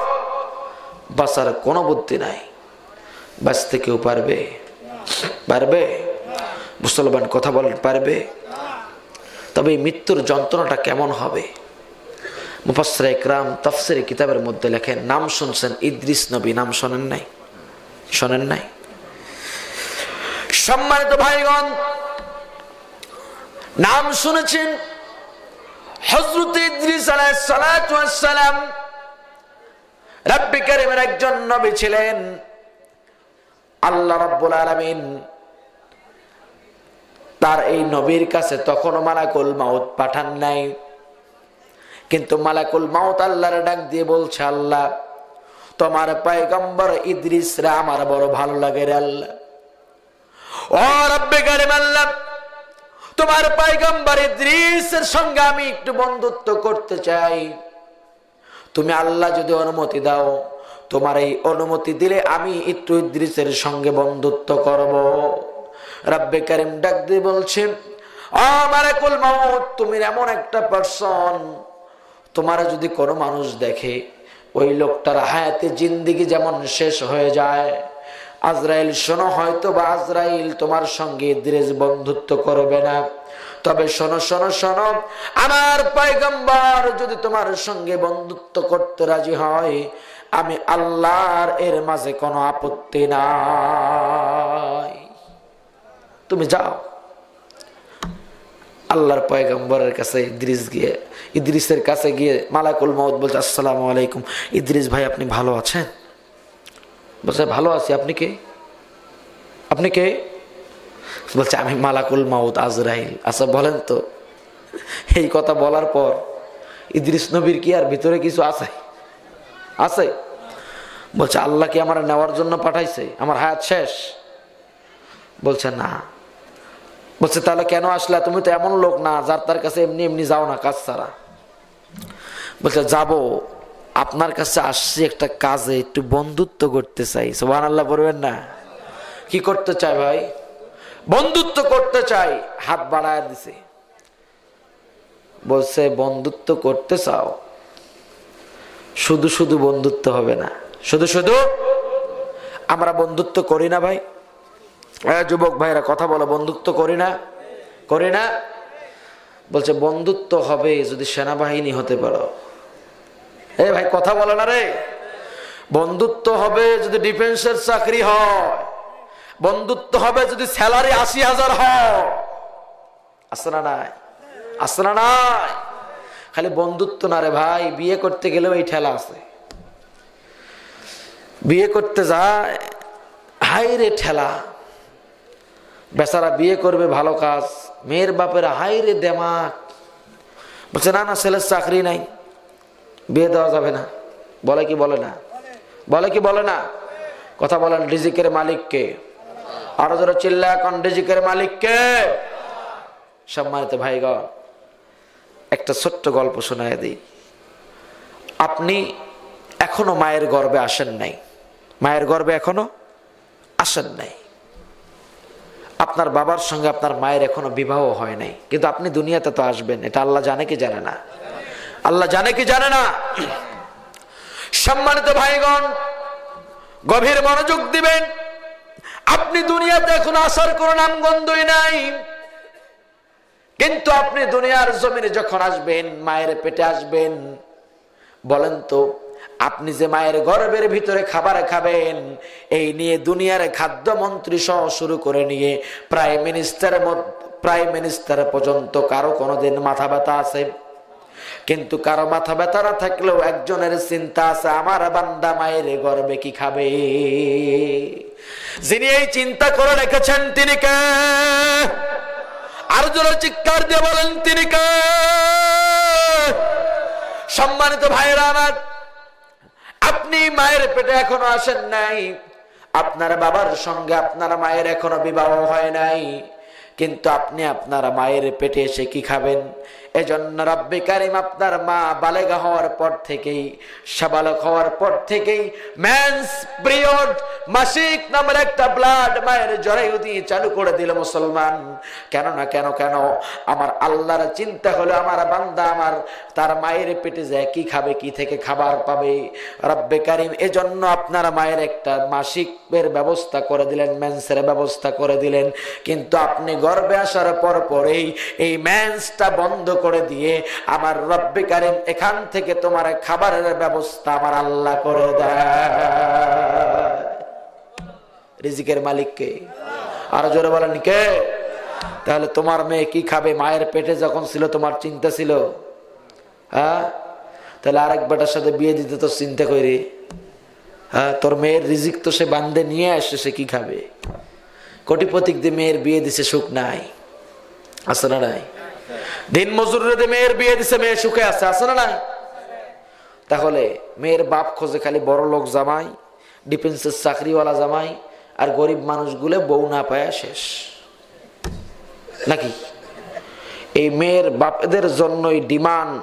বাঁচার কোনো বুদ্ধি নাই। বাঁচতে কেউ পারবে? পারবে? মুসলমান কথা বলেন পারবে? তবে মৃত্যুর যন্ত্রণাটা কেমন হবে? মুফাসসির ইকরাম তাফসীর কিতাবের মধ্যে লেখেন, নাম শুনছেন ইদ্রিস নবী, নাম শোনেন নাই? শোনেন নাই? সম্মানিত ভাইগণ, নাম শুনেছেন হযরত ইদ্রিস আলাইহিস সালাতু ওয়াস সালাম। রব্বি কারীমের একজন নবী ছিলেন। আল্লাহ রাব্বুল আলামিন তার এই নবীর কাছে তখনও মালাকুল মাউত পাঠান নাই, কিন্তু মালাকুল মাউত আল্লাহর ডাক দিয়ে বলছে, আল্লাহ তোমার পয়গম্বর ইদ্রিস রে আমার বড় ভালো লাগে রে আল্লাহ। ও রব্বে কারীম আল্লাহ, তোমার পয়গম্বর ইদ্রিসের সঙ্গে আমি একটু বন্ধুত্ব করতে চাই। তুমি আল্লাহ যদি অনুমতি দাও, তোমার এই অনুমতি দিলে আমি একটু ইদ্রিসের সঙ্গে বন্ধুত্ব করব। রব্বে কারীম ডাক দিয়ে বলছেন, ও মালাকুল মাউত, তুমি এমন একটা পারসন, তোমার যদি কোনো মানুষ দেখে ওই লোকটার হায়াতে জিন্দেগি যেমন শেষ হয়ে যায়। আজরাইল শোনো, হয়তো বা আজরাইল তোমার সঙ্গে ইদ্রিস বন্ধুত্ব করবে না, তবে শোনো শোনো শোনো, আমার পয়গম্বর যদি তোমার সঙ্গে বন্ধুত্ব করতে রাজি হয়, আমি আল্লাহর এর মাঝে কোনো আপত্তি নাই, তুমি যাও। আল্লাহর পয়গম্বরের কাছে ইদ্রিসের কাছে গিয়ে মালাকুল মাউত বলছে, আসসালামু আলাইকুম। ইদ্রিস ভাই, আপনি ভালো আছেন? বলছে, ভালো আছি। আপনি কে? আপনি কে? বলছে, আমি মালাকুল মাউত আজরাইল। আচ্ছা বলেন তো, এই কথা বলার পর ইদ্রিস নবীর কি আর ভিতরে কিছু আছে? আছে? বলছে, আল্লাহ কি আমার নেওয়ার জন্য পাঠাইছে? আমার হায়াত শেষ? বলছে, না। বলছে, তাহলে কেন আসলা? তুমি তো এমন লোক না যার তার কাছে এমনি এমনি যাও না কাজ ছাড়া। বলছে, যাবো, আপনার কাছে আসছি একটা কাজে, একটু বন্ধুত্ব করতে চাই। সুবহানাল্লাহ বলবেন না? কি করতে চাই ভাই? বন্ধুত্ব করতে চাই। হাত বাড়ায় দিছে। বলছে, বন্ধুত্ব করতে চাও? শুধু শুধু বন্ধুত্ব হবে না। শুধু শুধু আমরা বন্ধুত্ব করি না ভাই? যুবক ভাইরা কথা বলো, বন্ধুত্ব করি না? করি না? বলছে, বন্ধুত্ব হবে যদি সেনাবাহিনী হতে পারো। এই ভাই কথা বলে না রে। বন্ধুত্ব হবে যদি ডিফেন্সের চাকরি হয়। বন্ধুত্ব হবে যদি স্যালারি ৮০,০০০ হয়। আছে না নাই? আছে না নাই? খালি বন্ধুত্ব না রে ভাই, বিয়ে করতে গেলেও এই ঠেলা আছে। বিয়ে করতে যায়, হাই রে ঠেলা। বেচারা বিয়ে করবে ভালো কাজ, মেয়ের বাপের হাই রে দেমাক। বলছে, না না, ছেলের চাকরি নাই, বিয়ে দেওয়া যাবে না। বলে কি বলে না? বলে কি বলে না? কথা বলেন, রিজিকের মালিককে? আরো যারা চিল্লা এখন, রিজিকের মালিককে? সম্মানিত ভাইগণ, একটা ছোট্ট গল্প শোনায় দিই। আপনি এখনো মায়ের গর্ভে আসেন নাই, মায়ের গর্ভে এখনো আসেন নাই। আপনার বাবার সঙ্গে আপনার মায়ের এখনো বিবাহ হয় নাই, কিন্তু আপনি দুনিয়াতে তো আসবেন। এটা আল্লাহ জানে কি জানে না? আল্লাহ জানে কি জানে না? সম্মানিত ভাইগণ, গভীর মনোযোগ দিবেন। আপনি দুনিয়াতে এখন আসার কোন নামগন্ধই নাই, কিন্তু আপনি দুনিয়ার জমিনে যখন আসবেন, মায়ের পেটে আসবেন, বলেন তো, আপনি যে মায়ের গর্ভের ভিতরে খাবার খাবেন, এই নিয়ে দুনিয়ার খাদ্যমন্ত্রী সহ শুরু করে নিয়ে প্রাইম মিনিস্টার পর্যন্ত কারো কোনোদিন মাথা ব্যথা আছে? কিন্তু কারো মাথা ব্যথা না থাকলেও একজনের চিন্তা আছে, আমার বান্দা মায়ের গর্ভে কি খাবে। যিনি এই চিন্তা করে রেখেছেন তিনি কে? আর জোরে চিৎকার দিয়ে বলেন, তিনি কে? সম্মানিত ভাইরা আমার, আপনি মায়ের পেটে এখনো আসেন নাই, আপনার বাবার সঙ্গে আপনার মায়ের এখনো বিবাহ হয় নাই, কিন্তু আপনি আপনার মায়ের পেটে এসে কি খাবেন? এজন্য রব্বে কারিম আপনার মা বালেগা হওয়ার পর থেকেই, সাবালক হওয়ার পর থেকেই মেন্স পিরিয়ড, মাসিক নামের একটা ব্লাড মায়ের জরায়ু দিয়ে চালু করে দিল মুসলমান। কেন না কেন কেন আমার আল্লাহর চিন্তা হলো আমার বান্দা আমার তার মায়ের পেটে যায় কি খাবে, কি থেকে খাবার পাবে। রব্বে কারিম এজন্য আপনার মায়ের একটা মাসিকের ব্যবস্থা করে দিলেন, মেন্সের ব্যবস্থা করে দিলেন, কিন্তু আপনি গর্ভে আসার পর পরেই এই মেন্সটা বন্ধ করে দিয়ে আমার রব্বে কারিম এখান থেকে তোমার খাবারের ব্যবস্থা আমার আল্লাহ করে দেয়। রিজিকের মালিক কে? আরো জোরে বলেন কে? তাহলে তোমার মেয়ে কি খাবে মায়ের পেটে যখন ছিল তোমার চিন্তা ছিল? হ্যাঁ, তাহলে আরেক বেটার সাথে বিয়ে দিতে তো চিন্তা করি। হ্যাঁ, তোর মেয়ের রিজিক তো সে বান্ধে নিয়ে আসছে, সে কি খাবে? কোটিপতিক দিয়ে মেয়ের বিয়ে দিছে, সুখ নাই, আছে না নাই? দিন মজুরের দিয়ে মেয়ের বিয়ে দিছে, মেয়ে সুখে আছে, আছে না নাই? তাহলে মেয়ের বাপ খোঁজে খালি বড় লোক জামাই, ডিফেন্সের চাকরিওয়ালা জামাই, আর গরিব মানুষগুলো বউ না পায়া শেষ নাকি? এই মেয়ের বাপদের জন্যই ডিমান্ড,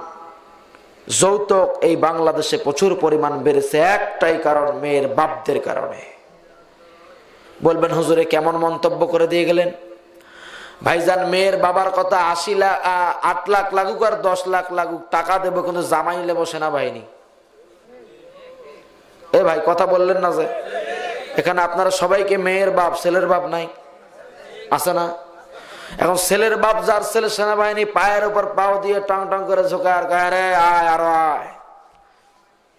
যৌতুক এই বাংলাদেশে প্রচুর পরিমাণ বেড়েছে, একটাই কারণ, মেয়ের বাপদের কারণে। বলবেন হুজুরে কেমন মন্তব্য করে দিয়ে গেলেন? ভাইজান, মেয়ের বাবার কথা 8 লাখ লাগুক আর 10 লাখ লাগুক, টাকা দেবো, কিন্তু জামাই নেবো সেনাবাহিনী। এ ভাই, কথা বললেন না যে এখানে আপনারা সবাইকে মেয়ের বাপ, ছেলের বাপ নাই, আছে না? এখন ছেলের বাপ যার ছেলে সেনাবাহিনী, পায়ের উপর পাও দিয়ে টাং টাং করে ঝোঁকা আর গায়ে রে আয় আরো আয়,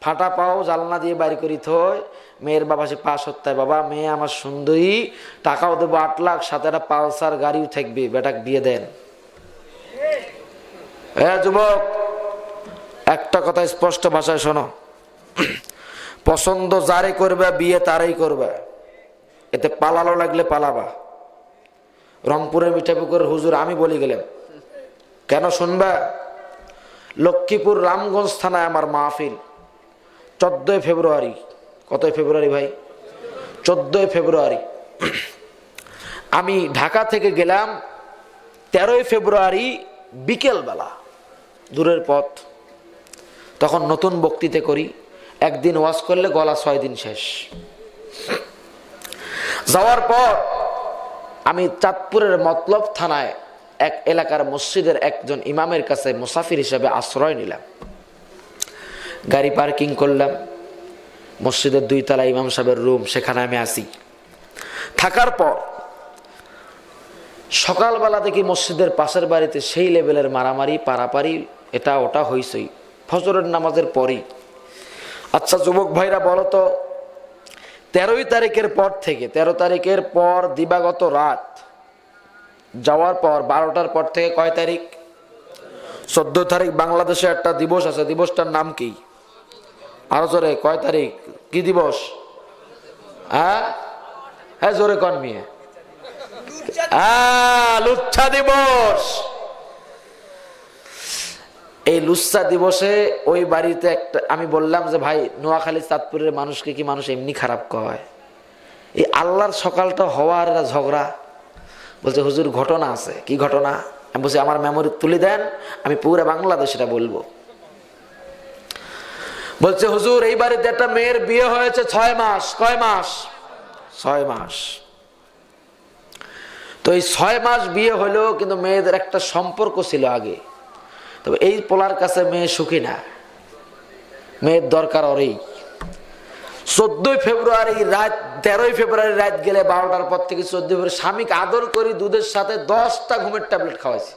ফাটা পাও জালনা দিয়ে বাড়ি করি থই। মেয়ের বাবা সে পা সত্তায়, বাবা মেয়ে আমার সুন্দরী, টাকাও দেবো 8 লাখ, সাথে একটা পালসার গাড়িও থাকবে, বেটাকে বিয়ে দেন। হ্যাঁ যুবক, একটা কথা স্পষ্ট ভাষায় শোনো, পছন্দ যারে করবে বিয়ে তারাই করবে, এতে পালালো লাগলে পালাবা। রংপুরের মিঠাপুকুরের হুজুর আমি বলি গেলাম, কেন শুনবা? লক্ষ্মীপুর রামগঞ্জ থানায় আমার মাহফিল 14 ফেব্রুয়ারি। কত ফেব্রুয়ারি ভাই? 14 ফেব্রুয়ারি। আমি ঢাকা থেকে গেলাম 13 ফেব্রুয়ারি বিকেল বেলা, দূরের পথ, তখন নতুন বক্তৃতা করি, একদিন ওয়াজ করলে গলা 6 দিন শেষ। যাওয়ার পর আমি চাঁদপুরের মতলব থানায় এক এলাকার মসজিদের একজন ইমামের কাছে মুসাফির হিসেবে আশ্রয় নিলাম। গাড়ি পার্কিং করলাম, মসজিদের 2 তলা ইমাম সাহেবের রুম, সেখানে আমি আসি। থাকার পর সকালবেলা দেখি মসজিদের পাশের বাড়িতে সেই লেভেলের মারামারি, পারাপারি, এটা ওটা হইছই ফজরের নামাজের পরই। আচ্ছা যুবক ভাইরা বলো তো, 13 তারিখের পর থেকে, 13 তারিখের পর দিবাগত রাত যাওয়ার পর 12টার পর থেকে কয় তারিখ? 14 তারিখ বাংলাদেশে একটা দিবস আছে, দিবসটার নাম কি? আরো জোরে, কয় তারিখ? কি দিবস? হ্যাঁ জোরে কন মিয়া। লুচ্ছা দিবস। এই লুচ্ছা দিবসে ওই বাড়িতে একটা, আমি বললাম যে ভাই, নোয়াখালী চাঁদপুরের মানুষকে কি মানুষ এমনি খারাপ কয়? এই আল্লাহর সকালটা হওয়ার ঝগড়া। বলছে হুজুর ঘটনা আছে। কি ঘটনা? আমি বলছি আমার মেমোরি তুলে দেন, আমি পুরো বাংলাদেশ এটা বলবো। বলছে হুজুর এই বাড়িতে একটা মেয়ের বিয়ে হয়েছে 6 মাস। কয় মাস? 6 মাস। তো এই 6 মাস বিয়ে হলো, কিন্তু মেয়েদের একটা সম্পর্ক ছিল আগে। তবে এই পোলার কাছে মেয়ে সুখী না, মেয়ের দরকার ওরই। 14 ফেব্রুয়ারি রাত, 13 ফেব্রুয়ারি রাত গেলে 12টার পর থেকে 14 ফেব্রুয়ারি স্বামীকে আদর করি, দুধের সাথে 10টা ঘুমের ট্যাবলেট খাওয়াইছি।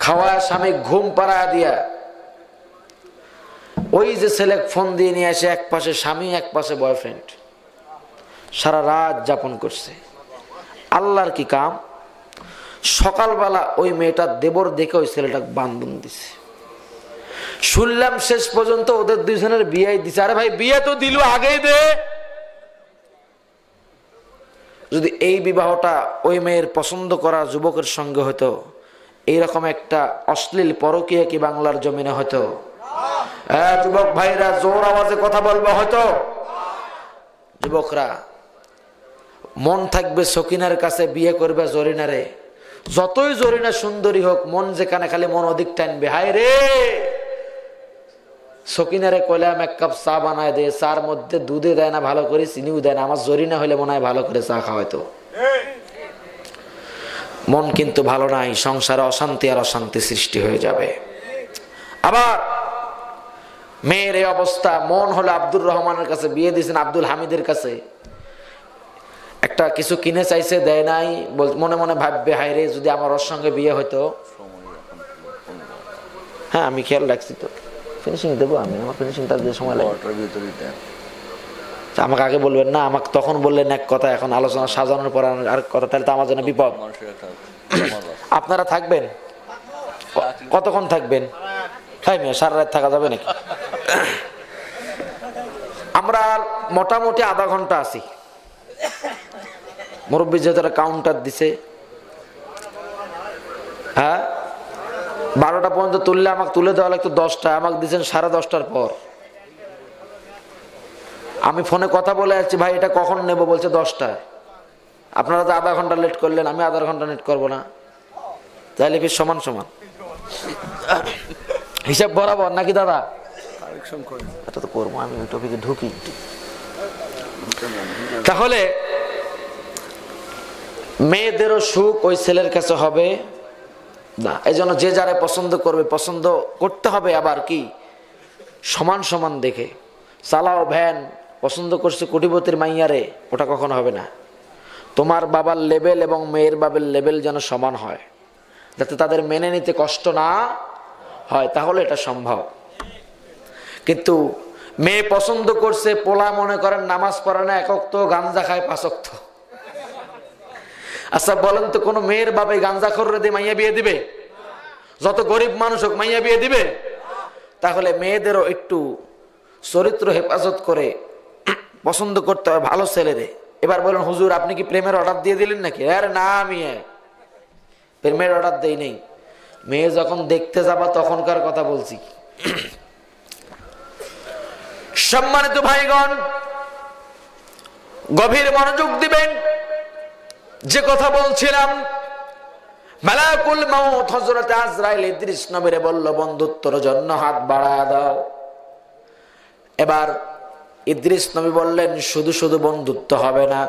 খাওয়ায় স্বামী ঘুম পাড়ায় দিয়া, ওই যে ছেলে ফোন দিয়ে নিয়ে আসে, এক পাশে স্বামী এক পাশে বয়ফ্রেন্ড, সারা রাত যাপন করছে। আল্লাহর কি কাম, সকালবেলা ওই মেয়েটার দেবর দেখে ওই ছেলেটাকে বান্ধন দিছে। শুনলাম শেষ পর্যন্ত ওদের 2 জনের বিয়ে দিছে। আরে ভাই, বিয়ে তো দিল, আগেই দে। যদি এই বিবাহটা ওই মেয়ের পছন্দ করা যুবকের সঙ্গে হতো, এইরকম একটা অশ্লীল পরকীয়া কি বাংলার জমিনে হতো? হ্যাঁ যুবক ভাইরা জোর আওয়াজে কথা বলবো হয়তো। যুবকরা মন থাকবে সকিনার কাছে, বিয়ে করবে জরিনারে। যতই জরিনা সুন্দরী হোক, মন যেখানে খালি মন অধিক টানবে। হায় রে, সকিনারে কইলাম এক কাপ চা বানায় দে, চার মধ্যে দুধে দেয় না ভালো করে, চিনিও দেয় না। আমার জরিনা হলে মনে হয় ভালো করে চা খাওয়াইতো। মন কিন্তু ভালো নাই, সংসারে অশান্তি আর অশান্তি সৃষ্টি হয়ে যাবে। আবার মেয়ের এই অবস্থা, মন হলো আব্দুর রহমানের কাছে, বিয়ে দিয়েছেন আব্দুল হামিদের কাছে। একটা কিছু কিনে চাইছে, দেয় নাই, মনে মনে ভাববে হায় রে যদি আমার ওর সঙ্গে বিয়ে হইতো। হ্যাঁ আমি খেয়াল রাখছি তো, ফিনিশিং দেবো আমি, আমার ফিনিশিংটা দিয়ে সময় লাগে। আমাকে আগে বলবেন না, আমাকে তখন বললেন এক কথা, এখন আলোচনা সাজানোর পর আর কথা, তাহলে তো আমার জন্য বিপদ। আপনারা থাকবেন কতক্ষণ থাকবেন? হ্যাঁ মেয়ে সারা রাত থাকা যাবে নাকি? আমরা মোটামুটি আধা ঘন্টা আছি। মুরব্বী যেহেতু কাউন্টার দিছে, হ্যাঁ 12টা পর্যন্ত তুললে আমাকে তুলে দেওয়া লাগতো 10টা, আমাকে দিচ্ছেন 10:30টার পর। আমি ফোনে কথা বলে আসছি, ভাই এটা কখন নেব, বলছে 10টায়। আপনারা তো আধা ঘন্টা লেট করলেন, আমি আধা ঘন্টা লেট করবো না, তাইলে কি সমান সমান হিসাব বরাবর নাকি দাদা? এটা তো করবো আমি, ওই টপিকে ঢুকি। তাহলে মেয়েদেরও সুখ ওই ছেলের কাছে হবে না। এই জন্য যে যারা পছন্দ করবে, পছন্দ করতে হবে আবার কি সমান সমান দেখে। চালাও ভ্যান, পছন্দ করছে কোটিপতির মাইয়ারে, ওটা কখনো হবে না। তোমার বাবার লেভেল এবং মেয়ের বাবার লেভেল যেন সমান হয়, যাতে তাদের মেনে নিতে কষ্ট না হয়, তাহলে এটা সম্ভব। কিন্তু মেয়ে পছন্দ করছে, পোলা মনে করেন নামাজ পড়ে না, একক তো গাঞ্জা খায় 5 ওয়াক্ত। আচ্ছা বলেন তো, কোন মেয়ের বাবা গাঞ্জা খোররে দিয়ে মাইয়া বিয়ে দিবে? যত গরিব মানুষ হোক মাইয়া বিয়ে দিবে? তাহলে মেয়েদেরও একটু চরিত্র হেফাজত করে পছন্দ করতে হয় ভালো ছেলেরে। এবার বলেন হুজুর আপনি কি প্রেমের অর্ডার দিয়ে দিলেন নাকি? আরে না, আমি প্রেমের অর্ডার দেই নেই। মেয়ে যখন দেখতে যাবা তখনকার কথা বলছি। সম্মানিত ভাইগণ, গভীর মনোযোগ দিবেন। যে কথা বলছিলাম, মালাকুল মাউত হযরত আজরাইল ইদ্রিস নবীরে বলল বন্ধুত্বর জন্য হাত বাড়ায় দাও। এবার ইদ্রিস নবী বললেন শুধু শুধু বন্ধুত্ব হবে না,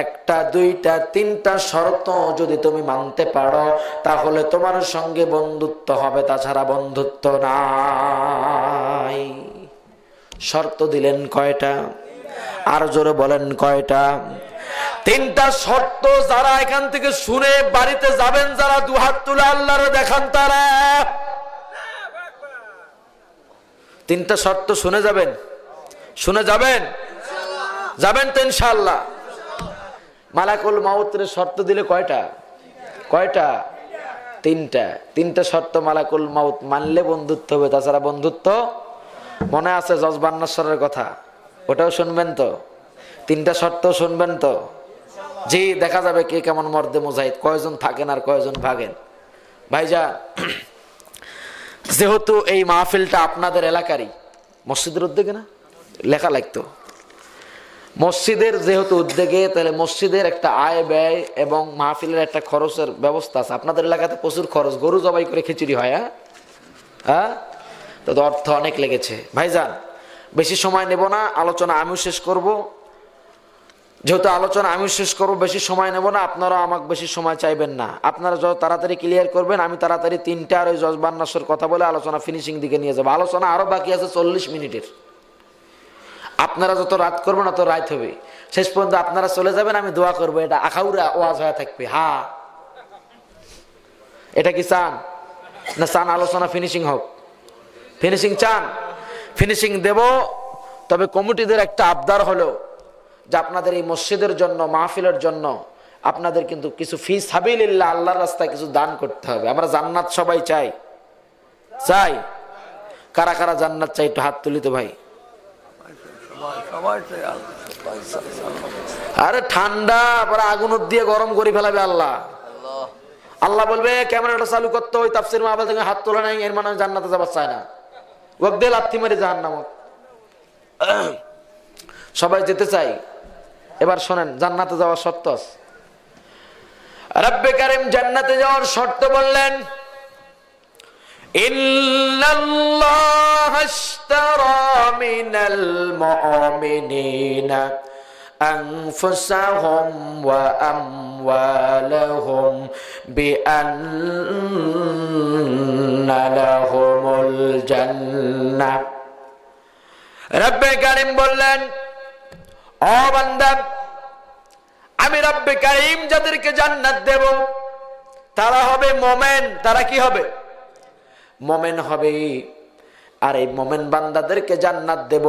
1টা 2টা 3টা শর্ত যদি তুমি মানতে পারো তাহলে তোমার সঙ্গে বন্ধুত্ব হবে, তাছাড়া বন্ধুত্ব নাই। শর্ত দিলেন কয়টা? আর জোরে বলেন কয়টা? 3টা শর্ত। যারা এখান থেকে শুনে বাড়িতে যাবেন, যারা দুহাত তুলে আল্লাহরে দেখান, তারা 3টা শর্ত শুনে যাবেন। শুনে যাবেন? যাবেন তো ইনশাআল্লাহ। মালাকুল মাউতের শর্ত দিলে কয়টা? কয়টা? 3টা শর্ত মালাকুল মাউত মানলে বন্ধুত্ব হবে, তাছাড়া বন্ধুত্ব। মনে আছে জজবান্নাসরের কথা? ওটাও শুনবেন তো? 3টা শর্ত শুনবেন তো? জি, দেখা যাবে কে কেমন মর্দে মুজাহিদ, কয়জন থাকেন আর কয়জন ভাগেন। ভাইজান, যেহেতু এই মাহফিলটা আপনাদের এলাকারই, মসজিদের উদ্যোগে না লেখা লাগতো, মসজিদের যেহেতু উদ্যোগে, তাহলে মসজিদের একটা আয় ব্যয় এবং মাহফিলের একটা খরচের ব্যবস্থা আছে। আপনাদের এলাকাতে প্রচুর খরচ, গরু জবাই করে খিচুড়ি হয়। হ্যাঁ, তো অর্থ অনেক লেগেছে। ভাইজান বেশি সময় নেব না, আলোচনা আমিও শেষ করব। যেহেতু আলোচনা আমি শেষ করবো, বেশি সময় নেব না, আপনারা আমাকে বেশি সময় চাইবেন না। আপনারা যত তাড়াতাড়ি ক্লিয়ার করবেন, আমি তাড়াতাড়ি 3টা আর ওই জজবান্নাসর কথা বলে আলোচনা ফিনিশিং দিকে নিয়ে যাবো। আলোচনা আরো বাকি আছে 40 মিনিটের। আপনারা যত রাত করবেন তত রাত হবে। শেষ পর্যন্ত আপনারা চলে যাবেন, আমি দোয়া করবো, এটা আখাউরা ওয়াজ হয়ে থাকবে। হ্যাঁ, এটা কি চান না? চান আলোচনা ফিনিশিং হোক? ফিনিশিং চান? ফিনিশিং দেব। তবে কমিটিদের একটা আবদার হলো যে আপনাদের এই মসজিদের জন্য, মাহফিলের জন্য আপনাদের কিন্তু কিছু ফি সাবিলিল্লাহ, আল্লাহর রাস্তায় কিছু দান করতে হবে। আমরা জান্নাত সবাই চাই। চাই? কারা কারা জান্নাত চাই একটু হাত তুলি তো ভাই। আরে ঠান্ডা পরে আগুন দিয়ে গরম করে ফেলাবে আল্লাহ। আল্লাহ বলবে ক্যামেরাটা চালু করতে, ওই তাফসীর মাহফিল থেকে হাত তোলা নাই, এর মানে জান্নাতে যাবার চায় না। ওকে দিয়ে লাথি মেরে জাহান্নামত। সবাই যেতে চাই। এবার শোনেন জান্নাতে যাওয়ার শর্ত আছে। রব্বে কারীম জান্নাতে যাওয়ার শর্ত বললেন, ইন্নাল্লাহা আশতারা মিনাল মুমিনিনা আনফুসাহুম ওয়া আমওয়ালাহুম বিআন্না লাহুমুল জান্নাহ। রব্বে কারীম বললেন, ও বান্দা, আমি রব্বে কারীম যাদেরকে জান্নাত দেব তারা হবে মোমেন। তারা কি হবে? মোমেন হবে। আর এই মোমেন বান্দাদেরকে জান্নাত দেব,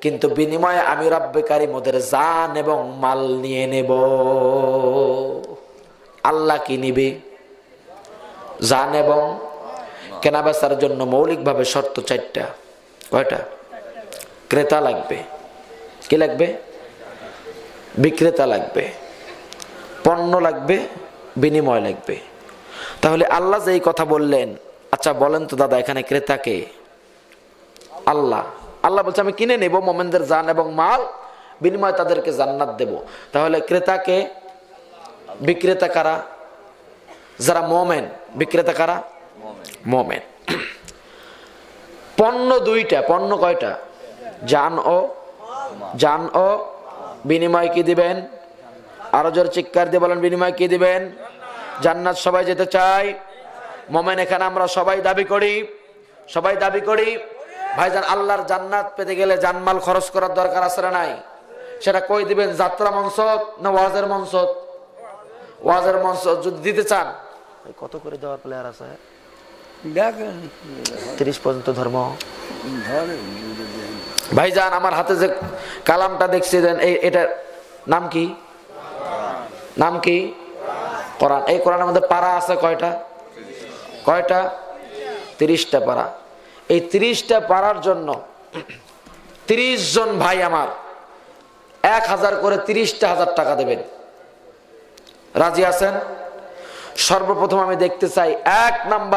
কিন্তু বিনিময়ে আমি রব্বে কারীম ওদের জান এবং মাল নিয়ে নেব। আল্লাহ কি নিবে? জান এবং কেনাবেচার জন্য মৌলিকভাবে শর্ত 4টা। কয়টা? ক্রেতা লাগবে। কি লাগবে? বিক্রেতা লাগবে, পণ্য লাগবে, বিনিময় লাগবে। তাহলে আল্লাহ যে এই কথা বললেন, আচ্ছা বলেন তো দাদা, এখানে ক্রেতাকে? আল্লাহ। আল্লাহ বলছে আমি কিনে নেব মোমেনদের জান এবং মাল, বিনিময়ে তাদেরকে জান্নাত দেব। তাহলে ক্রেতাকে? বিক্রেতা কারা? যারা মোমেন। বিক্রেতা কারা? মোমেন। পণ্য 2টা। পণ্য কয়টা? জান ও বিনিময় কি দিবেন? আরো জোর চিৎকার দিয়ে বলেন, বিনিময় কি দিবেন? জান্নাত সবাই যেতে চাই। মোমেন এখানে আমরা সবাই দাবি করি। সবাই দাবি করি। ভাইজান, আল্লাহর জান্নাত পেতে গেলে জানমাল খরচ করার দরকার আছে না নাই? সেটা কই দিবেন? যাত্রা মঞ্চ না ওয়াজের মঞ্চ? ওয়াজের মঞ্চ যদি দিতে চান, কত করে দেওয়ার প্লেয়ার আছে? 30 পর্যন্ত ধর্ম। ভাইজান, আমার হাতে যে কালামটা দেখছিলেন, এটার নাম কি? নাম কি? কোরআন। এই কোরআনের মধ্যে পারা আছে কয়টা? কয়টা? 30টা পারা। এই 30টা পারার জন্য 30 জন ভাই আমার 1000 করে 30টা হাজার টাকা দেবেন। রাজি আছেন? সর্বপ্রথম আমি দেখতে চাই 1 নাম্বার